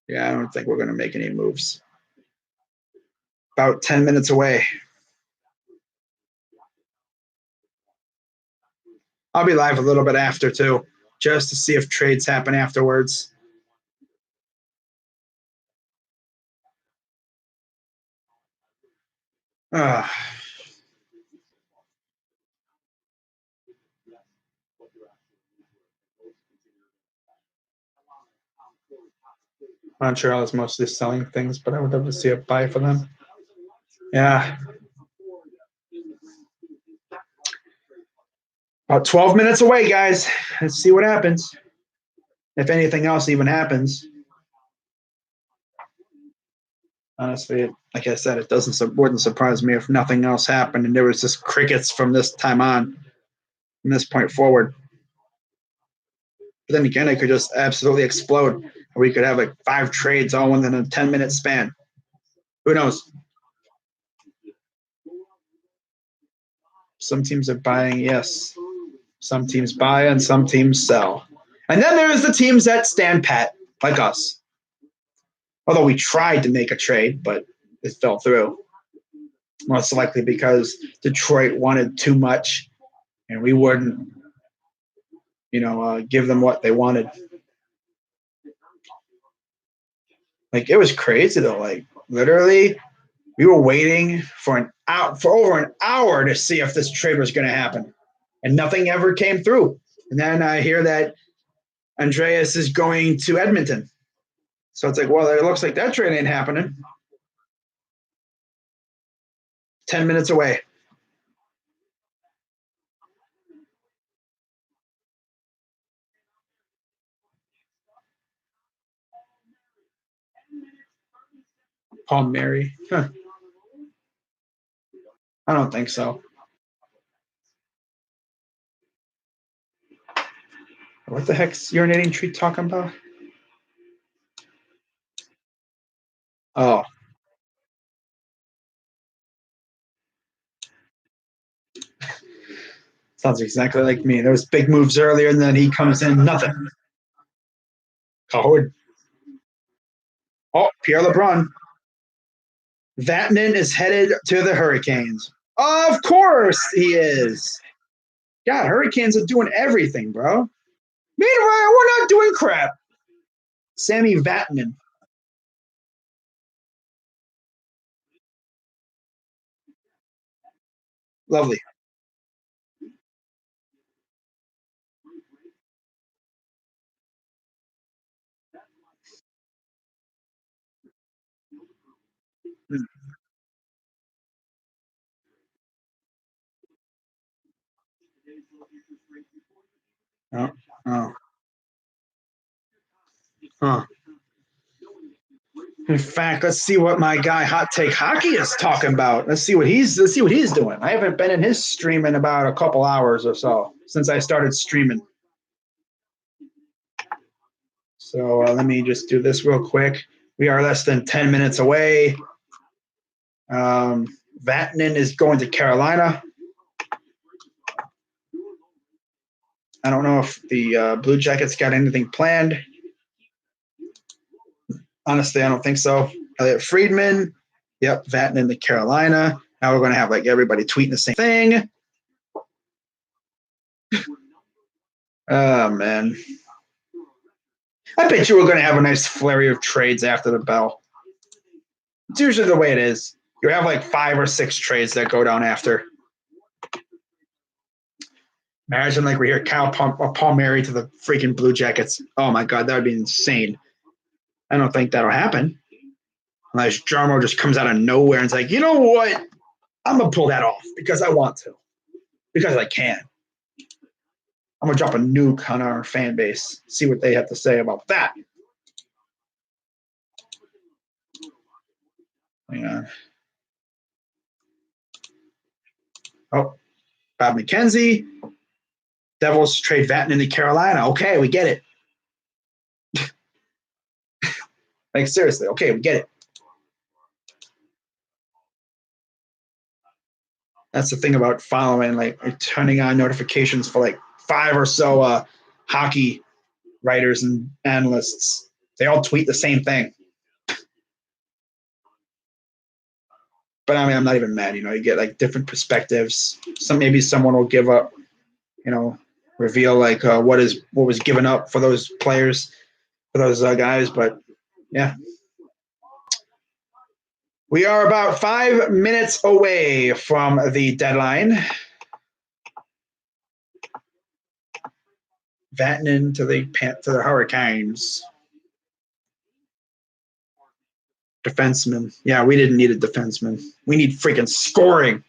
Yeah, I don't think we're going to make any moves. About 10 minutes away. I'll be live a little bit after too, just to see if trades happen afterwards. Montreal is mostly selling things, but I would love to see a buy for them. Yeah. About 12 minutes away, guys. Let's see what happens. If anything else even happens. Honestly, like I said, wouldn't surprise me if nothing else happened and there was just crickets from this time on, from this point forward. But then again, it could just absolutely explode. We could have like 5 trades all within a 10-minute span. Who knows? Some teams are buying, yes. Some teams buy and some teams sell. And then there's the teams that stand pat, like us. Although we tried to make a trade, but it fell through. Most likely because Detroit wanted too much and we wouldn't, give them what they wanted. Like, it was crazy though. Like, literally, we were waiting for over an hour to see if this trade was going to happen, and nothing ever came through. And then I hear that Andreas is going to Edmonton. So it's like, well, it looks like that trade ain't happening. 10 minutes away. Paul Mary. Huh. I don't think so. What the heck's urinating tree talking about? Oh. Sounds exactly like me. There was big moves earlier, and then he comes in, nothing. Coward. Oh, Pierre LeBrun. Vatanen is headed to the Hurricanes. Of course he is. God, Hurricanes are doing everything, bro. Meanwhile, we're not doing crap. Sammy Vatanen. Lovely. Oh, oh. Huh. In fact, let's see what my guy Hot Take Hockey is talking about. Let's see what he's doing. I haven't been in his stream in about a couple hours or so since I started streaming. So let me just do this real quick. We are less than 10 minutes away. Vatanen is going to Carolina. I don't know if the Blue Jackets got anything planned. Honestly, I don't think so. Elliot Friedman, yep, Vatanen to Carolina. Now we're going to have like everybody tweeting the same thing. Oh, man. I bet you we're going to have a nice flurry of trades after the bell. It's usually the way it is. You have like 5 or 6 trades that go down after. Imagine like we hear Palmieri to the freaking Blue Jackets. Oh my God, that would be insane. I don't think that'll happen. Unless Jarmo just comes out of nowhere and is like, you know what? I'm going to pull that off because I want to. Because I can. I'm going to drop a nuke on our fan base. See what they have to say about that. Hang on. Oh, Bob McKenzie. Devils trade Vatanen to Carolina. Okay, we get it. Like, seriously, okay, we get it. That's the thing about following, like turning on notifications for like 5 or so hockey writers and analysts. They all tweet the same thing. But I mean, I'm not even mad. You get like different perspectives. Maybe someone will give up, reveal like what was given up for those players, for those guys. But yeah, we are about 5 minutes away from the deadline. Vatanen to the Hurricanes. Defenseman. Yeah, we didn't need a defenseman. We need freaking scoring.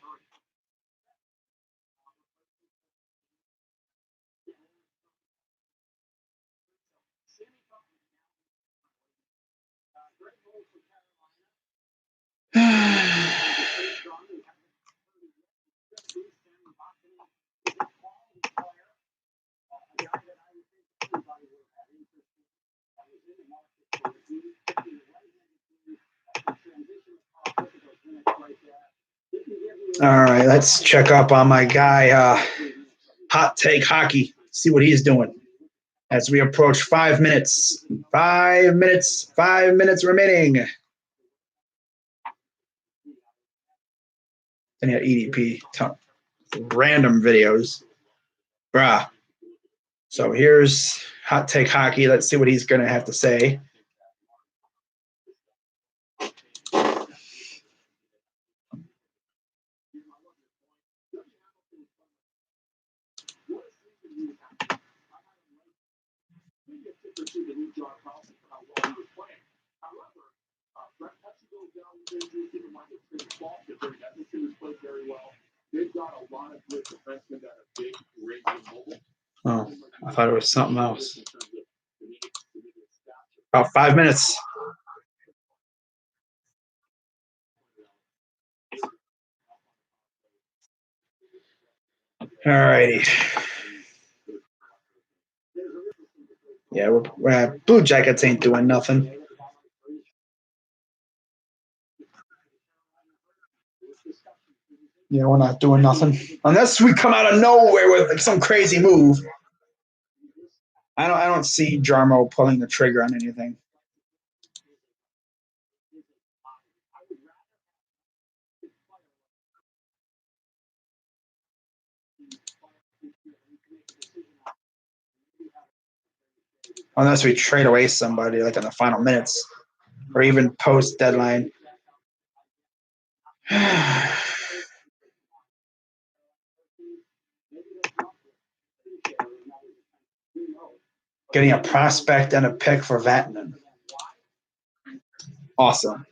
All right, let's check up on my guy, Hot Take Hockey, see what he's doing as we approach 5 minutes. 5 minutes, 5 minutes remaining. Then you got EDP, random videos. Bruh. So here's Hot Take Hockey. Let's see what he's going to have to say. Oh, I thought it was something else. About 5 minutes. All righty. Yeah, we're Blue Jackets ain't doing nothing. Yeah, we're not doing nothing unless we come out of nowhere with like some crazy move. I don't see Jarmo pulling the trigger on anything. Unless we trade away somebody like in the final minutes or even post deadline. Getting a prospect and a pick for Vatanen. Awesome.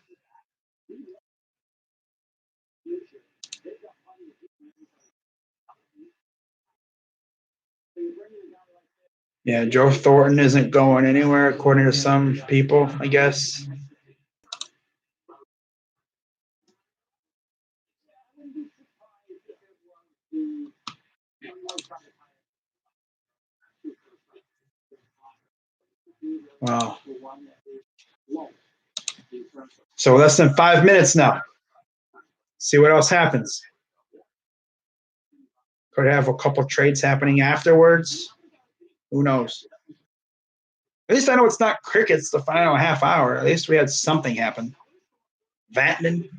Yeah, Joe Thornton isn't going anywhere, according to some people, I guess. Wow. So less than 5 minutes now. See what else happens. Could have a couple trades happening afterwards. Who knows? At least I know it's not crickets the final half hour. At least we had something happen. Vatanen.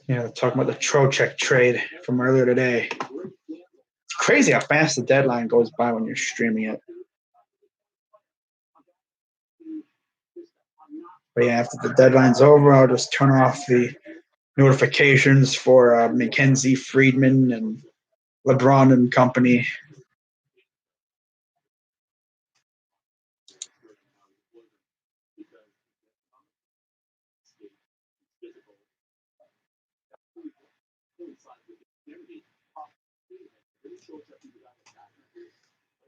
Yeah, talking about the Trocheck trade from earlier today. It's crazy how fast the deadline goes by when you're streaming it. But yeah, after the deadline's over, I'll just turn off the notifications for Mackenzie Friedman and LeBron and company.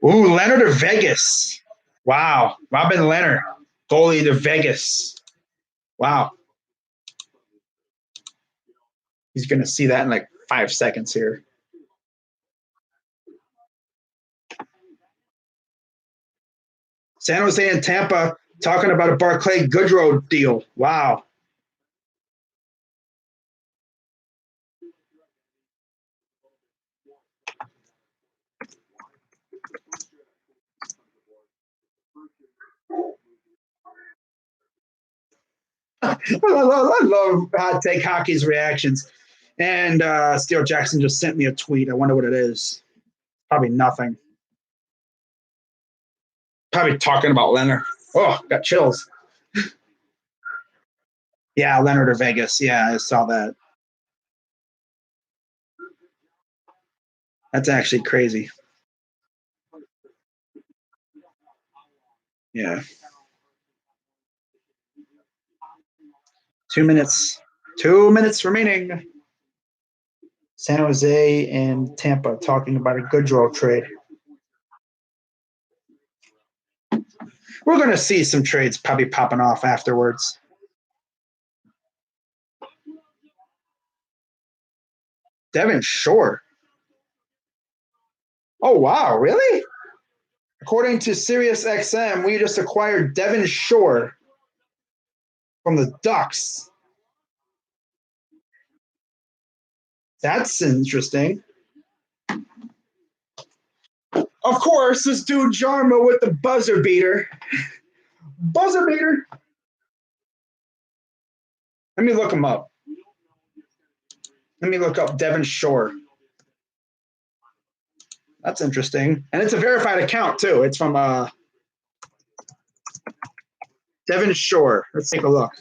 Ooh, Leonard or Vegas. Wow. Robin Leonard, goalie to Vegas. Wow. He's going to see that in like 5 seconds here. San Jose and Tampa talking about a Barclay Goodrow deal. Wow. I love Hot Take Hockey's reactions. And Steele Jackson just sent me a tweet. I wonder what it is. Probably nothing. Probably talking about Leonard. Oh, got chills. Yeah, Leonard or Vegas. Yeah, I saw that. That's actually crazy. Yeah. 2 minutes. 2 minutes remaining. San Jose and Tampa talking about a Goodrow trade. We're going to see some trades probably popping off afterwards. Devin Shore. Oh, wow. Really? According to SiriusXM, we just acquired Devin Shore from the Ducks. That's interesting. Of course, this dude Jarmo with the buzzer beater. Buzzer beater. Let me look him up. Let me look up Devin Shore. That's interesting. And it's a verified account, too. It's from Devin Shore. Let's take a look.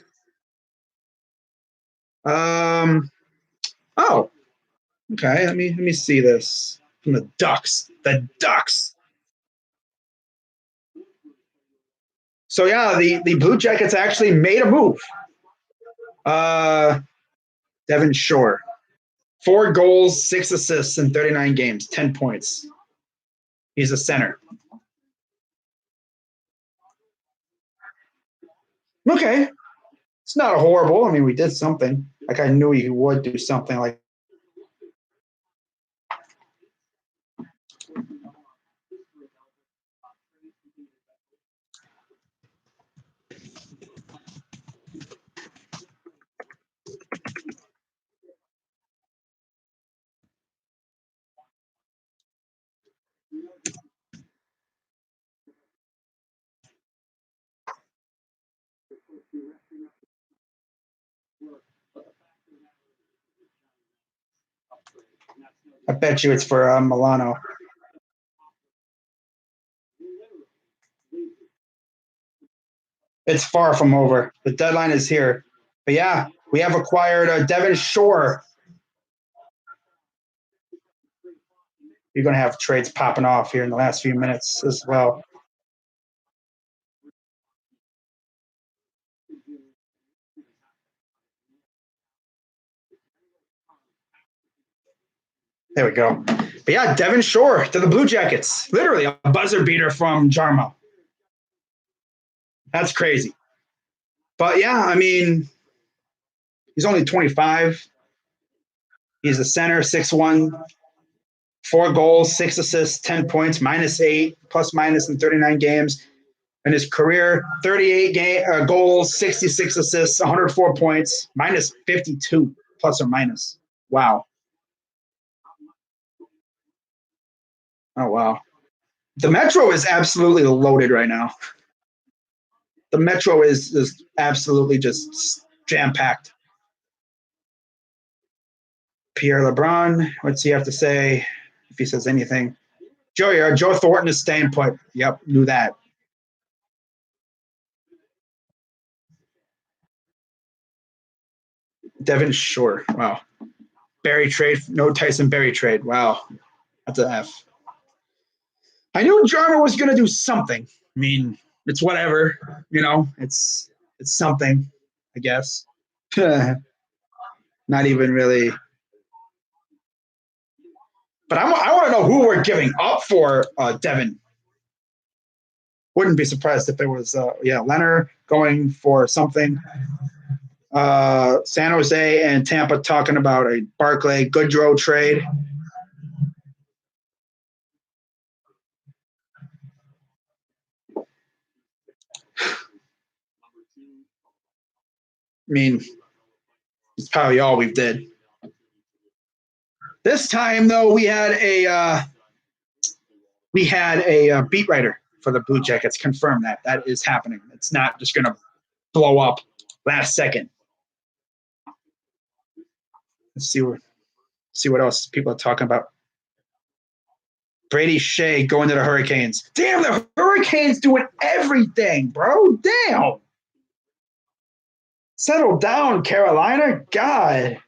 Oh, okay. Let me see this from the Ducks. The Ducks. So yeah, the Blue Jackets actually made a move. Devin Shore, 4 goals, 6 assists in 39 games, 10 points. He's a center. Okay, it's not horrible. I mean, we did something. Like I knew he would do something like. I bet you it's for Milano. It's far from over. The deadline is here. But yeah, we have acquired Devin Shore. You're going to have trades popping off here in the last few minutes as well. There we go. But yeah, Devin Shore to the Blue Jackets. Literally a buzzer beater from Jarmo. That's crazy. But yeah, I mean, he's only 25. He's a center, 6'1", 4 goals, 6 assists, 10 points, -8, plus minus in 39 games. In his career, 38 goals, 66 assists, 104 points, -52, plus or minus. Wow. Oh, wow. The Metro is absolutely loaded right now. The Metro is absolutely just jam-packed. Pierre LeBrun, what's he have to say if he says anything? Joe Thornton is staying put. Yep, knew that. Devin Shore. Wow. Barry trade. No Tyson Barry trade. Wow. That's an F. I knew Jarmo was going to do something. I mean, it's whatever. You know, it's something, I guess. Not even really. But I want to know who we're giving up for Devin. Wouldn't be surprised if it was, Leonard going for something. San Jose and Tampa talking about a Barclay Goodrow trade. I mean, it's probably all we did. This time, though, we had a beat writer for the Blue Jackets confirm that is happening. It's not just going to blow up last second. Let's see what else people are talking about. Brady Shea going to the Hurricanes. Damn, the Hurricanes doing everything, bro. Damn. Settle down, Carolina. God.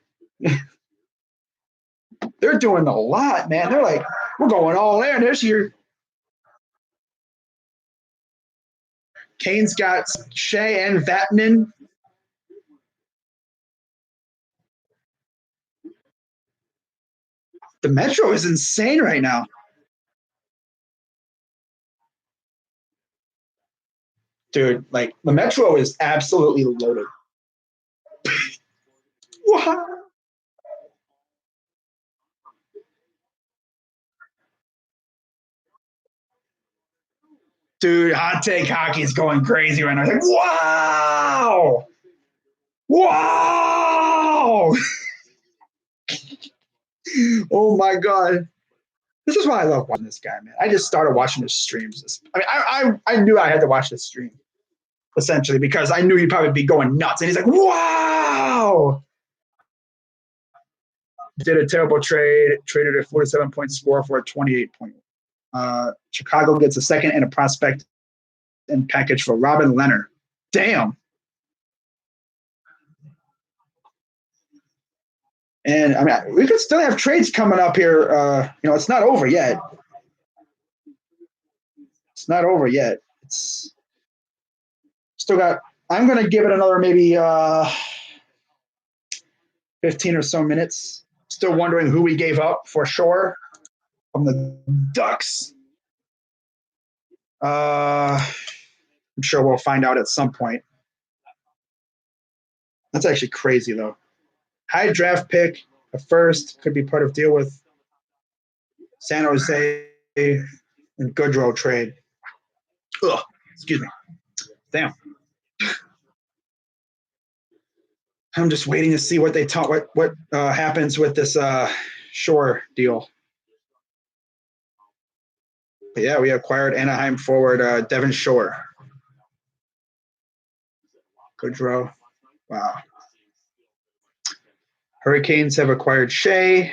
They're doing a lot, man. They're like, we're going all in this year. Kane's got Shea and Vatanen. The Metro is insane right now. Dude, like, the Metro is absolutely loaded. What? Dude, Hot Take Hockey is going crazy right now. It's like, wow! Wow! Oh my God. This is why I love watching this guy, man. I just started watching his streams. I knew I had to watch this stream, essentially, because I knew he'd probably be going nuts. And he's like, wow! Did a terrible trade, traded a 47-point score for a 28-point. Chicago gets a second and a prospect and package for Robin Leonard. Damn. And I mean, we could still have trades coming up here. It's not over yet. It's not over yet. It's still got. I'm going to give it another maybe 15 or so minutes. Still wondering who we gave up for Shore from the Ducks. I'm sure we'll find out at some point. That's actually crazy, though. High draft pick, a first, could be part of deal with San Jose and Goodrow trade. Ugh, excuse me. Damn. I'm just waiting to see what they talk. What happens with this Shore deal. But yeah, we acquired Anaheim forward Devin Shore. Goodrow. Wow. Hurricanes have acquired Shea.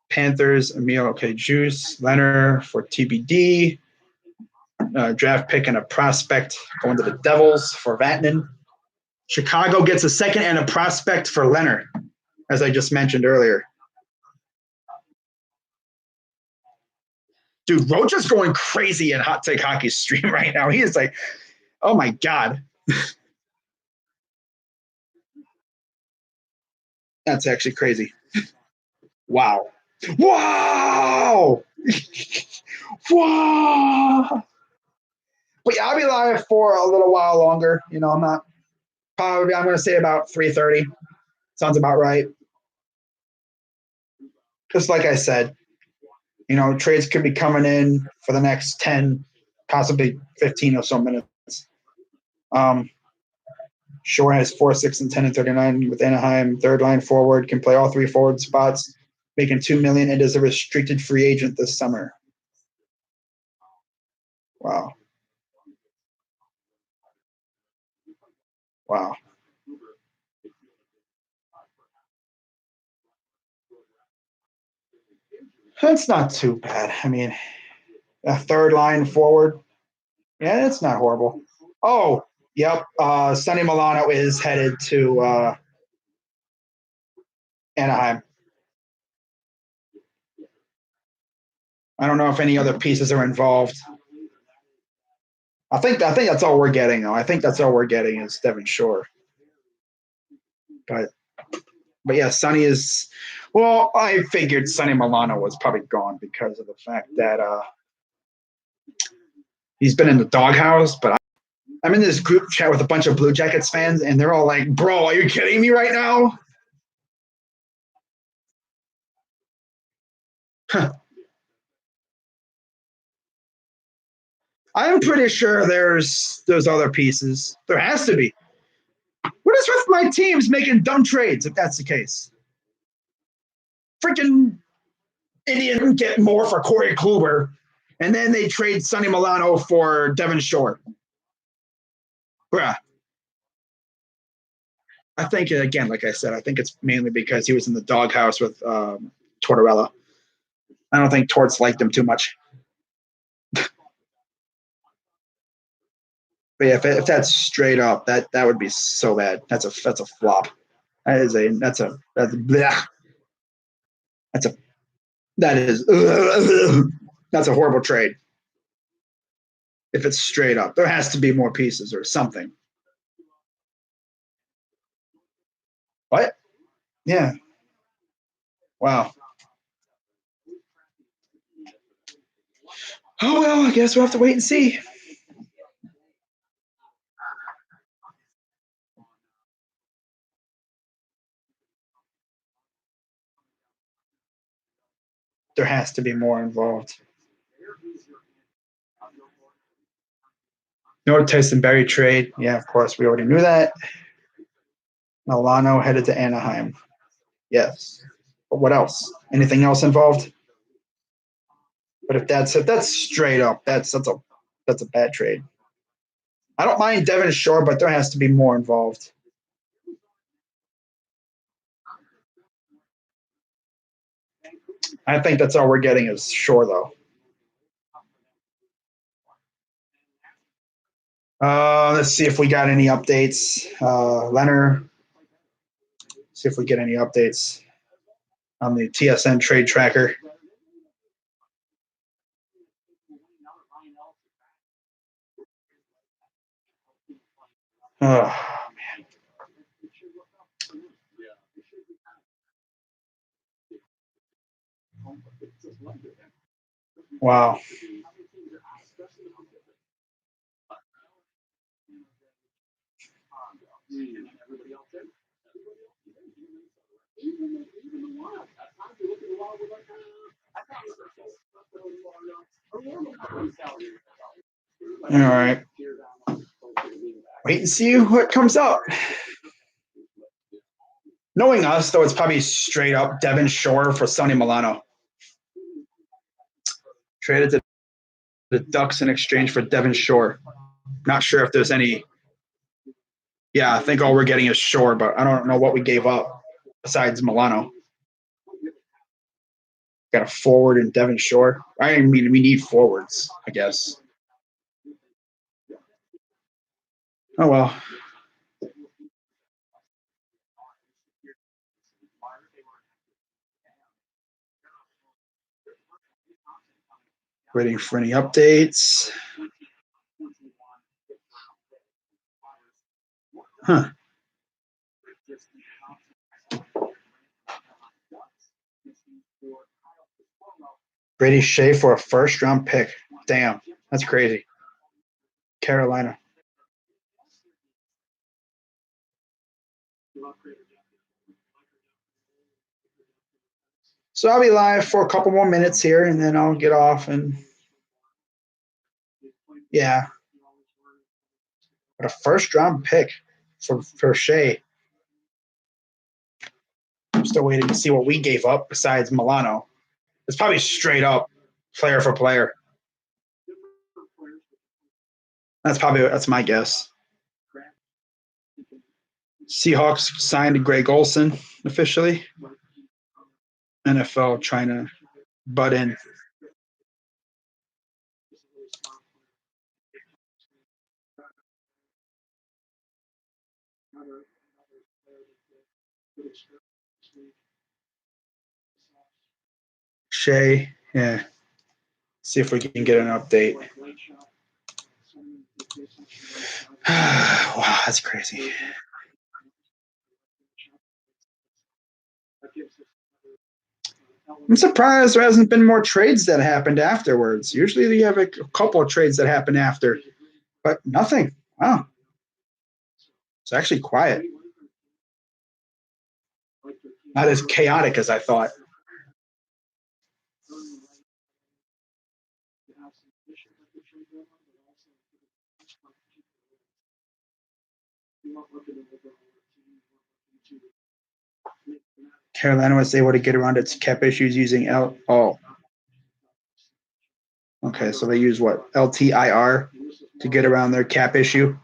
Panthers, Emil Juice, Leonard for TBD. draft pick and a prospect going to the Devils for Vatanen. Chicago gets a second and a prospect for Leonard, as I just mentioned earlier. Dude, Rocha's going crazy in Hot Take Hockey's stream right now. He is like, oh my God. That's actually crazy. Wow. Wow. Wow. But yeah, I'll be live for a little while longer. You know, I'm going to say about 3:30. Sounds about right. Just like I said, you know, trades could be coming in for the next 10, possibly 15 or so minutes. Shore has 4, 6, and 10 and 39 with Anaheim. Third line forward, can play all 3 forward spots, making $2 million and is a restricted free agent this summer. Wow. Wow. That's not too bad. I mean, a third line forward. Yeah, it's not horrible. Oh, yep. Sonny Milano is headed to Anaheim. I don't know if any other pieces are involved. I think that's all we're getting, though. I think that's all we're getting is Devin Shore. But yeah, Sonny is. Well, I figured Sonny Milano was probably gone because of the fact that he's been in the doghouse. But I'm in this group chat with a bunch of Blue Jackets fans, and they're all like, "Bro, are you kidding me right now?" I'm pretty sure there's other pieces. There has to be. What is with my teams making dumb trades if that's the case? Freaking Indian get more for Corey Kluber, and then they trade Sonny Milano for Devin Shore. Bruh. I think, again, like I said, I think it's mainly because he was in the doghouse with Tortorella. I don't think Torts liked him too much. But yeah, if that's straight up, that would be so bad. That's a flop. That's a horrible trade. If it's straight up, there has to be more pieces or something. What? Yeah. Wow. Oh well, I guess we'll have to wait and see. There has to be more involved. North Tyson Berry trade. Yeah, of course, we already knew that. Milano headed to Anaheim. Yes. But what else? Anything else involved? But if that's straight up, that's a bad trade. I don't mind Devin Shore, but there has to be more involved. I think that's all we're getting is Shore, though. Let's see if we got any updates. Leonard, see if we get any updates on the TSN trade tracker. Oh, man. Wow. All right. Wait and see what comes out. Knowing us, though, it's probably straight up Devin Shore for Sonny Milano. Traded to the Ducks in exchange for Devin Shore. Not sure if there's any. Yeah, I think all we're getting is Shore, but I don't know what we gave up besides Milano. Got a forward in Devin Shore. I mean, we need forwards, I guess. Oh well. Waiting for any updates. Huh. Brady Shea for a first-round pick. Damn, that's crazy. Carolina. So I'll be live for a couple more minutes here, and then I'll get off. And yeah, but a first-round pick for Shea. I'm still waiting to see what we gave up besides Milano. It's probably straight up player for player. That's my guess. Seahawks signed Greg Olsen officially. NFL trying to butt in. Shea, yeah. See if we can get an update. Wow, that's crazy. I'm surprised there hasn't been more trades that happened afterwards. Usually you have a couple of trades that happen after, but nothing. Wow. It's actually quiet. Not as chaotic as I thought. Carolina was able to get around its cap issues using okay, so they use what? LTIR to get around their cap issue.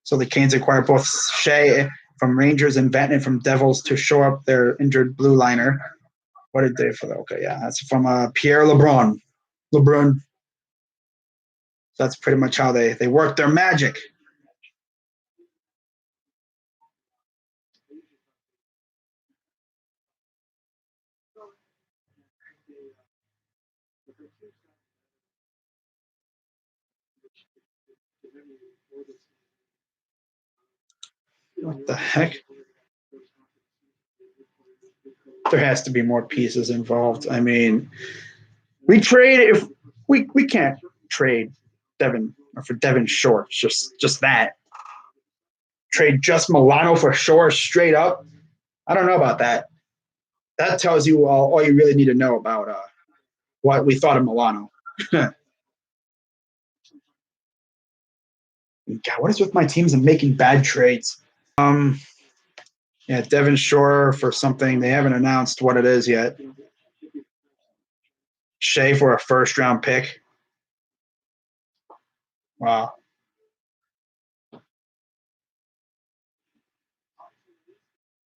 So the Canes acquired both Shea from Rangers and Vatanen from Devils to shore up their injured blue liner. What did they for that? Okay, yeah, that's from Pierre LeBrun. That's pretty much how they work their magic. What the heck? There has to be more pieces involved. I mean, we trade if we can't trade Devin or for Devin Shore. It's just that. Trade just Milano for Shore straight up. I don't know about that. That tells you all you really need to know about what we thought of Milano. God, what is with my teams and making bad trades? Yeah, Devin Shore for something. They haven't announced what it is yet. Shea for a first-round pick. Wow.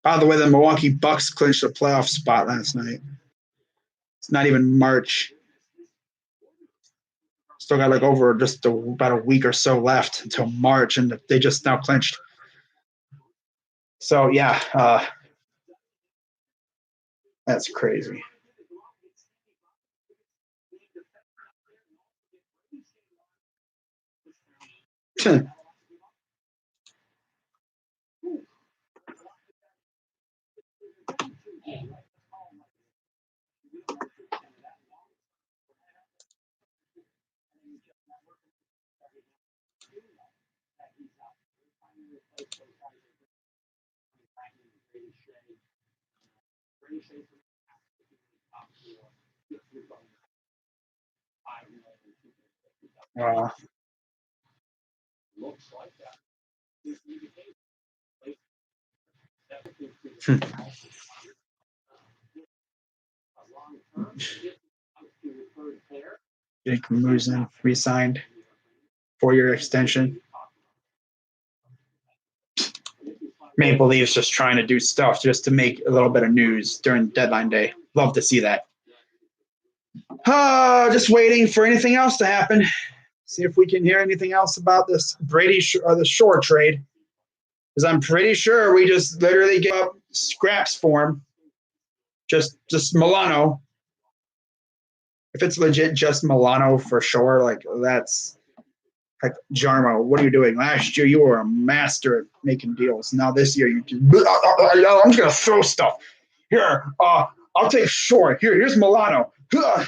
By the way, the Milwaukee Bucks clinched a playoff spot last night. It's not even March. Still got like over just about a week or so left until March, and they just now clinched. So, yeah, that's crazy. Wow. Jake Musin re-signed 4-year extension. Maple Leafs just trying to do stuff just to make a little bit of news during deadline day. Love to see that. Just waiting for anything else to happen. See if we can hear anything else about this Brady or the Shore trade, because I'm pretty sure we just literally gave up scraps for him. Just Milano. If it's legit, just Milano for sure. Like that's like Jarmo. What are you doing? Last year you were a master at making deals. Now this year you just I'm just gonna throw stuff here. I'll take Shore. Here's Milano. I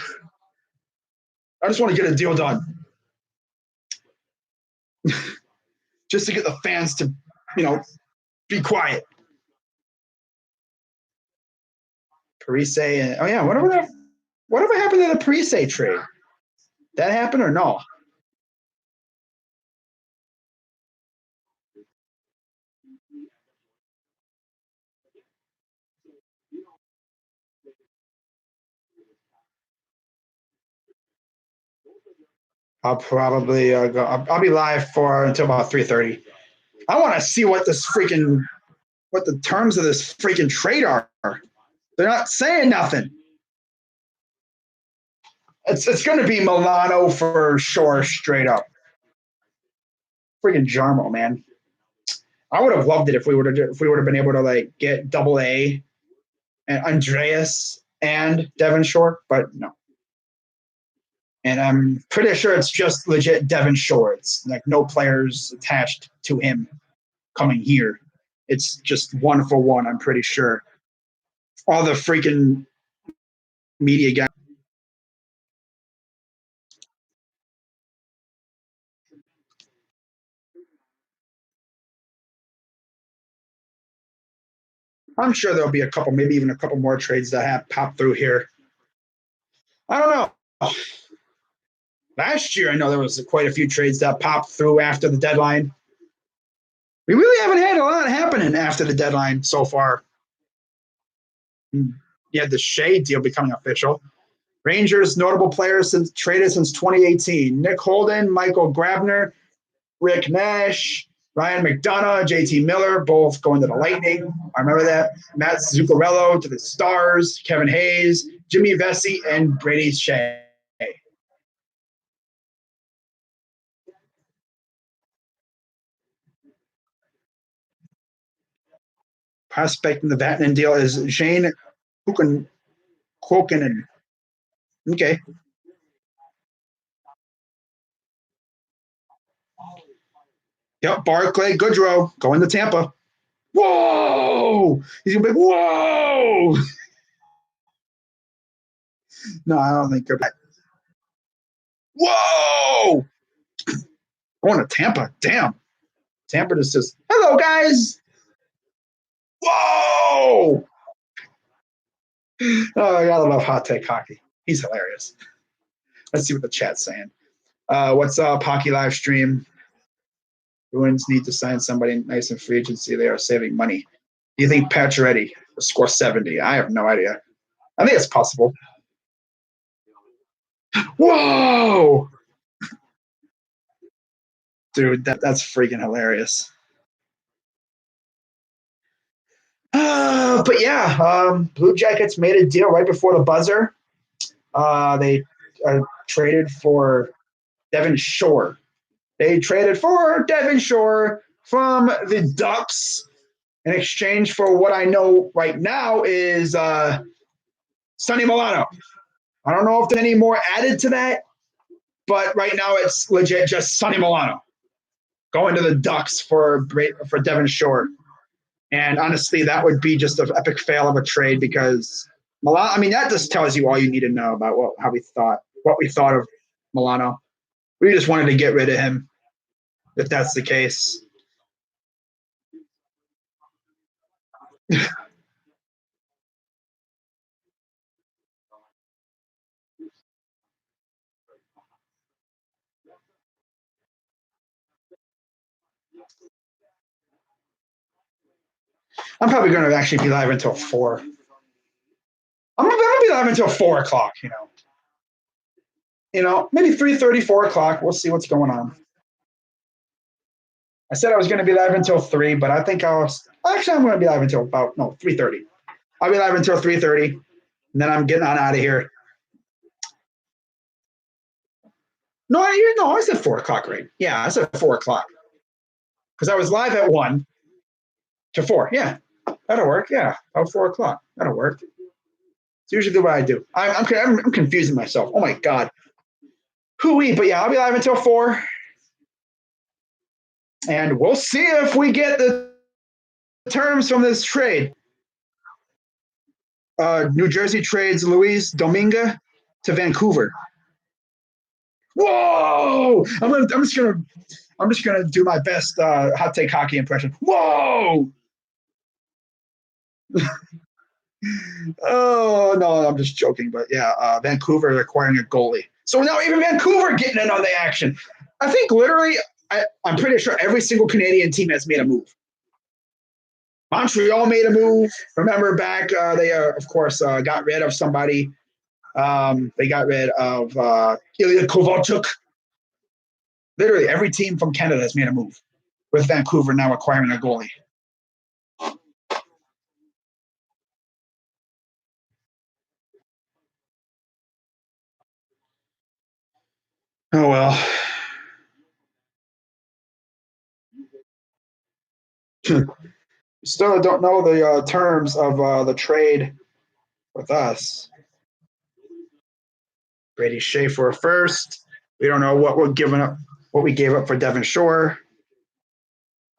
just want to get a deal done. Just to get the fans to, be quiet. Parise and whatever happened to the Parise trade? That happened or no? I'll probably go. I'll be live until about 3:30. I want to see what the terms of this freaking trade are. They're not saying nothing. It's going to be Milano for sure, straight up. Freaking Jarmo, man. I would have loved it if we would have been able to get double A and Andreas and Devin Shore, but no. And I'm pretty sure it's just legit Devin Shore. It's like no players attached to him coming here. It's just 1-for-1, I'm pretty sure. All the freaking media guys. I'm sure there'll be maybe even a couple more trades that have popped through here. I don't know. Last year, I know there was quite a few trades that popped through after the deadline. We really haven't had a lot happening after the deadline so far. You had the Shea deal becoming official. Rangers notable players traded since 2018. Nick Holden, Michael Grabner, Rick Nash, Ryan McDonough, JT Miller, both going to the Lightning. I remember that. Matt Zuccarello to the Stars, Kevin Hayes, Jimmy Vesey, and Brady Shea. Prospect in the Vatanen deal is Shane Kokinen. Okay. Yep, Barclay Goodrow going to Tampa. Whoa! He's gonna be whoa! No, I don't think they're back. Whoa! Going to Tampa. Damn. Tampa just says, hello, guys. Whoa! Oh, I gotta love Hot Take Hockey. He's hilarious. Let's see what the chat's saying. What's up, Hockey Live Stream? Bruins need to sign somebody nice in free agency. They are saving money. Do you think Pacioretty will score 70? I have no idea. I think it's possible. Whoa! Dude, that's freaking hilarious. But yeah, Blue Jackets made a deal right before the buzzer. They traded for Devin Shore. They traded for Devin Shore from the Ducks in exchange for what I know right now is Sonny Milano. I don't know if there's any more added to that, but right now it's legit just Sonny Milano going to the Ducks for Devin Shore. And honestly, that would be just an epic fail of a trade because Milano. I mean, that just tells you all you need to know about what we thought of Milano. We just wanted to get rid of him, if that's the case. I'm probably going to actually be live until 4. I'm going to be live until 4 o'clock, maybe 3:30, 4 o'clock. We'll see what's going on. I said I was going to be live until 3, but I think I'm going to be live until 3:30. I'll be live until 3:30, and then I'm getting on out of here. No, I said 4 o'clock, right? Yeah, I said 4 o'clock because I was live at 1 to 4. Yeah, that'll work. Yeah, about 4 o'clock. That'll work. It's usually what I do. I'm confusing myself. Oh my god. Hooey, but yeah, I'll be live until 4. And we'll see if we get the terms from this trade. New Jersey trades Luis Dominga to Vancouver. Whoa! I'm just gonna do my best hot take hockey impression. Whoa! Oh no, I'm just joking. But yeah, Vancouver acquiring a goalie. So now even Vancouver getting in on the action. I think literally, I'm pretty sure every single Canadian team has made a move. Montreal made a move. Remember back, they of course got rid of somebody. They got rid of Ilya Kovalchuk. Literally every team from Canada has made a move, with Vancouver now acquiring a goalie. Oh well. Still don't know the terms of the trade with us. Brady Shea for a first. We don't know what we're giving up, what we gave up for Devon Shore.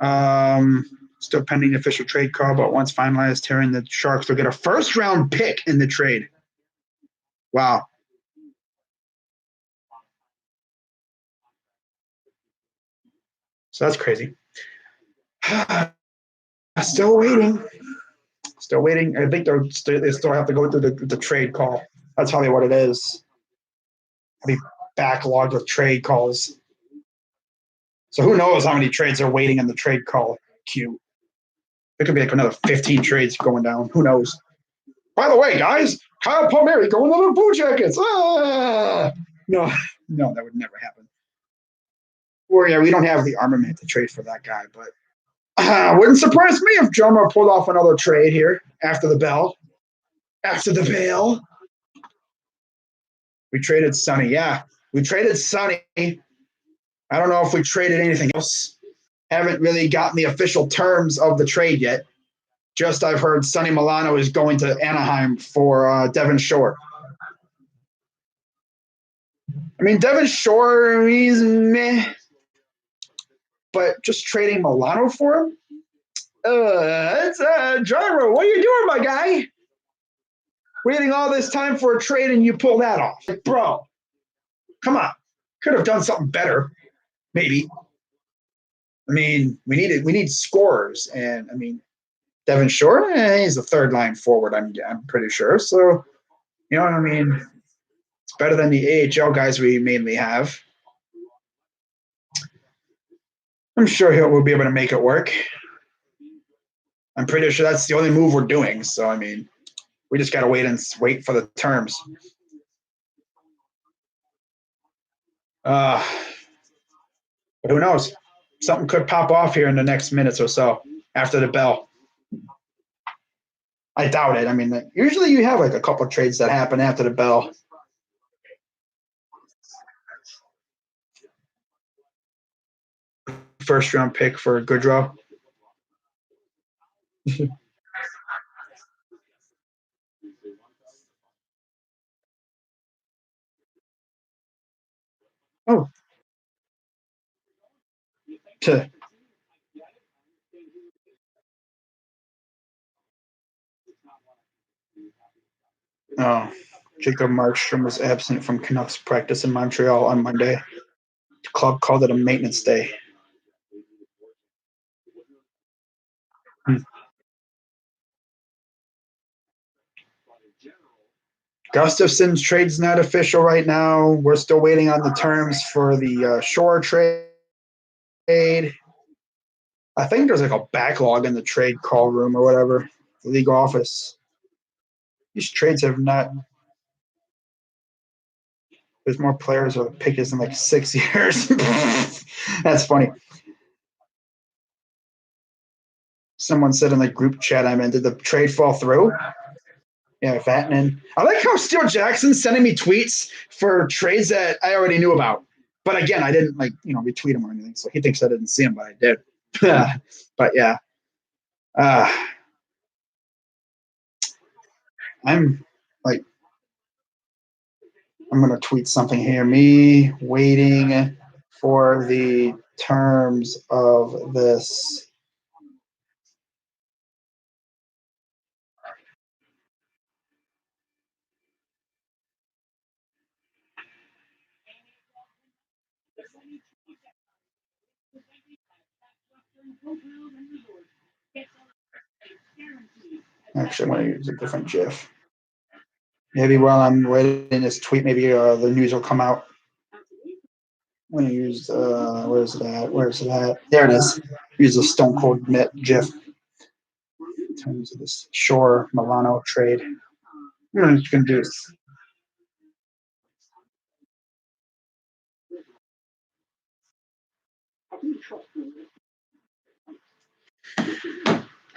Still pending official trade call, but once finalized, Terran the Sharks will get a first-round pick in the trade. Wow. So that's crazy. Still waiting. Still waiting. I think they still have to go through the trade call. That's probably what it is. I'll be backlogged with trade calls. So who knows how many trades are waiting in the trade call queue. It could be like another 15 trades going down. Who knows? By the way, guys, Kyle Palmieri going to the Blue Jackets. No, that would never happen. Or yeah, we don't have the armament to trade for that guy, but wouldn't surprise me if Jomo pulled off another trade here after the bell. After the bell. We traded Sonny. Yeah, we traded Sonny. I don't know if we traded anything else. Haven't really gotten the official terms of the trade yet. Just I've heard Sonny Milano is going to Anaheim for Devon Shore. I mean, Devon Shore, he's meh. But just trading Milano for him? It's Gyro. What are you doing, my guy? Waiting all this time for a trade and you pull that off. Like, bro, come on. Could have done something better, maybe. I mean, we need scorers, and I mean, Devon Shore, he's a third line forward. I'm pretty sure. So, you know what I mean. It's better than the AHL guys we mainly have. I'm sure we'll be able to make it work. I'm pretty sure that's the only move we're doing. So, I mean, we just got to wait for the terms. But who knows? Something could pop off here in the next minutes or so after the bell. I doubt it. I mean, usually you have like a couple of trades that happen after the bell. First round pick for Goodrow. Oh. Oh, Jacob Markstrom was absent from Canucks practice in Montreal on Monday. The club called it a maintenance day. Gustafson's trade's not official right now. We're still waiting on the terms for the Shore trade. I think there's like a backlog in the trade call room or whatever, the league office. These trades have not. There's more players with pick is in like 6 years. That's funny. Someone said in the group chat I'm in, did the trade fall through? Yeah, Vatanen. I like how Steele Jackson's sending me tweets for trades that I already knew about. But again, I didn't retweet him or anything, so he thinks I didn't see him, but I did. But yeah, I'm like, I'm gonna tweet something here. Me waiting for the terms of this. Actually, I'm going to use a different GIF. Maybe while I'm waiting this tweet, maybe the news will come out. I'm going to use, where's it at? Where's it at? There it is. Use the Stone Cold Net GIF. In terms of this Shore Milano trade. I'm just going to do this.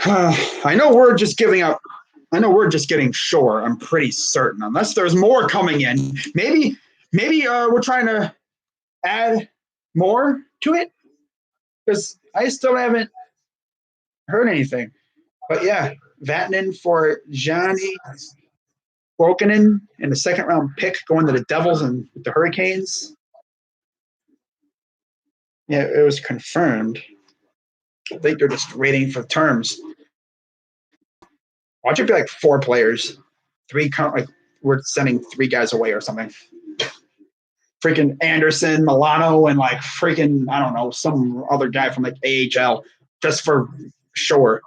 I know we're just giving up. I know we're just getting Shore. I'm pretty certain, unless there's more coming in. Maybe we're trying to add more to it because I still haven't heard anything. But yeah, Vatanen for Johnny Volkanen in the second round pick going to the Devils and the Hurricanes. Yeah, it was confirmed. I think they're just waiting for terms. Watch it be like 4 players, 3 like we're sending 3 guys away or something. Freaking Anderson, Milano, and like freaking I don't know some other guy from like AHL just for Shore.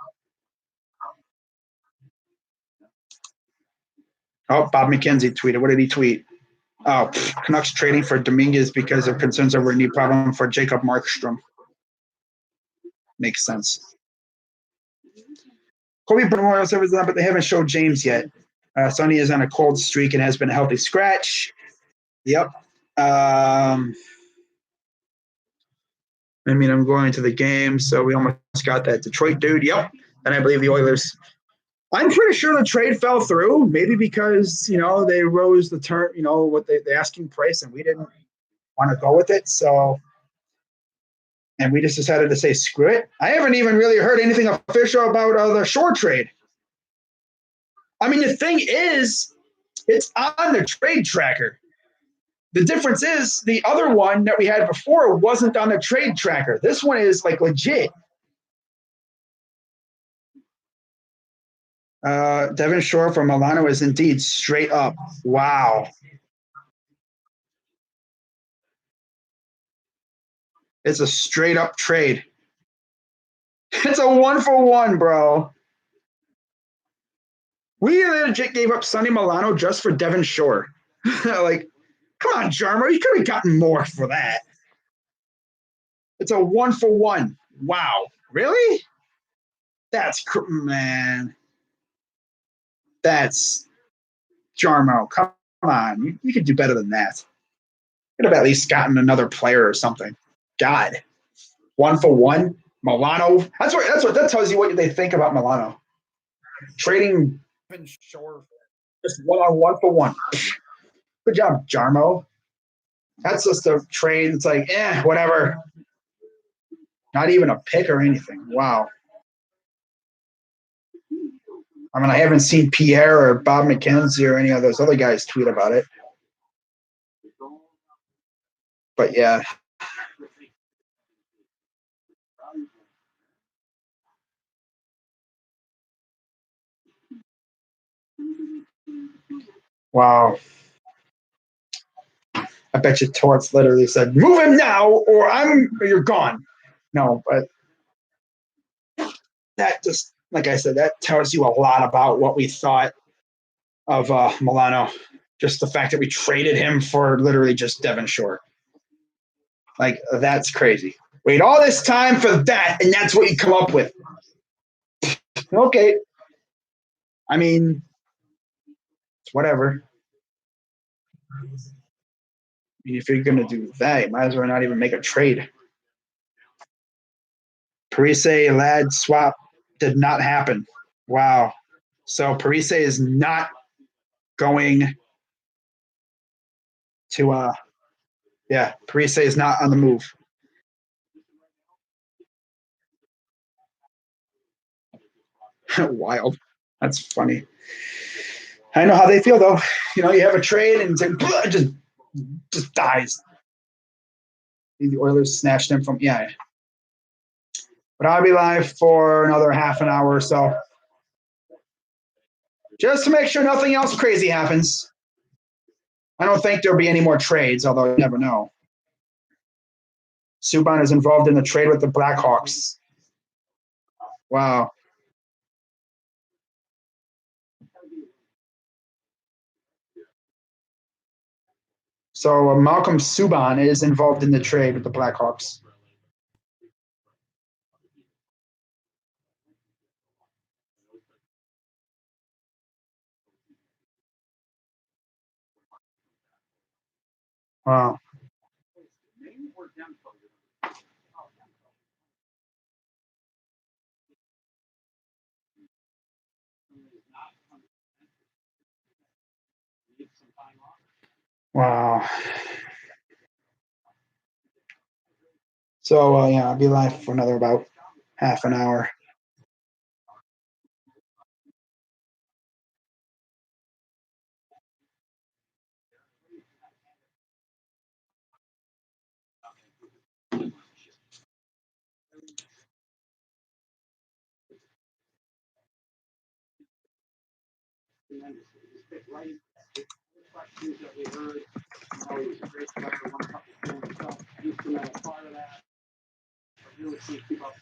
Oh, Bob McKenzie tweeted. What did he tweet? Oh, Canucks trading for Dominguez because of concerns over a knee problem for Jacob Markstrom. Makes sense. Kobe Bryant serves on, but they haven't showed James yet. Sonny is on a cold streak and has been a healthy scratch. Yep. I mean, I'm going to the game, so we almost got that Detroit dude. Yep. And I believe the Oilers. I'm pretty sure the trade fell through, maybe because, they rose the term, what the asking price, and we didn't want to go with it. So, and we just decided to say, screw it. I haven't even really heard anything official about the Shore trade. I mean, the thing is, it's on the trade tracker. The difference is the other one that we had before wasn't on the trade tracker. This one is like legit. Devin Shore from Milano is indeed straight up. Wow. It's a straight up trade. It's a 1-for-1, bro. We legit gave up Sonny Milano just for Devin Shore. Like, come on, Jarmo. You could have gotten more for that. It's a 1-for-1. Wow. Really? Man. That's Jarmo. Come on. You could do better than that. You could have at least gotten another player or something. God. 1-for-1. Milano. That's what that tells you what they think about Milano. Trading Shore just 1-for-1. Good job, Jarmo. That's just a trade. It's like, whatever. Not even a pick or anything. Wow. I mean, I haven't seen Pierre or Bob McKenzie or any of those other guys tweet about it. But yeah. Wow. I bet you Torts literally said, move him now or you're gone. No, but that just, like I said, that tells you a lot about what we thought of Milano. Just the fact that we traded him for literally just Devin Shore. Like, that's crazy. Wait all this time for that, and that's what you come up with. Okay. I mean, it's whatever. I mean, if you're going to do that, you might as well not even make a trade. Parise Lad swap did not happen. Wow. So Parise is not going to Yeah, Parise is not on the move. Wild. That's funny. I know how they feel though. You know, you have a trade and it just dies. The Oilers snatched him from But I'll be live for another half an hour or so. Just to make sure nothing else crazy happens. I don't think there'll be any more trades, although you never know. Subban is involved in the trade with the Blackhawks. Wow. So Malcolm Subban is involved in the trade with the Blackhawks. Wow. Wow. So I'll be live for another about half an hour. Questions that we heard. He was a great player, won a couple of games himself, instrumental part of that. I really can't keep up.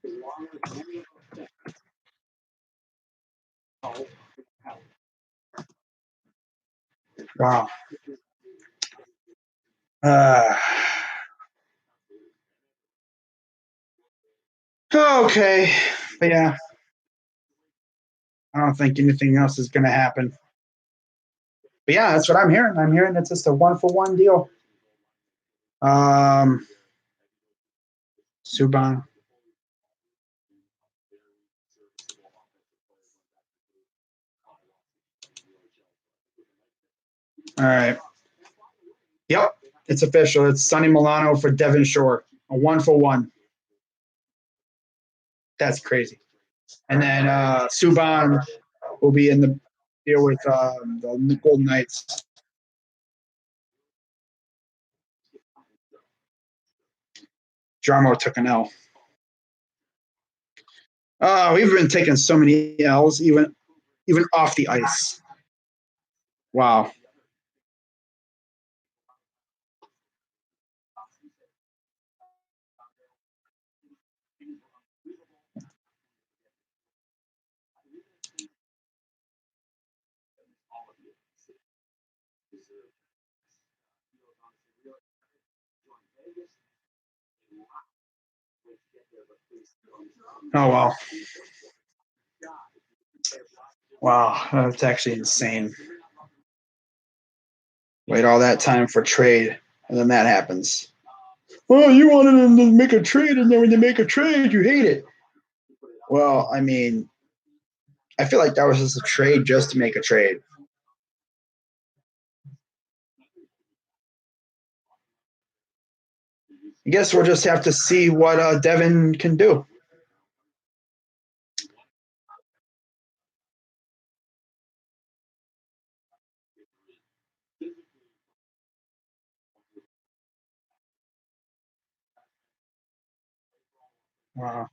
As long as many of those things. Wow. Uh, okay. But yeah, I don't think anything else is going to happen. But yeah, that's what I'm hearing. I'm hearing it's just a 1-for-1 deal. Subban. All right. Yep, it's official. It's Sonny Milano for Devon Shore. A 1-for-1. That's crazy. And then Subban will be in the deal with the Golden Knights. Jarmo took an L. We've been taking so many L's, even off the ice. Wow. Oh wow. Wow, that's actually insane. Wait all that time for trade, and then that happens. Oh, you wanted them to make a trade, and then when they make a trade, you hate it. Well, I mean, I feel like that was just a trade just to make a trade. I guess we'll just have to see what Devon can do. Wow.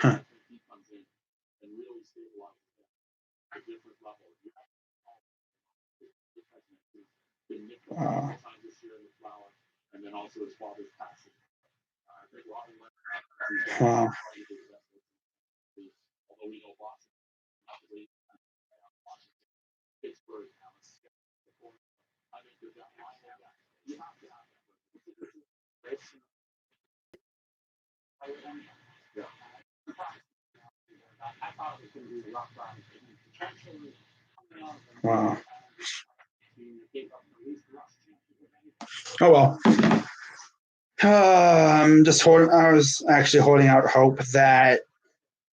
Huh. Wow. Wow. I thought it was going to be a rough ride. Wow. Oh well. I'm just holding. I was actually holding out hope that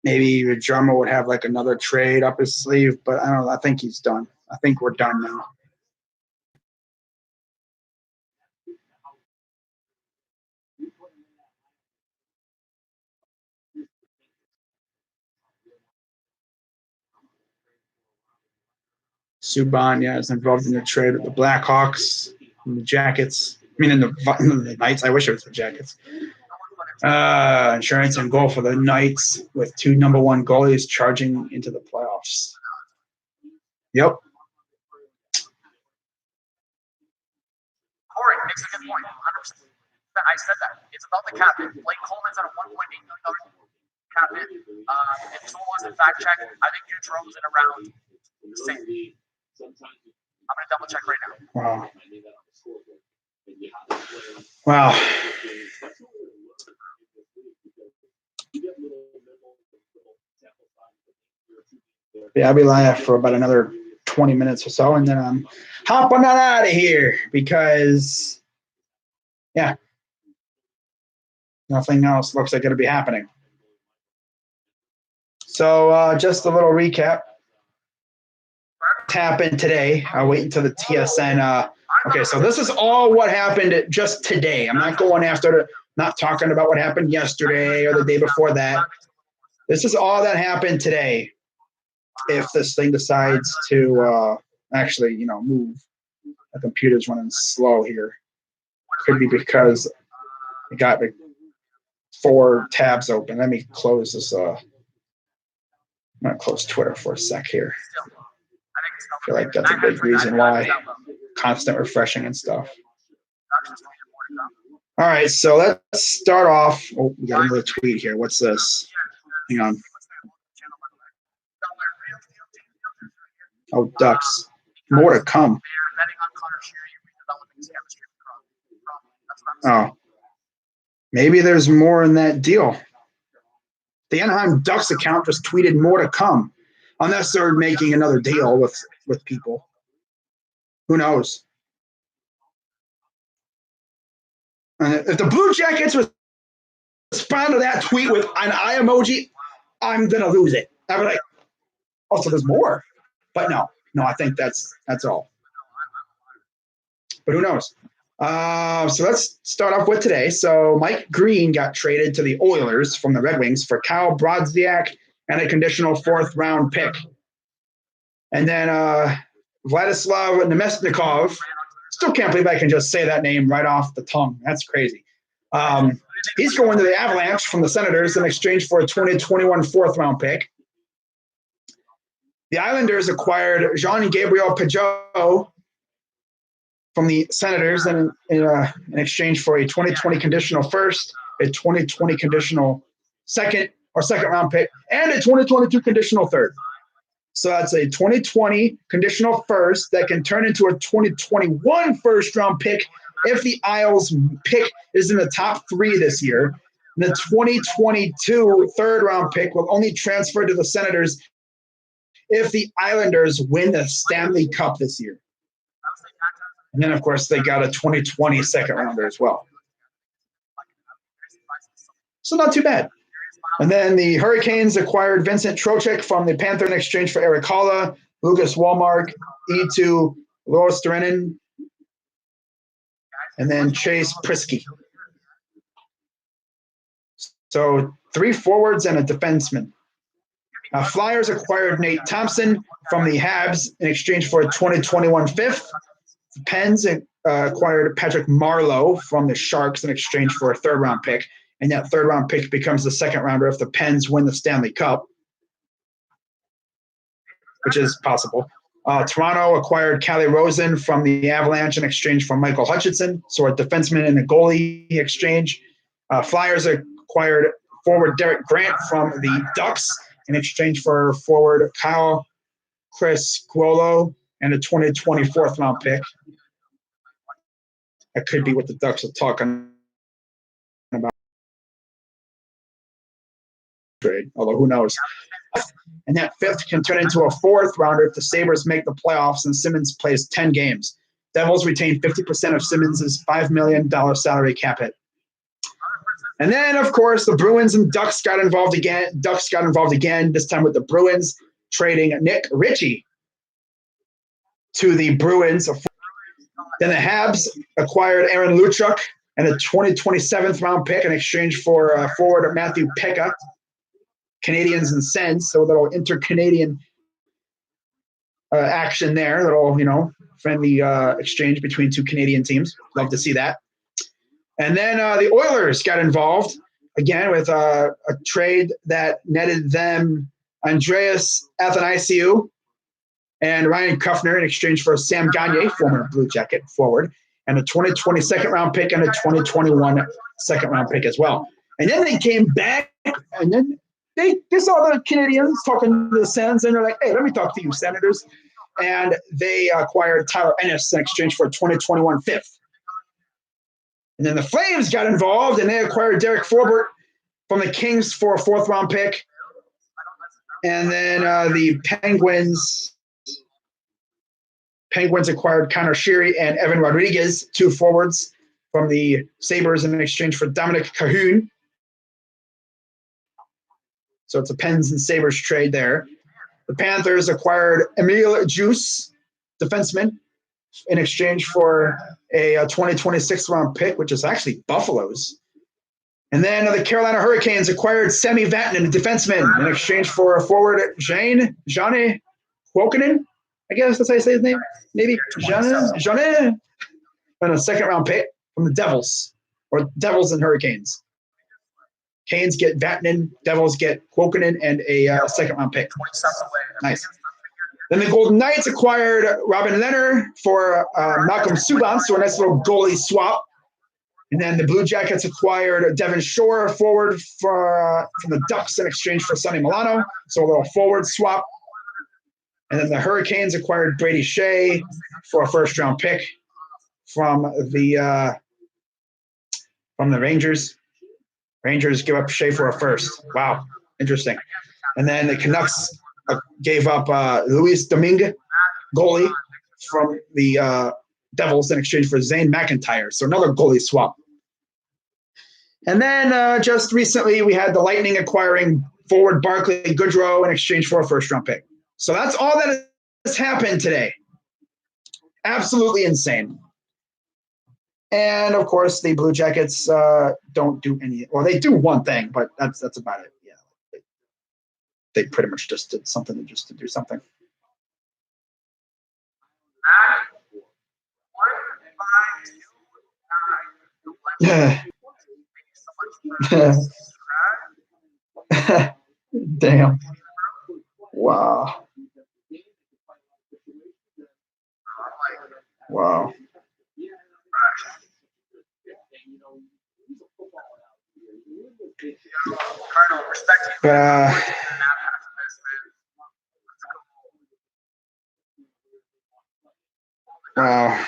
maybe the drummer would have like another trade up his sleeve, but I don't know. I think he's done. I think we're done now. Subban, yeah, is involved in the trade with the Blackhawks and the Jackets. I mean, in the Knights. I wish it was the Jackets. Insurance and goal for the Knights with 2 #1 goalies charging into the playoffs. Yep. Corey makes a good point. 100%. I said that. It's about the cap hit. Blake Coleman's at a $1.8 million cap hit. If someone wants to fact check, I think Gaudreau's in around the same. I'm going to double check right now. Wow. Wow. Yeah, I'll be live for about another 20 minutes or so, and then I'm hopping on out of here because, yeah, nothing else looks like it'll be happening. So just a little recap. What happened today? I'll wait until the TSN. Okay, so this is all what happened just today. I'm not going after not talking about what happened yesterday or the day before that. This is all that happened today. If this thing decides to actually, move, the computer's running slow here. Could be because I got 4 tabs open. Let me close this. I'm gonna close Twitter for a sec here. I feel like that's a big reason why. Constant refreshing and stuff. All right, so let's start off. Oh, we got another tweet here. What's this? Hang on. Oh, Ducks. More to come. Oh. Maybe there's more in that deal. The Anaheim Ducks account just tweeted more to come. Unless they're making another deal with people. Who knows? And if the Blue Jackets respond to that tweet with an eye emoji, I'm going to lose it. I'll be like, oh, so there's more. But no, I think that's all. But who knows? So let's start off with today. So Mike Green got traded to the Oilers from the Red Wings for Kyle Brodziak and a conditional 4th-round pick. And then Vladislav Nemesnikov. Still can't believe I can just say that name right off the tongue. That's crazy. He's going to the Avalanche from the Senators in exchange for a 2021 4th-round pick. The Islanders acquired Jean-Gabriel Pageau from the Senators in exchange for a 2020 conditional first, a 2020 conditional second-round pick, and a 2022 conditional third. So that's a 2020 conditional first that can turn into a 2021 first-round pick if the Isles pick is in the top 3 this year. And the 2022 third-round pick will only transfer to the Senators if the Islanders win the Stanley Cup this year. And then, of course, they got a 2020 second-rounder as well. So not too bad. And then the Hurricanes acquired Vincent Trocheck from the Panther in exchange for Erik Haula, Lucas Wallmark, E2 Luostarinen, and then Chase Prisky. So 3 forwards and a defenseman. Flyers acquired Nate Thompson from the Habs in exchange for a 2021 fifth. The Pens acquired Patrick Marleau from the Sharks in exchange for a 3rd-round pick. And that 3rd-round pick becomes the 2nd-rounder if the Pens win the Stanley Cup, which is possible. Toronto acquired Calle Rosen from the Avalanche in exchange for Michael Hutchinson, so a defenseman and a goalie exchange. Flyers acquired forward Derek Grant from the Ducks in exchange for forward Kyle Criscuolo and a 2020 4th-round pick. That could be what the Ducks are talking about. Trade, although who knows. And that fifth can turn into a fourth rounder if the Sabres make the playoffs and Simmons plays 10 games. Devils retain 50% of Simmons' $5 million salary cap hit. And then, of course, the Bruins and Ducks got involved again. This time with the Bruins trading Nick Ritchie to the Bruins. Then the Habs acquired Aaron Luchuk and a 2027th round pick in exchange for forward Matthew Pekka. Canadians and Sens, so a little inter-Canadian action there, little, friendly exchange between two Canadian teams. Love to see that. And then the Oilers got involved again with a trade that netted them Andreas Athanasiou and Ryan Kuffner in exchange for Sam Gagner, former Blue Jacket forward, and a 2020 second-round pick and a 2021 second-round pick as well. And then they came back, and then they saw the Canadians talking to the Sens, and they're like, hey, let me talk to you, Senators. And they acquired Tyler Ennis in exchange for a 2021 fifth. And then the Flames got involved, and they acquired Derek Forbort from the Kings for a fourth-round pick. And then the Penguins acquired Connor Sheary and Evan Rodriguez, two forwards from the Sabres in exchange for Dominic Cahoon. So it's a Pens and Sabres trade there. The Panthers acquired Emile Juice, defenseman, in exchange for a 2026 round pick, which is actually Buffalo's. And then the Carolina Hurricanes acquired Sami Vatanen, a defenseman, in exchange for a forward Johnny Kuokkanen. I guess that's how you say his name. Maybe Johnny. And a second-round pick from the Devils, or Devils and Hurricanes. Canes get Vatanen, Devils get Kuokkanen, and a second-round pick. Nice. Then the Golden Knights acquired Robin Lehner for Malcolm Subban, so a nice little goalie swap. And then the Blue Jackets acquired Devin Shore, forward from the Ducks in exchange for Sonny Milano, so a little forward swap. And then the Hurricanes acquired Brady Shea for a first-round pick from the Rangers. Rangers give up Shea for a first. Wow, interesting. And then the Canucks gave up Luis Domingue, goalie, from the Devils in exchange for Zane McIntyre. So another goalie swap. And then just recently we had the Lightning acquiring forward Barclay Goodrow in exchange for a first-round pick. So that's all that has happened today. Absolutely insane. And, of course, the Blue Jackets don't do any – well, they do one thing, but that's about it. Yeah, they pretty much just did something just to do something. Damn. Wow. Wow. Wow. I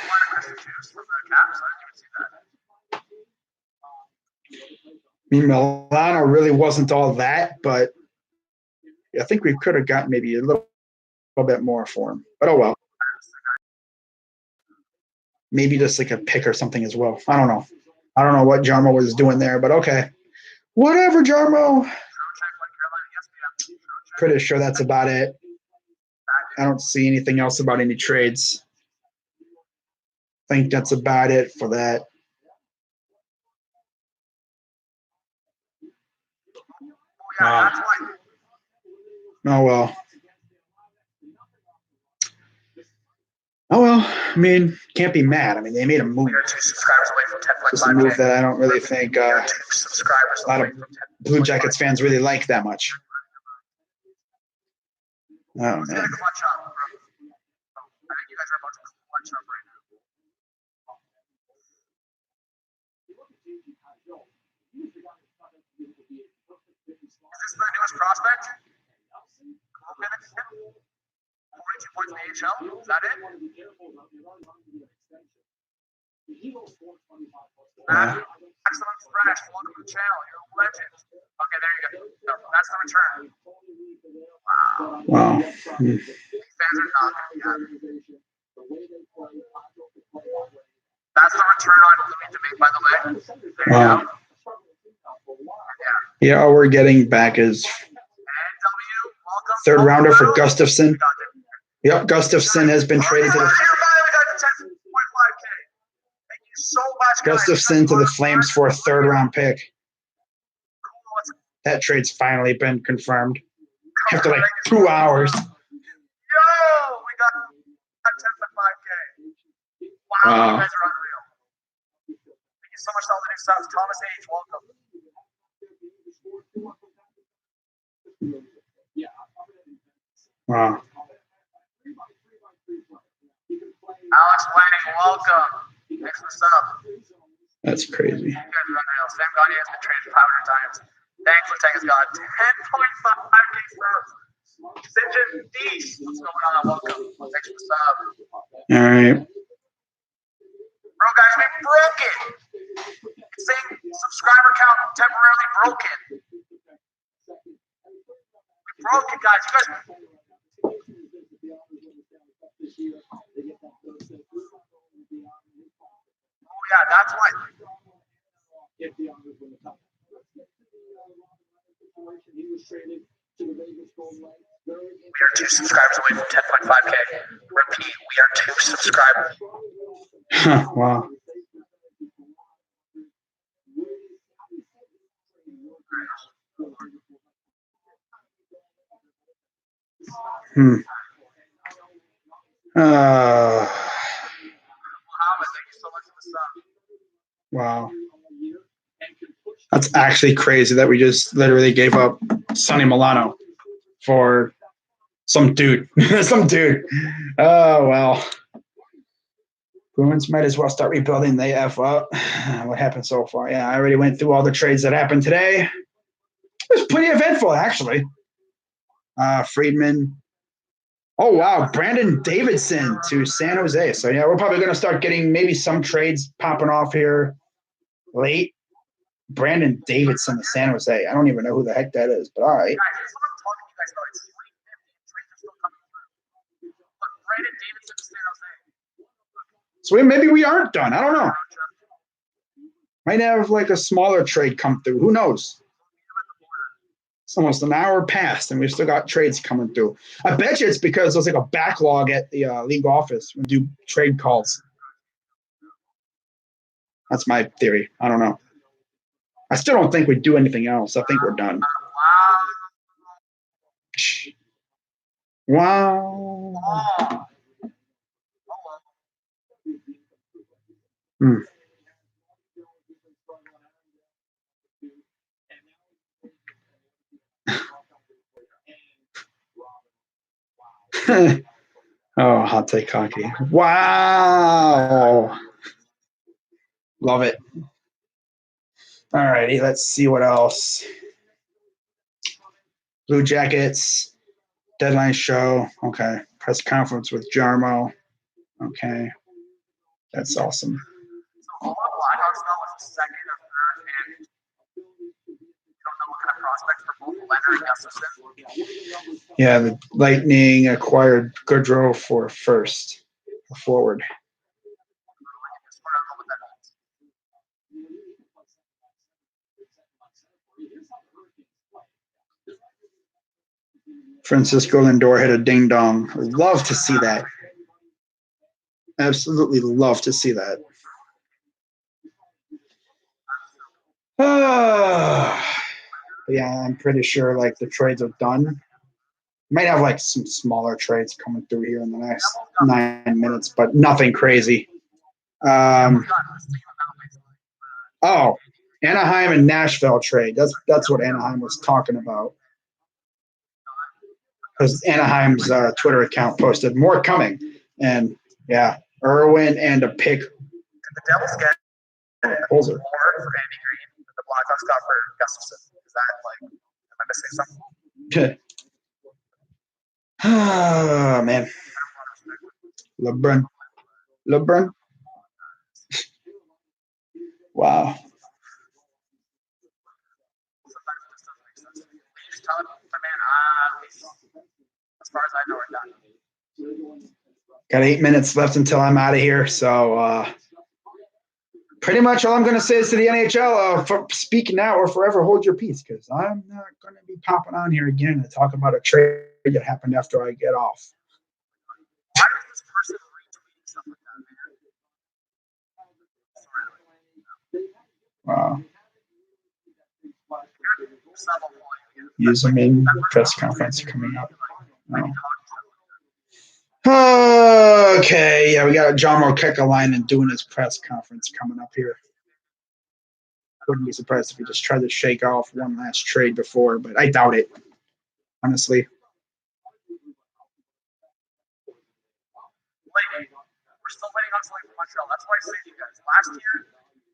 mean, Milano really wasn't all that, but I think we could have gotten maybe a little bit more for him. But oh well. Maybe just like a pick or something as well. I don't know. I don't know what Jarmo was doing there, but okay. Whatever, Jarmo. Pretty sure that's about it. I don't see anything else about any trades. I think that's about it for that. Oh, well. Oh, well. I mean, can't be mad. I mean, they made a move. Just a move that I don't really think a lot of Blue Jackets fans really like that much. Oh, man. Is this the newest prospect? 42 points in the AHL? Is that it? Excellent fresh. Welcome to the channel. You're a legend. Okay, there you go. No, that's the return. Wow. These fans are not going to be happy. That's the return on Louis Domingue, by the way. There you Wow. go. Yeah, all we're getting back is NW, welcome. third rounder for Hello. Gustafson. We got it. Yep, Gustafson has been traded to the We got the 10.5K. Thank you so much, guys. Gustafson to the Flames for a third round pick. Cool. Let's That trade's finally been confirmed after like 2 hours. Yo, we got 10.5K. Wow, Wow. you guys are unreal. Thank you so much to all the new subs. Thomas H, welcome. Wow. Alex Lanning, welcome. Thanks for the sub. That's crazy. You guys are unreal. Sam Gagne has been traded 500 times. Thanks, Latenga's got 10.5K subs. Sinjin Dees, what's going on? Welcome. Thanks for the sub. All right. Bro, guys, we broke it. It's saying subscriber count temporarily broken. We broke it, guys. You guys. Oh, yeah, that's why. We are 2 subscribers away from 10.5K. Repeat, we are 2 subscribers. Wow. Hmm. Muhammad, thank you so much for the sub. Wow. That's actually crazy that we just literally gave up Sonny Milano for some dude. Some dude. Oh, well. Bruins might as well start rebuilding. They F up. What happened so far? Yeah, I already went through all the trades that happened today. It was pretty eventful, actually. Friedman. Oh, wow. Brandon Davidson to San Jose. So, yeah, we're probably going to start getting maybe some trades popping off here late. Brandon Davidson to San Jose. I don't even know who the heck that is, but all right. Guys, that's what I'm talking to you guys about. It's 350 and trades are still coming through. Look, Brandon Davidson to San Jose. So maybe we aren't done. I don't know. Might have like a smaller trade come through. Who knows? It's almost an hour past, and we've still got trades coming through. I bet you it's because there's like a backlog at the league office. We do trade calls. That's my theory. I don't know. I still don't think we do anything else. I think we're done. Wow. Wow. Hmm. Oh, hot take hockey. Wow. Love it. All righty, let's see what else. Blue Jackets, deadline show. Okay. Press conference with Jarmo. Okay. That's awesome. So all the Blackhawks know was the second or third, and you don't know what kind of prospects for both Leonard and Gustafson. Yeah, the Lightning acquired Goodrow for first, forward. I don't know what that means. Francisco Lindor hit a ding dong. Love to see that. Absolutely love to see that. Yeah, I'm pretty sure like the trades are done. Might have like some smaller trades coming through here in the next 9 minutes, but nothing crazy. Oh, Anaheim and Nashville trade. That's what Anaheim was talking about. Because Anaheim's Twitter account posted more coming, and yeah, Irwin and a pick. Did the Devils get more for Andy Green that the Blackhawks got for Gustafson? Is that like, am I missing something? Oh man, LeBron. Wow. Sometimes it just doesn't make sense. You just tell him, man, as far as I know, we're done. Got 8 minutes left until I'm out of here. So pretty much all I'm going to say is to the NHL, for speak now or forever hold your peace, because I'm not going to be popping on here again to talk about a trade that happened after I get off. Why is this person retweeting stuff like that, man? Wow. Username press conference coming up. Oh. Okay, yeah, we got John Kekalainen doing his press conference coming up here. Wouldn't be surprised if he just tried to shake off one last trade before, but I doubt it, honestly. We're still waiting on something from Montreal. That's why I say to you guys, last year,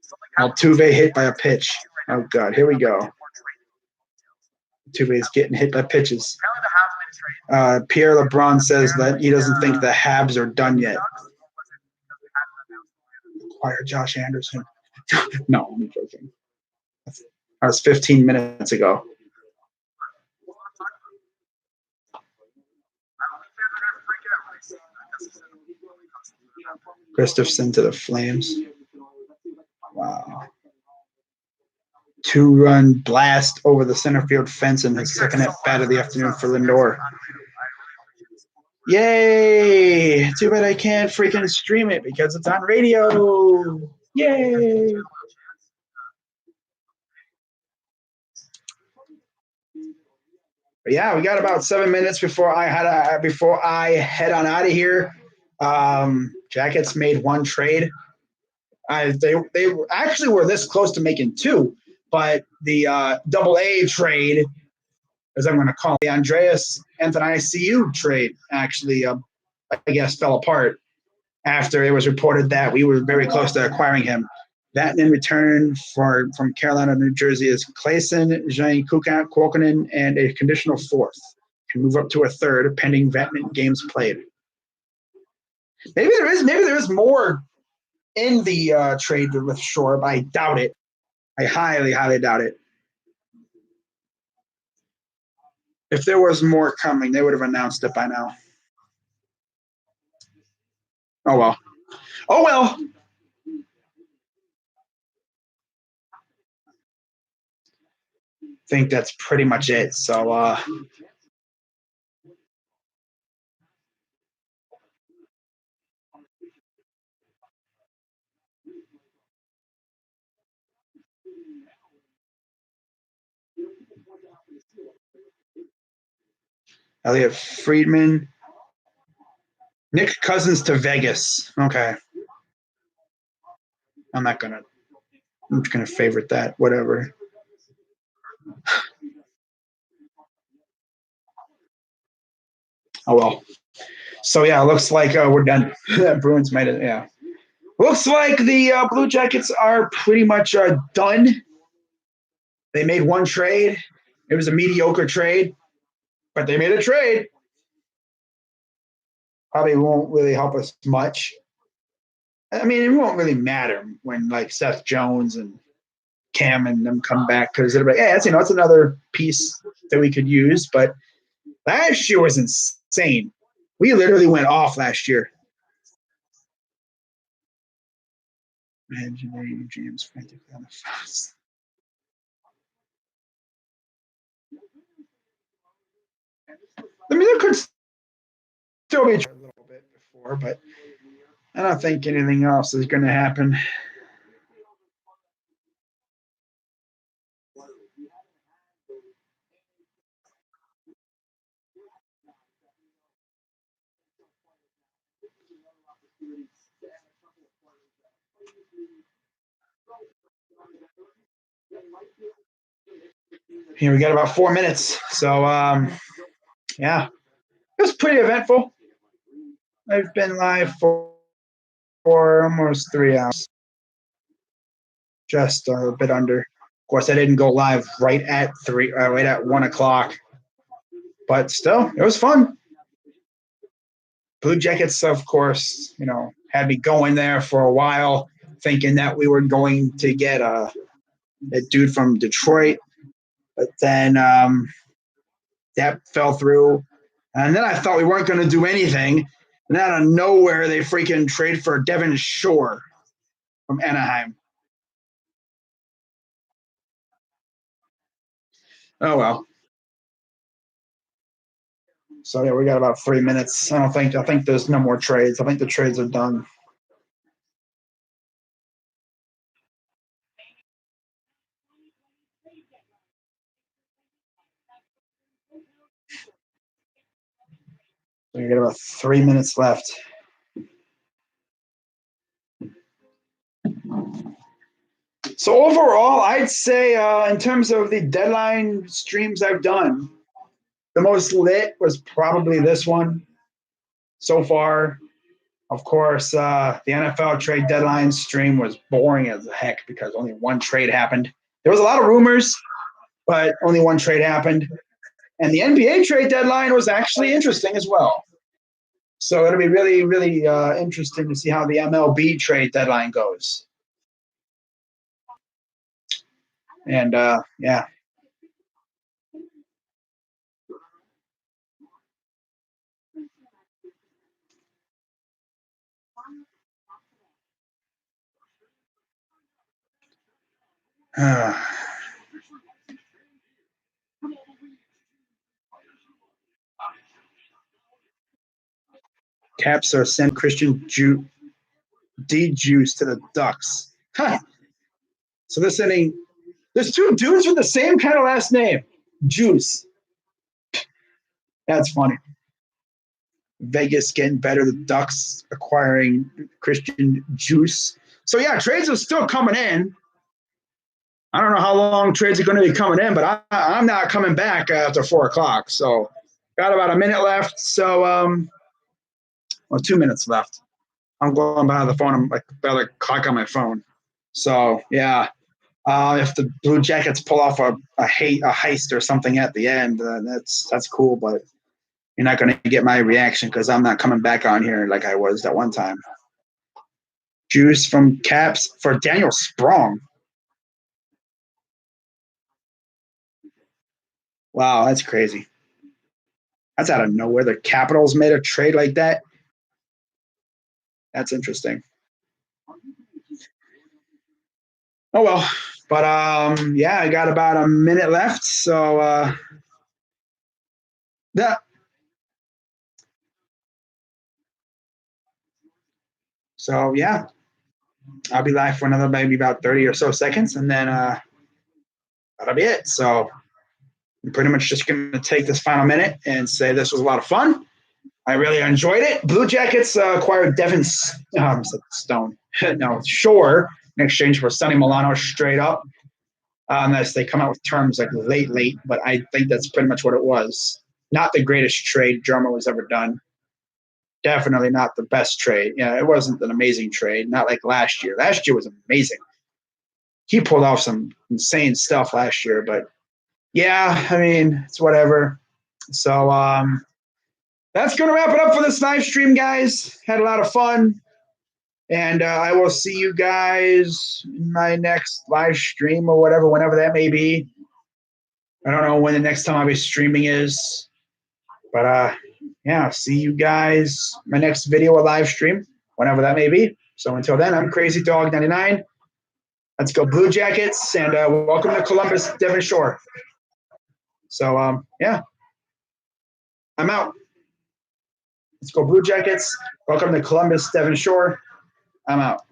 something happened. Altuve hit by a pitch. Oh, God, here we go. Altuve is getting hit by pitches. Pierre LeBrun says that he doesn't think the Habs are done yet. Acquire Josh Anderson. No, I'm joking. That was 15 minutes ago. Gustafsson to the Flames. Wow. 2-run blast over the center field fence in his second at bat of the afternoon for Lindor. Yay! Too bad I can't freaking stream it because it's on radio. Yay! But yeah, we got about 7 minutes before I head on out of here. Jackets made one trade. They actually were this close to making two, but the AA trade, as I'm going to call it, the Andreas Anthony trade, actually, I guess, fell apart after it was reported that we were very close to acquiring him. That in return from Carolina, New Jersey is Clayson, Jean Kuokkanen, and a conditional fourth. Can move up to a third pending Vatanen games played. Maybe there is more in the trade with Shore, but I doubt it. I highly, highly doubt it. If there was more coming, they would have announced it by now. Oh, well. Oh, well. I think that's pretty much it. So, Elliot Friedman. Nick Cousins to Vegas. Okay. I'm just gonna favorite that. Whatever. Oh well. So yeah, it looks like we're done. Bruins made it. Yeah. Looks like the Blue Jackets are pretty much done. They made one trade. It was a mediocre trade, but they made a trade. Probably won't really help us much. I mean, it won't really matter when like Seth Jones and Cam and them come back because it'll be like, hey, that's another piece that we could use. But last year was insane. We literally went off last year. Imagine James frantically on the fast. I mean, there could still be a little bit before, but I don't think anything else is going to happen. Here we got about 4 minutes. So, yeah, it was pretty eventful. I've been live for almost 3 hours, just a bit under. Of course, I didn't go live right at 1 o'clock, but still, it was fun. Blue Jackets, of course, had me going there for a while. thinking that we were going to get a dude from Detroit, but then that fell through. And then I thought we weren't going to do anything. And out of nowhere, they freaking trade for Devin Shore from Anaheim. Oh, well. So, yeah, we got about 3 minutes. I think there's no more trades. I think the trades are done. So you got about 3 minutes left. So overall, I'd say in terms of the deadline streams I've done, the most lit was probably this one so far. Of course, the NFL trade deadline stream was boring as heck because only one trade happened. There was a lot of rumors, but only one trade happened. And the NBA trade deadline was actually interesting as well. So it'll be really, really interesting to see how the MLB trade deadline goes. And yeah. Caps are send Christian D Juice to the Ducks. Huh. So they're sending. There's two dudes with the same kind of last name, Juice. That's funny. Vegas getting better. The Ducks acquiring Christian Juice. So yeah, trades are still coming in. I don't know how long trades are going to be coming in, but I'm not coming back after 4 o'clock. So got about a minute left. So well, 2 minutes left. I'm going behind the phone. I'm like about to clock on my phone. So yeah, if the Blue Jackets pull off a heist or something at the end, that's cool. But you're not going to get my reaction because I'm not coming back on here like I was that one time. Juice from Caps for Daniel Sprong. Wow, that's crazy. That's out of nowhere. The Capitals made a trade like that. That's interesting. Oh well, but yeah, I got about a minute left, so yeah. So yeah, I'll be live for another maybe about 30 or so seconds, and then that'll be it. So I'm pretty much just going to take this final minute and say this was a lot of fun. I really enjoyed it. Blue Jackets acquired Devin Stone, no, Shore in exchange for Sonny Milano straight up. Unless they come out with terms like late, but I think that's pretty much what it was. Not the greatest trade German has ever done. Definitely not the best trade. Yeah, it wasn't an amazing trade. Not like last year. Last year was amazing. He pulled off some insane stuff last year, but yeah, I mean, it's whatever. So that's going to wrap it up for this live stream, guys. Had a lot of fun. And I will see you guys in my next live stream or whatever, whenever that may be. I don't know when the next time I'll be streaming is. But yeah, I'll see you guys my next video or live stream, whenever that may be. So until then, I'm Crazy Dog 99. Let's go Blue Jackets, and welcome to Columbus, Devon Shore. So yeah, I'm out. Let's go Blue Jackets. Welcome to Columbus, Devon Shore. I'm out.